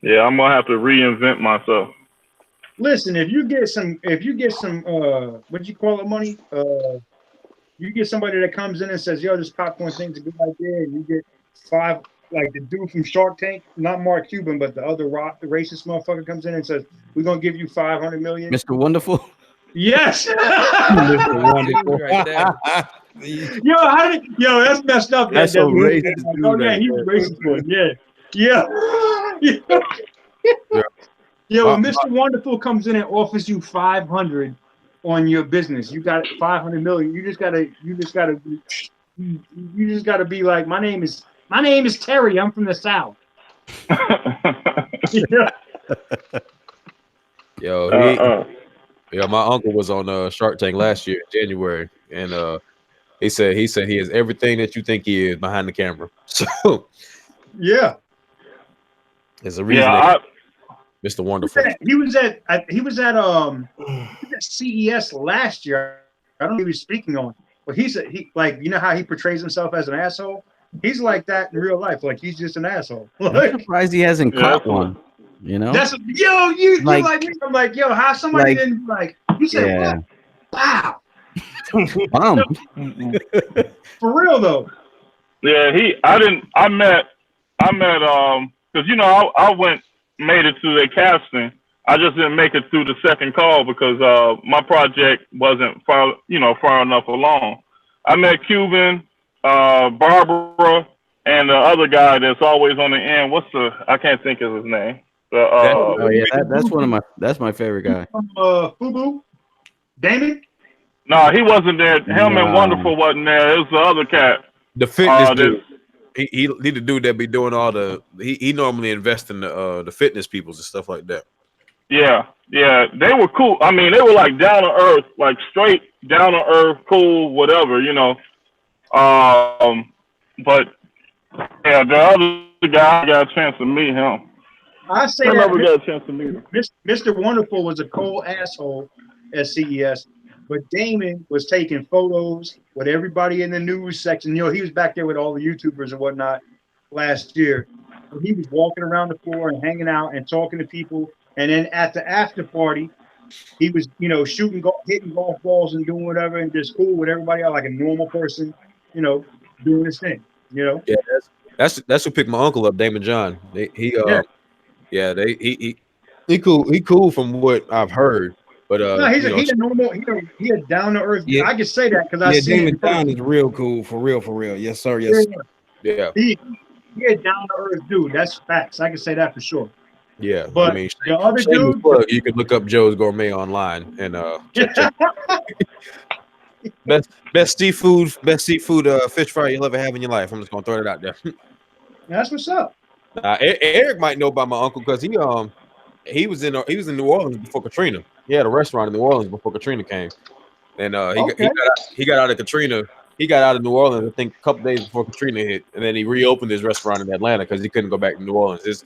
yeah, I'm gonna have to reinvent myself. Listen, if you get some what do you call it, money? You get somebody that comes in and says, yo, this popcorn thing's a good idea, and you get 5, like the dude from Shark Tank, not Mark Cuban, but the other the racist motherfucker comes in and says, we're gonna give you $500 million. Mr. Wonderful. Yes. Mr. Wonderful. Right there. Yo, that's messed up. That's so racist. Oh yeah, he's racist one. Yeah. Yo, when Mr. Wonderful comes in and offers you 500 on your business, you got 500 million. You just gotta be like, my name is Terry. I'm from the South. Yo, Yeah, my uncle was on Shark Tank last year, January, and he said he is everything that you think he is behind the camera. So Yeah. there's a reason Yeah, that Mr. Wonderful. He was at CES last year. I don't know if he was speaking on, but he like, you know how he portrays himself as an asshole? He's like that in real life. Like, he's just an asshole. I'm Like, surprised he hasn't caught one. You know, that's you Like- like me. I'm like, yo, how somebody like- didn't like you said, yeah. wow. For real though. yeah. I met because I made it to the casting. I just didn't make it through the second call because my project wasn't far enough along. I met Cuban, Barbara, and the other guy that's always on the end. I can't think of his name. Oh yeah, that's my favorite guy. Fubu? Damon? No, he wasn't there. Him and Nah. Wonderful wasn't there. It was the other cat. The fitness this- dude. He the dude that be doing all the he normally invests in the fitness peoples and stuff like that. Yeah, they were cool. I mean, they were like down to earth, like straight down to earth, cool, whatever, But yeah, the other guy, I got a chance to meet him. I say I never that got a chance to meet him. Mr. Wonderful was a cold asshole at CES, but Damon was taking photos with everybody in the news section. He was back there with all the YouTubers and whatnot last year. He was walking around the floor and hanging out and talking to people. And then at the after party, he was, shooting, hitting golf balls and doing whatever and just cool with everybody else, like a normal person, doing his thing, Yeah, that's who picked my uncle up, Damon John. He cool from what I've heard. But no, he's a normal, he a down to earth. Yeah. I can say that because I see Damon John is real cool, for real. Yes, sir. Yes. Sir. Yeah. He a down to earth dude. That's facts. I can say that for sure. Yeah, But I mean, the other shameless dude, plug, you can look up Joe's Gourmet online and check. best seafood fish fry you'll ever have in your life. I'm just gonna throw it out there. that's what's up. Eric might know about my uncle because he was in New Orleans before Katrina. He had a restaurant in New Orleans before Katrina came, and he got out of Katrina. He got out of New Orleans, I think, a couple days before Katrina hit, and then he reopened his restaurant in Atlanta because he couldn't go back to New Orleans.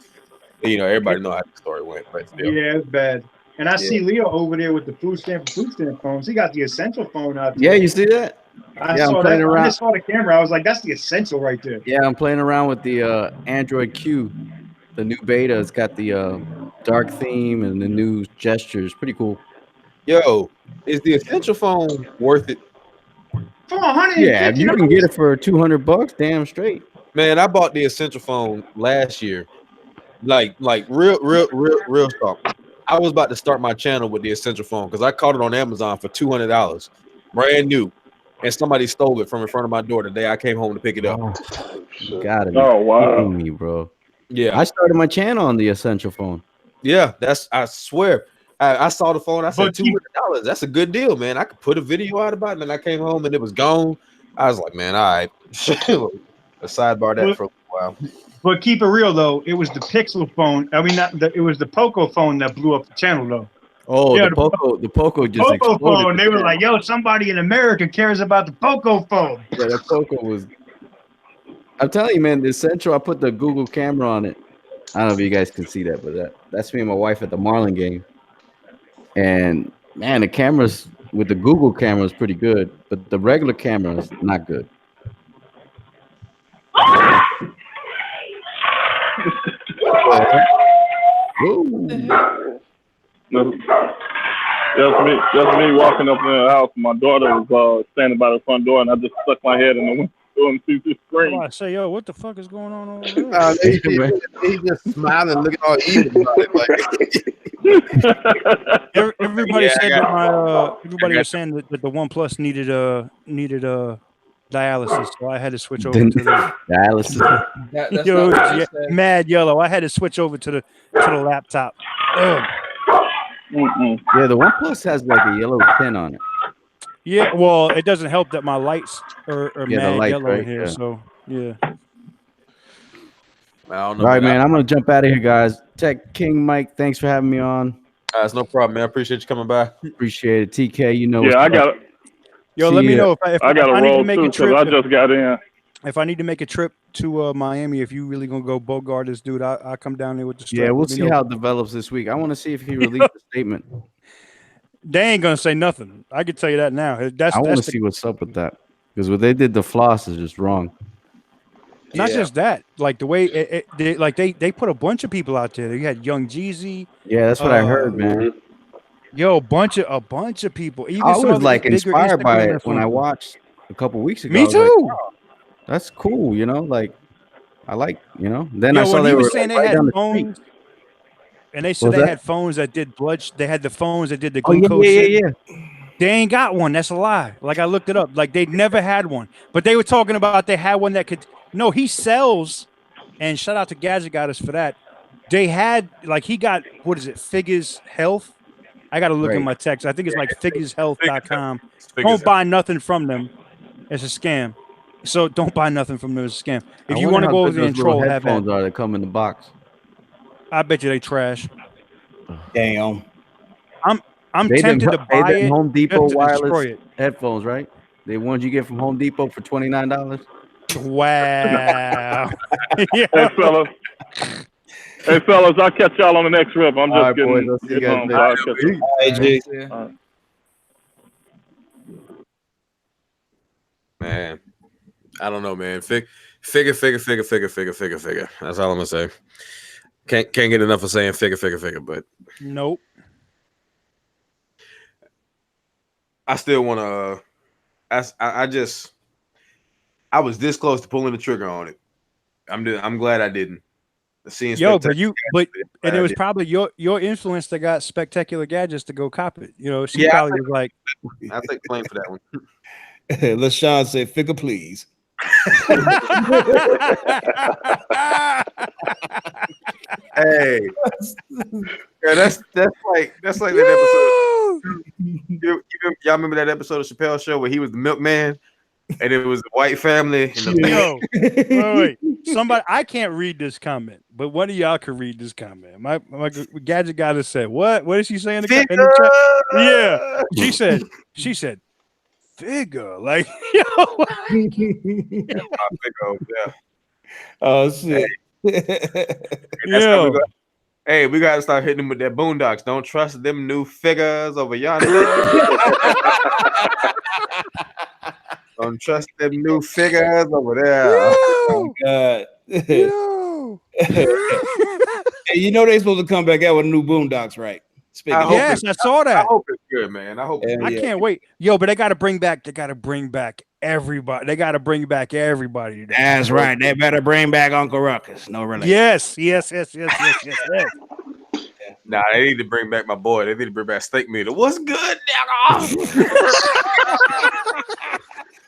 Everybody know how the story went, but still. Yeah, it's bad. And I see Leo over there with the food stamp phones. He got the essential phone out there. Yeah, you see that? I Yeah, I'm saw playing that. around. I just saw the camera. I was like, that's the essential right there. Yeah, I'm playing around with the Android Q, the new beta. It's got the dark theme and the new gestures. Pretty cool. Yo, is the essential phone worth it? For $150. Yeah, if you can get it for $200, damn straight. Man, I bought the essential phone last year. Like real stuff. I was about to start my channel with the essential phone because I caught it on Amazon for $200, brand new, and somebody stole it from in front of my door the day I came home to pick it up. You gotta be Oh, wow. kidding me, bro. Yeah, I started my channel on the essential phone. yeah, I swear. I saw the phone. I said But you- $200. That's a good deal, man. I could put a video out about it, and then I came home and it was gone. I was like, man, all right. Let's sidebar that for a while. But keep it real though, it was the Pixel phone. I mean, it was the Poco phone that blew up the channel though. Oh, Yeah, the Poco just Poco exploded. phone. They were like, yo, somebody in America cares about the Poco phone. Yeah, that Poco was. I'm telling you, man, the Essential. I put the Google camera on it. I don't know if you guys can see that, but that's me and my wife at the Marlin game. And man, the cameras with the Google camera is pretty good, but the regular camera is not good. Woo. Just me walking up in the house. My daughter was standing by the front door, and I just stuck my head in the window and see the screen. I say, yo, what the fuck is going on over there? He's just smiling, looking all evil about it. Like, Everybody Yeah, I said got- that everybody I got- was saying that the OnePlus needed dialysis, so I had to switch over Then- to the Dialysis. That's yo, not what you yeah, said. mad yellow. I had to switch over to the laptop. Ugh. Yeah, the OnePlus has like a yellow pin on it. Yeah, well, it doesn't help that my lights are Yeah, the mad lights, yellow right, in here. yeah. So yeah. I don't know. All right, man. I'm gonna jump out of here, guys. Tech King Mike, thanks for having me on. It's no problem, man. I appreciate you coming by. Appreciate it, TK. You know. Yeah, I what's got up. it. Yo, See let me ya. know if I got to I need to roll make too a because trip. I just got in. If I need to make a trip to Miami, if you really gonna go Bogart this dude, I'll come down there with the strap. Yeah, we'll Let me see know. how it develops this week. I want to see if he released a statement. They ain't gonna say nothing. I can tell you that now. That's I want to that's the, see what's up with that because what they did to Floss is just wrong. not Yeah. just that. Like the way they put a bunch of people out there. You had Young Jeezy. Yeah, that's what I heard, man. Mhm. Yo, a bunch of people. Even I some was of like the bigger inspired by Instagram it when I influencers. watched a couple weeks ago. Me I was like, too. wow, that's cool, you know. Like, I like, you know. Then I Yo, saw when they he was were saying like, they right had down the street. phones, and they What said was they that? had phones that did blood. They had the phones that did the Oh yeah, glucose yeah, shit. yeah, yeah. They ain't got one. That's a lie. Like I looked it up. Like they never had one. But they were talking about they had one that could. No, he sells. And shout out to Gadget Goddess for that. They had like he got what is it? Figures Health. I got to look in Right. my text. I think it's like figureshealth.com. Figures Don't buy nothing from them. It's a scam. So don't buy nothing from them. It's a scam. I If you wonder want to how go over good there those and little troll, have at headphones it. are that come in the box. I bet you they trash. Damn. I'm They them, tempted to they buy them it Home Depot just to wireless destroy it. headphones, right? The ones you get from Home Depot for $29. Wow. Hey, fellas. Hey, fellas, I'll catch y'all on the next rip. I'm All just right, boys. getting, I'll see you getting guys home, later. so I'll catch y'all. Hey, G. Yeah. Man, I don't know, man. Figure. That's all I'm gonna say. Can't get enough of saying figure. But Nope. I still want to. I was this close to pulling the trigger on it. I'm glad I didn't. Seeing Yo, Spectacular and it I was did. probably your influence that got Spectacular Gadgets to go cop it. You know, she Yeah, probably was like, I'll take blame for that one. LaShawn said, "Figure, please." Hey, yeah, that's like that episode. Y'all remember that episode of Chappelle Show where he was the milkman, and it was the white family. And the wait. Somebody, I can't read this comment, but one of y'all can read this comment. My Gadget Goddess said, "What? What did she say in the chat?" Yeah, she said, figure like yo. Yeah. Oh shit. Yo. Hey, we gotta start hitting them with that Boondocks. Don't trust them new figures over yonder. Don't trust them new figures over there. Oh God. Yo. Hey, you know they supposed to come back out with new Boondocks, right? I hope Yes, I saw that. I hope it's good, man. I hope. I can't wait. Yo, but they got to bring back. They got to bring back everybody. They got to bring back everybody. Today. That's right. They better bring back Uncle Ruckus. No relation. Yes. Nah, they need to bring back my boy. They need to bring back Steak Meter. What's good, nigga?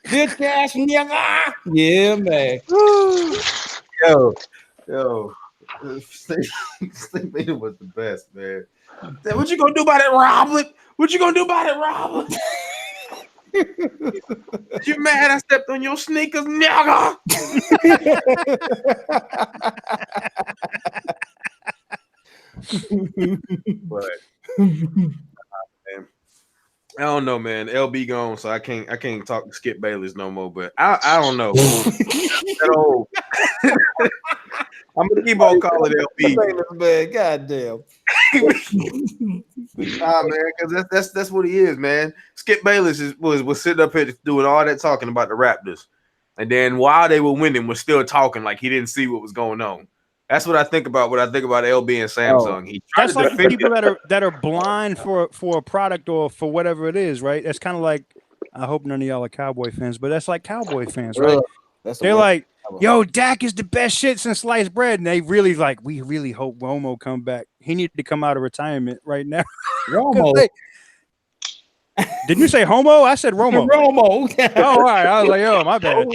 Bitch ass nigga. Yeah, man. Yo, Steak Meter was the best, man. What you gonna do about it, Robert? What you gonna do about it, Robert? You mad I stepped on your sneakers, nigga? But man, I don't know, man. LB gone, so I can't talk to Skip Bayless no more. But I don't know. I'm gonna keep on calling LB. Man, goddamn. Nah, man, because that's what he is, man. Skip Bayless was sitting up here doing all that talking about the Raptors, and then while they were winning, was still talking like he didn't see what was going on. That's what I think about when I think about LB and Samsung. He tried That's to like defend people it. that are blind for a product or for whatever it is, right? That's kind of like, I hope none of y'all are Cowboy fans, but that's like Cowboy fans, right? They're like, yo, Dak is the best shit since sliced bread, and they really like, we really hope Romo come back. He needed to come out of retirement right now. Romo. Didn't you say homo? I said Romo. Romo. Oh, all right. I was like, yo, my bad.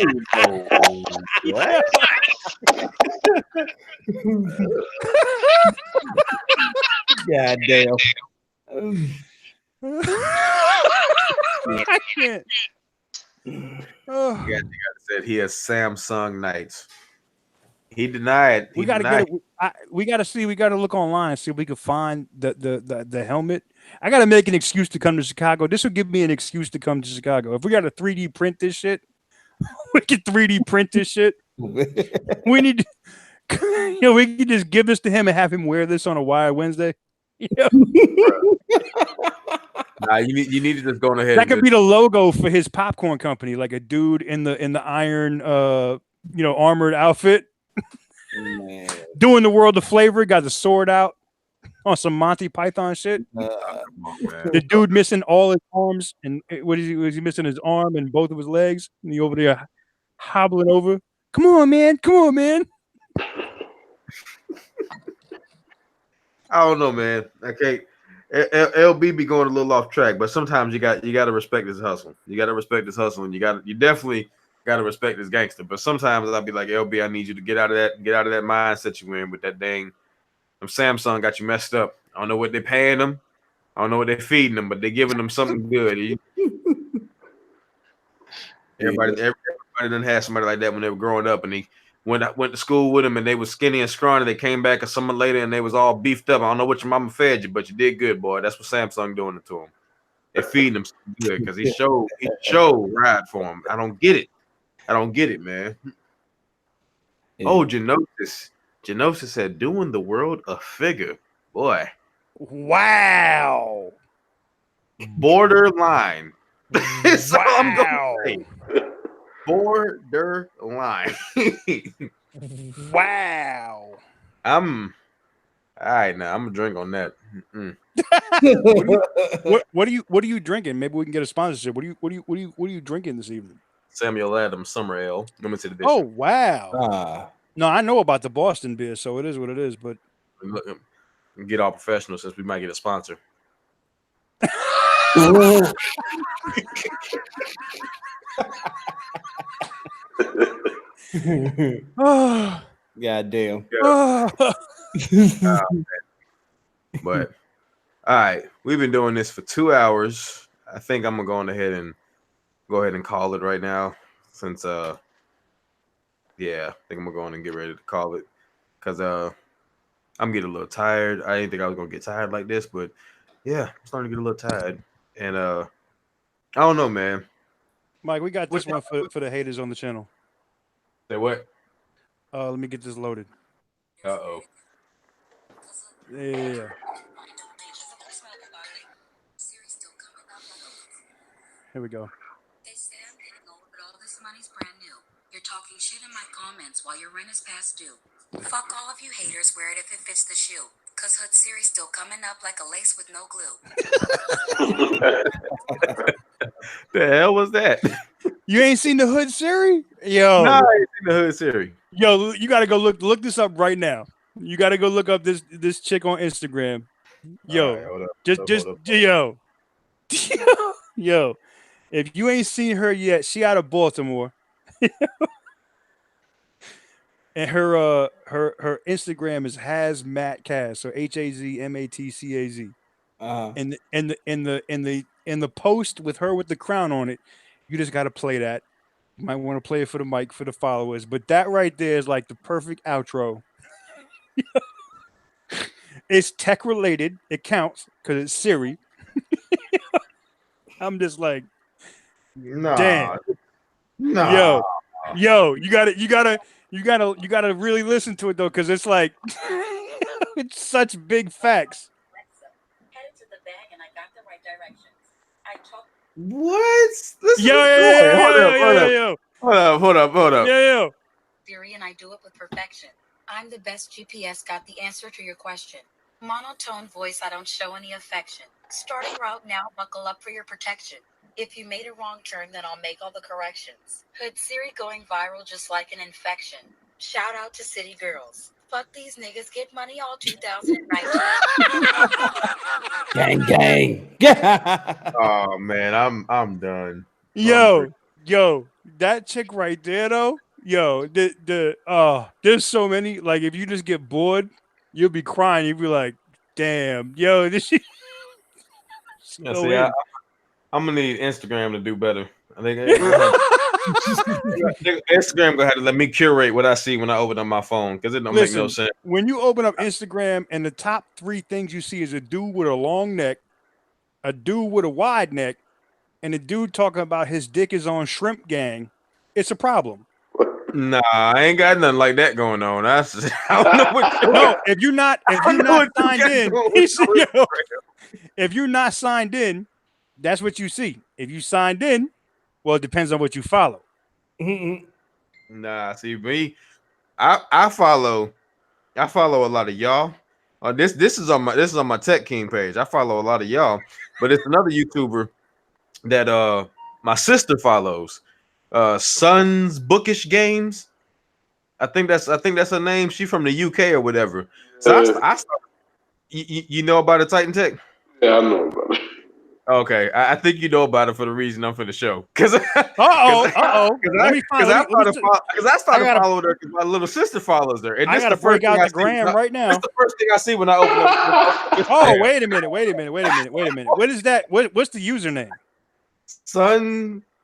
God damn. I can't. You got said he has Samsung nights. He denied. We got to get it. We got to see. We got to look online and see if we can find the helmet. I got to make an excuse to come to Chicago. This will give me an excuse to come to Chicago. If we got to 3D print this shit, we can 3D print this shit. We need to, we can just give this to him and have him wear this on a Wire Wednesday. Nah, you need to just go ahead. That could be the logo for his popcorn company, like a dude in the iron armored outfit. Man. Doing the world of flavor, got the sword out on some Monty Python shit. The dude missing all his arms, and was he missing his arm and both of his legs? And he over there hobbling over. Come on, man! I don't know, man. Okay, LB be going a little off track, but sometimes you got to respect his hustle. You got to respect his hustle, and you definitely got to respect his gangster. But sometimes I'll be like, LB, I need you to get out of that mindset you in with that dang. Samsung got you messed up. I don't know what they're paying them. I don't know what they're feeding them, but they're giving them something good. Everybody done had somebody like that when they were growing up, and they went to school with them, and they was skinny and scrawny. They came back a summer later, and they was all beefed up. I don't know what your mama fed you, but you did good, boy. That's what Samsung doing it to him. They're feeding him something good because he showed ride for him. I don't get it, man. Yeah. Oh, Genosis said, doing the world a figure. Boy. Wow. Borderline. That's all I'm going to say. Borderline. Wow. All right now. I'm gonna drink on that. What are you drinking? Maybe we can get a sponsorship. What are you drinking this evening? Samuel Adams Summer Ale, limited edition. Oh wow! No, I know about the Boston beer, so it is what it is. But get all professional since we might get a sponsor. Oh, goddamn. But all right, we've been doing this for 2 hours. I think I'm gonna go ahead and call it right now, since I think I'm gonna go on and get ready to call it, because I'm getting a little tired. I didn't think I was gonna get tired like this, but yeah, I'm starting to get a little tired, and I don't know, man. Mike, we got this one for the haters on the channel. Say what? Let me get this loaded. Uh-oh. Yeah. Here we go. They say I'm getting old, but all this money's brand new. You're talking shit in my comments while your rent is past due. Fuck all of you haters, wear it if it fits the shoe. Cause Hood Siri's still coming up like a lace with no glue. The hell was that? You ain't seen the Hood Siri? Yo. No, I ain't seen the Hood Siri. Yo, you gotta go look this up right now. You gotta go look up this chick on Instagram. Yo, right, hold up. Yo. If you ain't seen her yet, she out of Baltimore. And her Instagram is HazmatCaz, so HazmatCaz. And in the post with her with the crown on it, you just gotta play that. You might want to play it for the mic for the followers, but that right there is like the perfect outro. It's tech related. It counts because it's Siri. I'm just like, damn. Nah. Yo, you gotta really listen to it though, because it's like it's such big facts. Headed to the bag and I got the right directions. What? Hold up. Yo. Theory and I do it with perfection. I'm the best GPS, got the answer to your question. Monotone voice, I don't show any affection. Starting route now, buckle up for your protection. If you made a wrong turn, then I'll make all the corrections. Hood Siri going viral just like an infection. Shout out to city girls. Fuck these niggas, get money all 2019. Gang. Oh man, I'm done. Yo, that chick right there though. Yo, there's so many. Like, if you just get bored, you'll be crying. You'll be like, damn, yo, this shit. I'm gonna need Instagram to do better. I think Instagram gonna have to let me curate what I see when I open up my phone because it don't make no Listen, sense. when you open up Instagram and the top 3 things you see is a dude with a long neck, a dude with a wide neck, and a dude talking about his dick is on Shrimp Gang, it's a problem. Nah, I ain't got nothing like that going on. I don't know what. No, if you're not signed in, he said, if you're not signed in, that's what you see. If you signed in, well, it depends on what you follow. Nah, see me, I follow a lot of y'all. This is on my Tech King page. I follow a lot of y'all, but it's another YouTuber that my sister follows. Sons Bookish Games. I think that's her name. She's from the UK or whatever. So you know about the Titan Tech? Yeah, I know about it. Okay, I think you know about it for the reason I'm for the show. Because Let me find. Because I started following her because my little sister follows her. And I gotta break out the gram right now. That's the first thing I see when I open up. Oh, wait a minute. What is that? What's the username?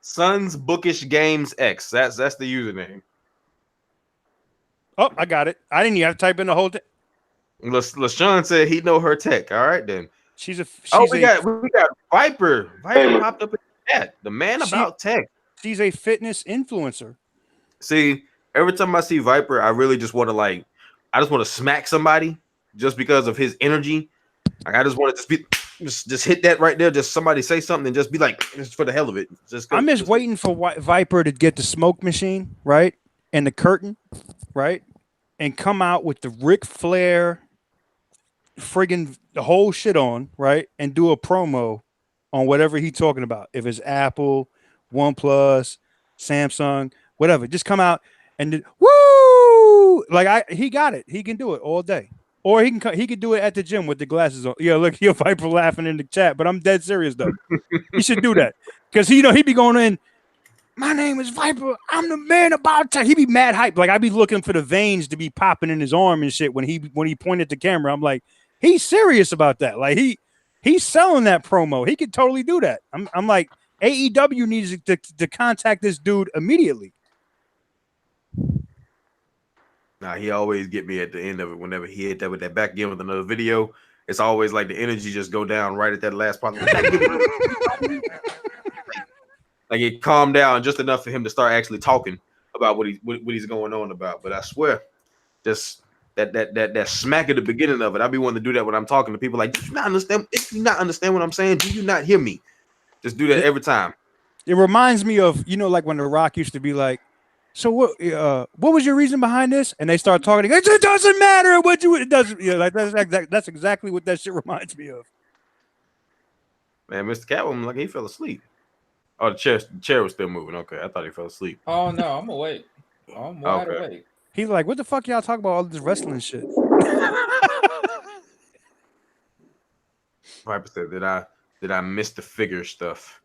Sons Bookish Games X. That's the username. Oh, I got it. I didn't even have to type in the whole thing. LaShawn said he know her tech. All right then. We got Viper. Viper popped up in the chat. The man about tech. She's a fitness influencer. See, every time I see Viper, I really just want to smack somebody just because of his energy. Like I just want to just hit that right there. Just somebody say something and just be like, just for the hell of it. I'm just waiting for Viper to get the smoke machine, right? And the curtain, right? And come out with the Ric Flair friggin' the whole shit on, right? And do a promo on whatever he's talking about. If it's Apple, OnePlus, Samsung, whatever. Just come out and woo! Like he got it. He can do it all day. Or he can do it at the gym with the glasses on. Yeah, look, your Viper laughing in the chat, but I'm dead serious though. He should do that. Because he be going in, my name is Viper. I'm the man about tech. He be mad hype. Like I be looking for the veins to be popping in his arm and shit when he pointed the camera. I'm like, he's serious about that. Like he's selling that promo. He could totally do that. I'm like, AEW needs to contact this dude immediately. Nah, he always get me at the end of it whenever he hit that with that back again with another video. It's always like the energy just go down right at that last part. Like it calmed down just enough for him to start actually talking about what he's going on about. But I swear, just that smack at the beginning of it, I be wanting to do that when I'm talking to people. Like, do you not understand? If you not understand what I'm saying, do you not hear me? Just do that every time. It reminds me of like when The Rock used to be like, so what was your reason behind this? And they start talking. It doesn't matter what you. It doesn't. Like that's exactly what that shit reminds me of. Man, Mr. Catwoman, like he fell asleep. Oh, the chair was still moving. Okay, I thought he fell asleep. Oh no, I'm awake. I'm wide awake. He's like, what the fuck y'all talking about all this wrestling shit? Viper said, did I miss the figure stuff?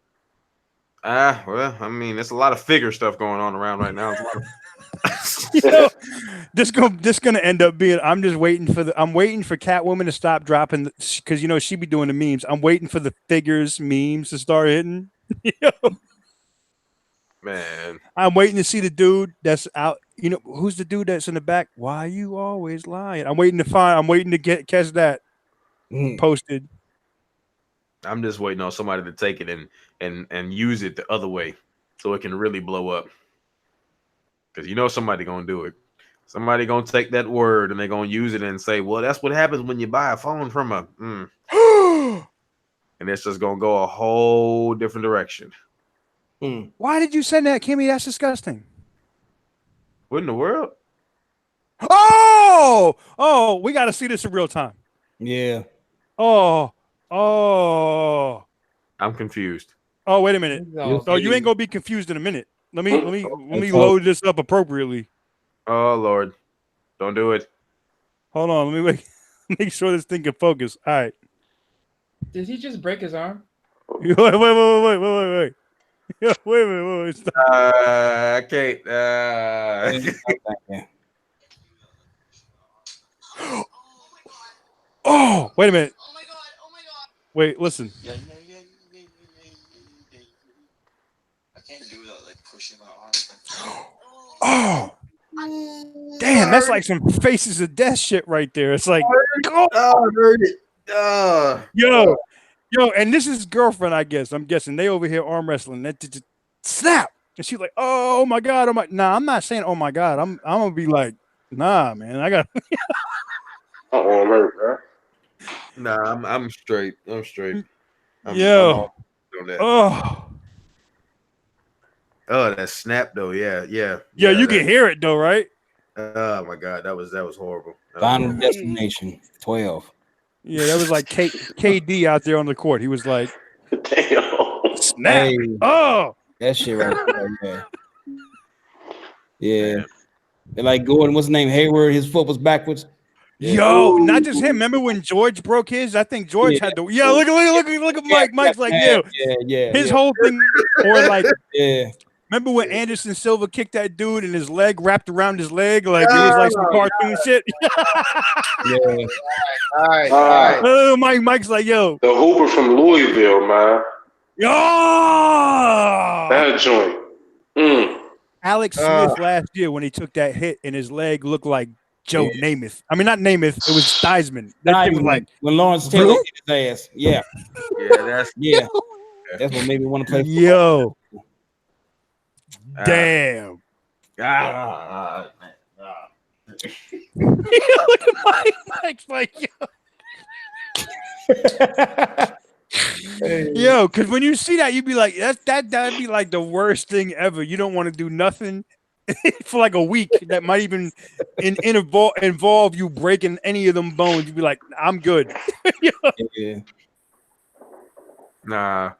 Well, I mean, there's a lot of figure stuff going on around right now. This gonna end up being. I'm waiting for Catwoman to stop dropping because she be doing the memes. I'm waiting for the figures memes to start hitting. Man, I'm waiting to see the dude that's out. Who's the dude that's in the back? Why you always lying? I'm waiting to catch that posted. I'm just waiting on somebody to take it and use it the other way so it can really blow up. Because somebody gonna do it. Somebody gonna take that word and they're gonna use it and say, well, that's what happens when you buy a phone from a and it's just gonna go a whole different direction. Why did you send that, Kimmy? That's disgusting. What in the world? Oh, we gotta see this in real time. Yeah. Oh. I'm confused. Oh, wait a minute. Oh, you ain't gonna be confused in a minute. Let me load this up appropriately. Oh Lord. Don't do it. Hold on, let me make sure this thing can focus. All right. Did he just break his arm? Wait. Wait a minute. Stop. I can't. Oh, wait a minute. Oh my god. Wait, listen. I can't do that like Oh, damn, that's like some Faces of Death shit right there. It's like, Oh, I heard it. yo, and this is his girlfriend, I guess. I'm guessing they over here arm wrestling. That snap, and she's like, "Oh my god!" I'm like, "Nah, I'm not saying, oh my god. I'm gonna be like, nah, man, I got." Oh, I'm hurt, bro. Nah, I'm straight. I'm straight. Yo. I'm on that. Oh, that snap though. Yeah. You can hear it though, right? Oh my god, that was horrible. Final Destination 12. Yeah, that was like KD out there on the court. He was like, snap. Hey, that shit right there. Yeah. They're like Gordon, what's his name? Hayward, his foot was backwards. Yo, not just him. Remember when George broke his? I think George had to. Yeah, look at Mike. Mike's like, yeah. His whole thing, or like, yeah. Remember when Anderson Silva kicked that dude and his leg wrapped around his leg like it was like some cartoon shit? Yeah. All right. Oh, Mike's like, yo. The Hooper from Louisville, man. Yo. That joint. Alex Smith last year when he took that hit and his leg looked like Joe Namath. I mean, not Namath. It was Theismann. That shit was like when Lawrence Taylor hit his ass. Yeah. That's what made me want to play football. Yo. Damn. Man. Look at Mike's like, yo, because when you see that, you'd be like, that'd be like the worst thing ever. You don't want to do nothing for like a week that might even involve you breaking any of them bones. You'd be like, I'm good. Yeah. Nah.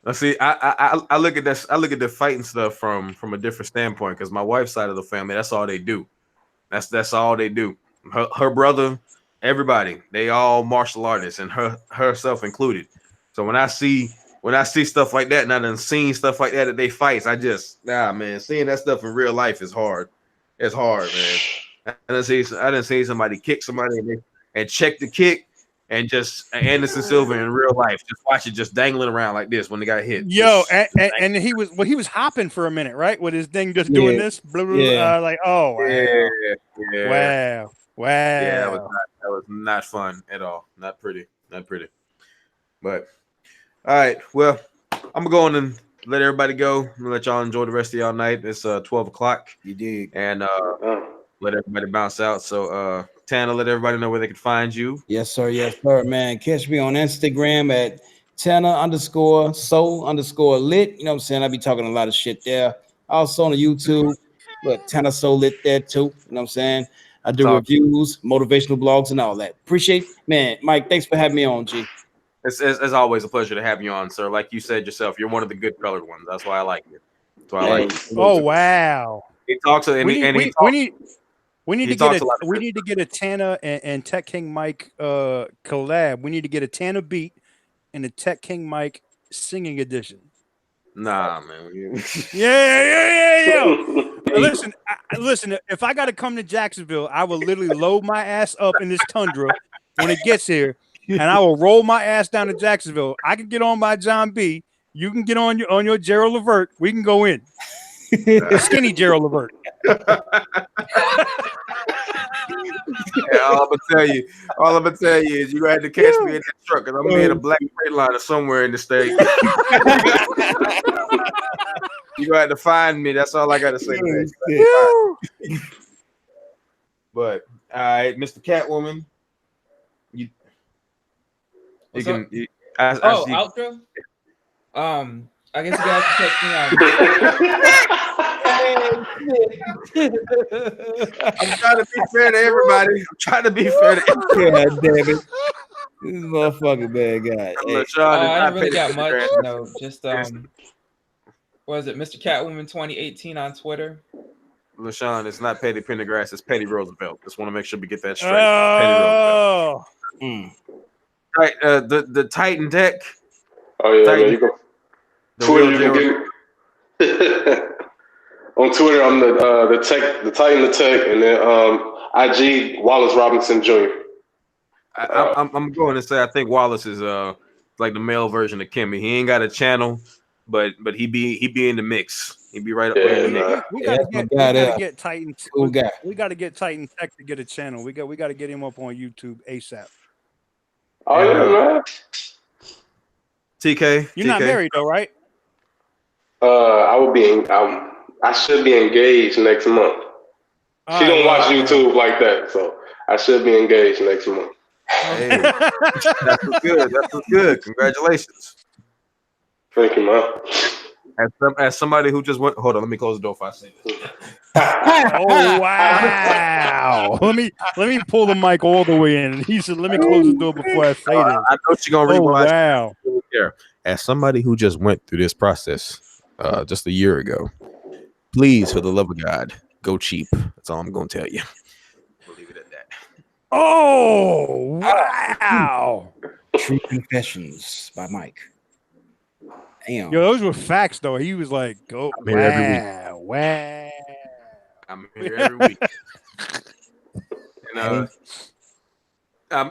Let's see. I look at this. I look at the fighting stuff from a different standpoint because my wife's side of the family, that's all they do. That's all they do. Her brother, everybody, they all martial artists, and herself included. So when I see stuff like that, and I done seen stuff like that they fights, I just man, seeing that stuff in real life is hard. It's hard, man. I didn't see somebody kick somebody and check the kick. And just Anderson Silva in real life, just watch it just dangling around like this when they got hit. Yo, and he was hopping for a minute, right? With his thing just doing this, blah, blah, blah, like, oh wow, wow. Yeah, that was not fun at all. Not pretty. But all right, well, I'm gonna go on and let everybody go. I'm gonna let y'all enjoy the rest of y'all night. It's 12 o'clock. You did, and let everybody bounce out. So Tanner, let everybody know where they can find you. Yes, sir, man. Catch me on Instagram at Tanner_soul_lit. You know what I'm saying? I be talking a lot of shit there. Also on the YouTube, but Tanner Soul Lit there too. You know what I'm saying? I do reviews, motivational blogs, and all that. Appreciate, man. Mike, thanks for having me on, G. It's always a pleasure to have you on, sir. Like you said yourself, you're one of the good colored ones. That's why I like you. That's why I like you. Oh wow. He talks We need to get a Tana and Tech King Mike collab. We need to get a Tana beat and a Tech King Mike singing edition. Nah, man. Yeah. Listen. If I got to come to Jacksonville, I will literally load my ass up in this Tundra when it gets here, and I will roll my ass down to Jacksonville. I can get on my John B. You can get on your Gerald Levert. We can go in. Skinny Gerald Levert. All I'm gonna tell you is you had to catch me in that truck because I'm in a black Freightliner somewhere in the state. You had to find me. That's all I gotta say. But all right, Mr. Catwoman, you can. Outro. I guess you guys can catch me on. I'm trying to be fair to everybody. God damn it. This motherfucking bad guy. I don't really got much. No, just what is it, Mr. Catwoman 2018 on Twitter. LaShawn, it's not Petty Pendergrass, it's Petty Roosevelt. Just want to make sure we get that straight. Oh. Petty Roosevelt. Right, the Titan Tech. Oh yeah, Titan, man, you go. Twitter, you can get on Twitter. I'm the Titan the Tech, and then IG Wallace Robinson Jr. I'm going to say I think Wallace is like the male version of Kimmy. He ain't got a channel, but he be in the mix. He'd be right up there in the mix. We gotta get Titan. Cool guy. We gotta get Titan Tech to get a channel. We gotta get him up on YouTube ASAP. Oh yeah, man. TK, You're not married though, right? I should be engaged next month. She don't watch YouTube like that, so I should be engaged next month. Hey, that's what's good. That's what's good. Congratulations. Thank you, man. As somebody who just went, hold on, let me close the door if I say this. Oh wow! Let me pull the mic all the way in. He said, "Let me close the door before I say this." I know she's gonna rewatch. Wow! As somebody who just went through this process just a year ago, please, for the love of God, go cheap. That's all I'm gonna tell you. We'll leave it at that. Oh wow! True Confessions by Mike. Damn. Yo, those were facts though. He was like, "Go I'm here every week. wow." I'm here every week. And I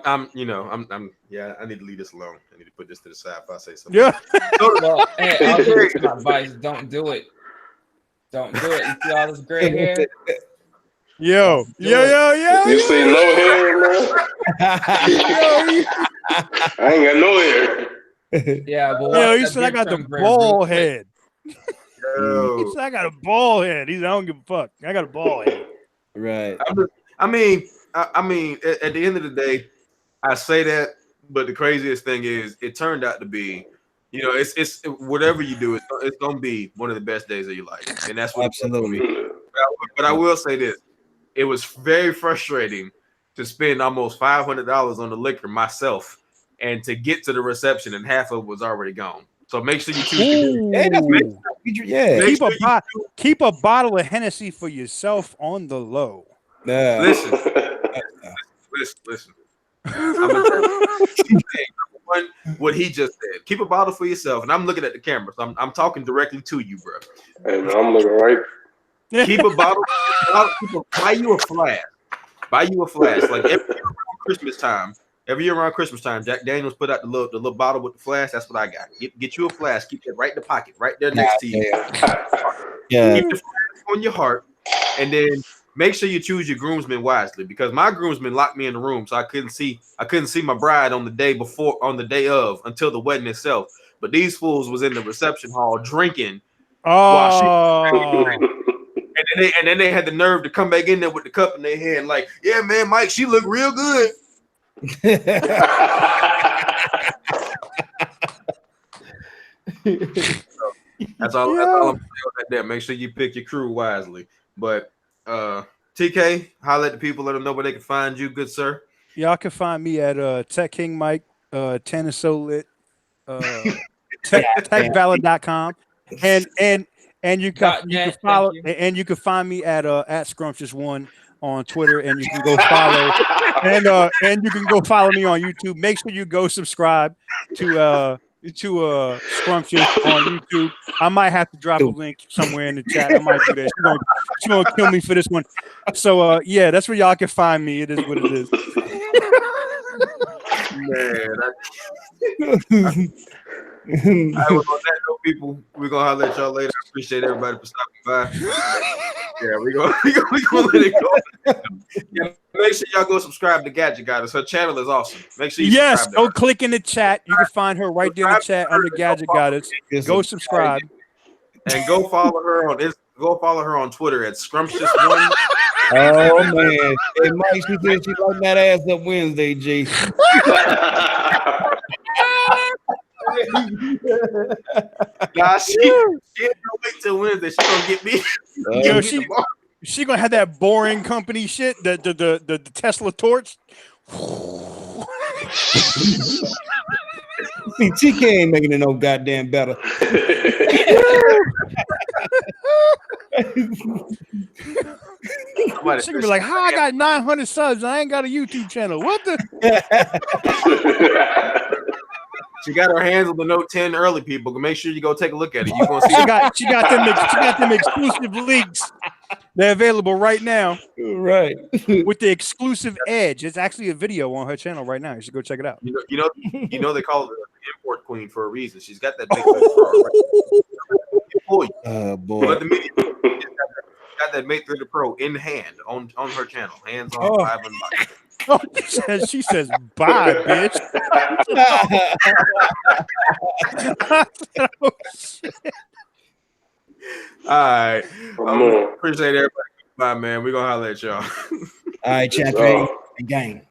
need to leave this alone. I need to put this to the side if I say something. Yeah. Well, hey, I'll give you my advice. Don't do it. Don't do it. You see all this gray hair? Yo. You see no hair, man? I ain't got no hair. Yeah, but Yo, he said I got the bald head. Yo. He said I got a bald head. He said I don't give a fuck. I got a bald head. Right. I mean, at the end of the day, I say that, but the craziest thing is, it turned out to be, it's whatever you do, it's gonna be one of the best days of your life, and that's what Absolutely. But I will say this: it was very frustrating to spend almost $500 on the liquor myself, and to get to the reception, and half of it was already gone. So make sure you keep a bottle of Hennessy for yourself on the low. Listen. I'm gonna tell you what he just said. Keep a bottle for yourself, and I'm looking at the camera, so I'm talking directly to you, bro. And I'm looking right. Keep a bottle. Buy you a flask. Like every year around Christmas time, Jack Daniels put out the little bottle with the flask. That's what I got. Get you a flask. Keep that right in the pocket, right there next to you. Yeah. Keep the flask on your heart, and then make sure you choose your groomsmen wisely, because my groomsmen locked me in the room, so I couldn't see my bride on the day of until the wedding itself. But these fools was in the reception hall drinking. And then they had the nerve to come back in there with the cup in their hand, like, yeah, man, Mike, she looked real good. That's all I'm saying right there. Make sure you pick your crew wisely. But TK, holler at the people, let them know where they can find you, good sir. Y'all can find me at Tech King Mike, 10 is so lit, techvalid.com. And you can follow, and you can find me at Scrumptious1 on Twitter, and you can go follow and you can go follow me on YouTube. Make sure you go subscribe to Scrumptious on YouTube. I might have to drop a link somewhere in the chat. I might do that. She's gonna kill me for this one. So yeah, that's where y'all can find me. It is what it is. Man, I was on that note, people. We're gonna holler at y'all later. I appreciate everybody for stopping by. Yeah, we gonna let it go. Yeah, make sure y'all go subscribe to Gadget Goddess. Her channel is awesome. Make sure you subscribe to her. Go click in the chat. You can find her right there in the chat under Gadget Goddess. Go subscribe and go follow her on Twitter at Scrumptious1. Oh man, hey Mike, she said she lighting that ass up Wednesday, G. Nah, she ain't gonna wait till Wednesday. She gonna get me. Yo, she gonna have that boring company shit, the Tesla torch. See, TK ain't making it no goddamn better. She gonna be like, "How I got 900 subs? I ain't got a YouTube channel. What the?" She got her hands on the Note 10 early, people. Make sure you go take a look at it. You gonna see she got them exclusive links. They're available right now. Right. With the exclusive edge. It's actually a video on her channel right now. You should go check it out. You know they call her the import queen for a reason. She's got that big pull you. Boy. But the media got that Mate 30 Pro in hand on her channel. Hands on Oh. 5 unboxing. Oh, she says, bye, bitch. Oh, shit. All right. Come on. Appreciate everybody. Bye, man. We're going to holler at y'all. All right, champion. Gang.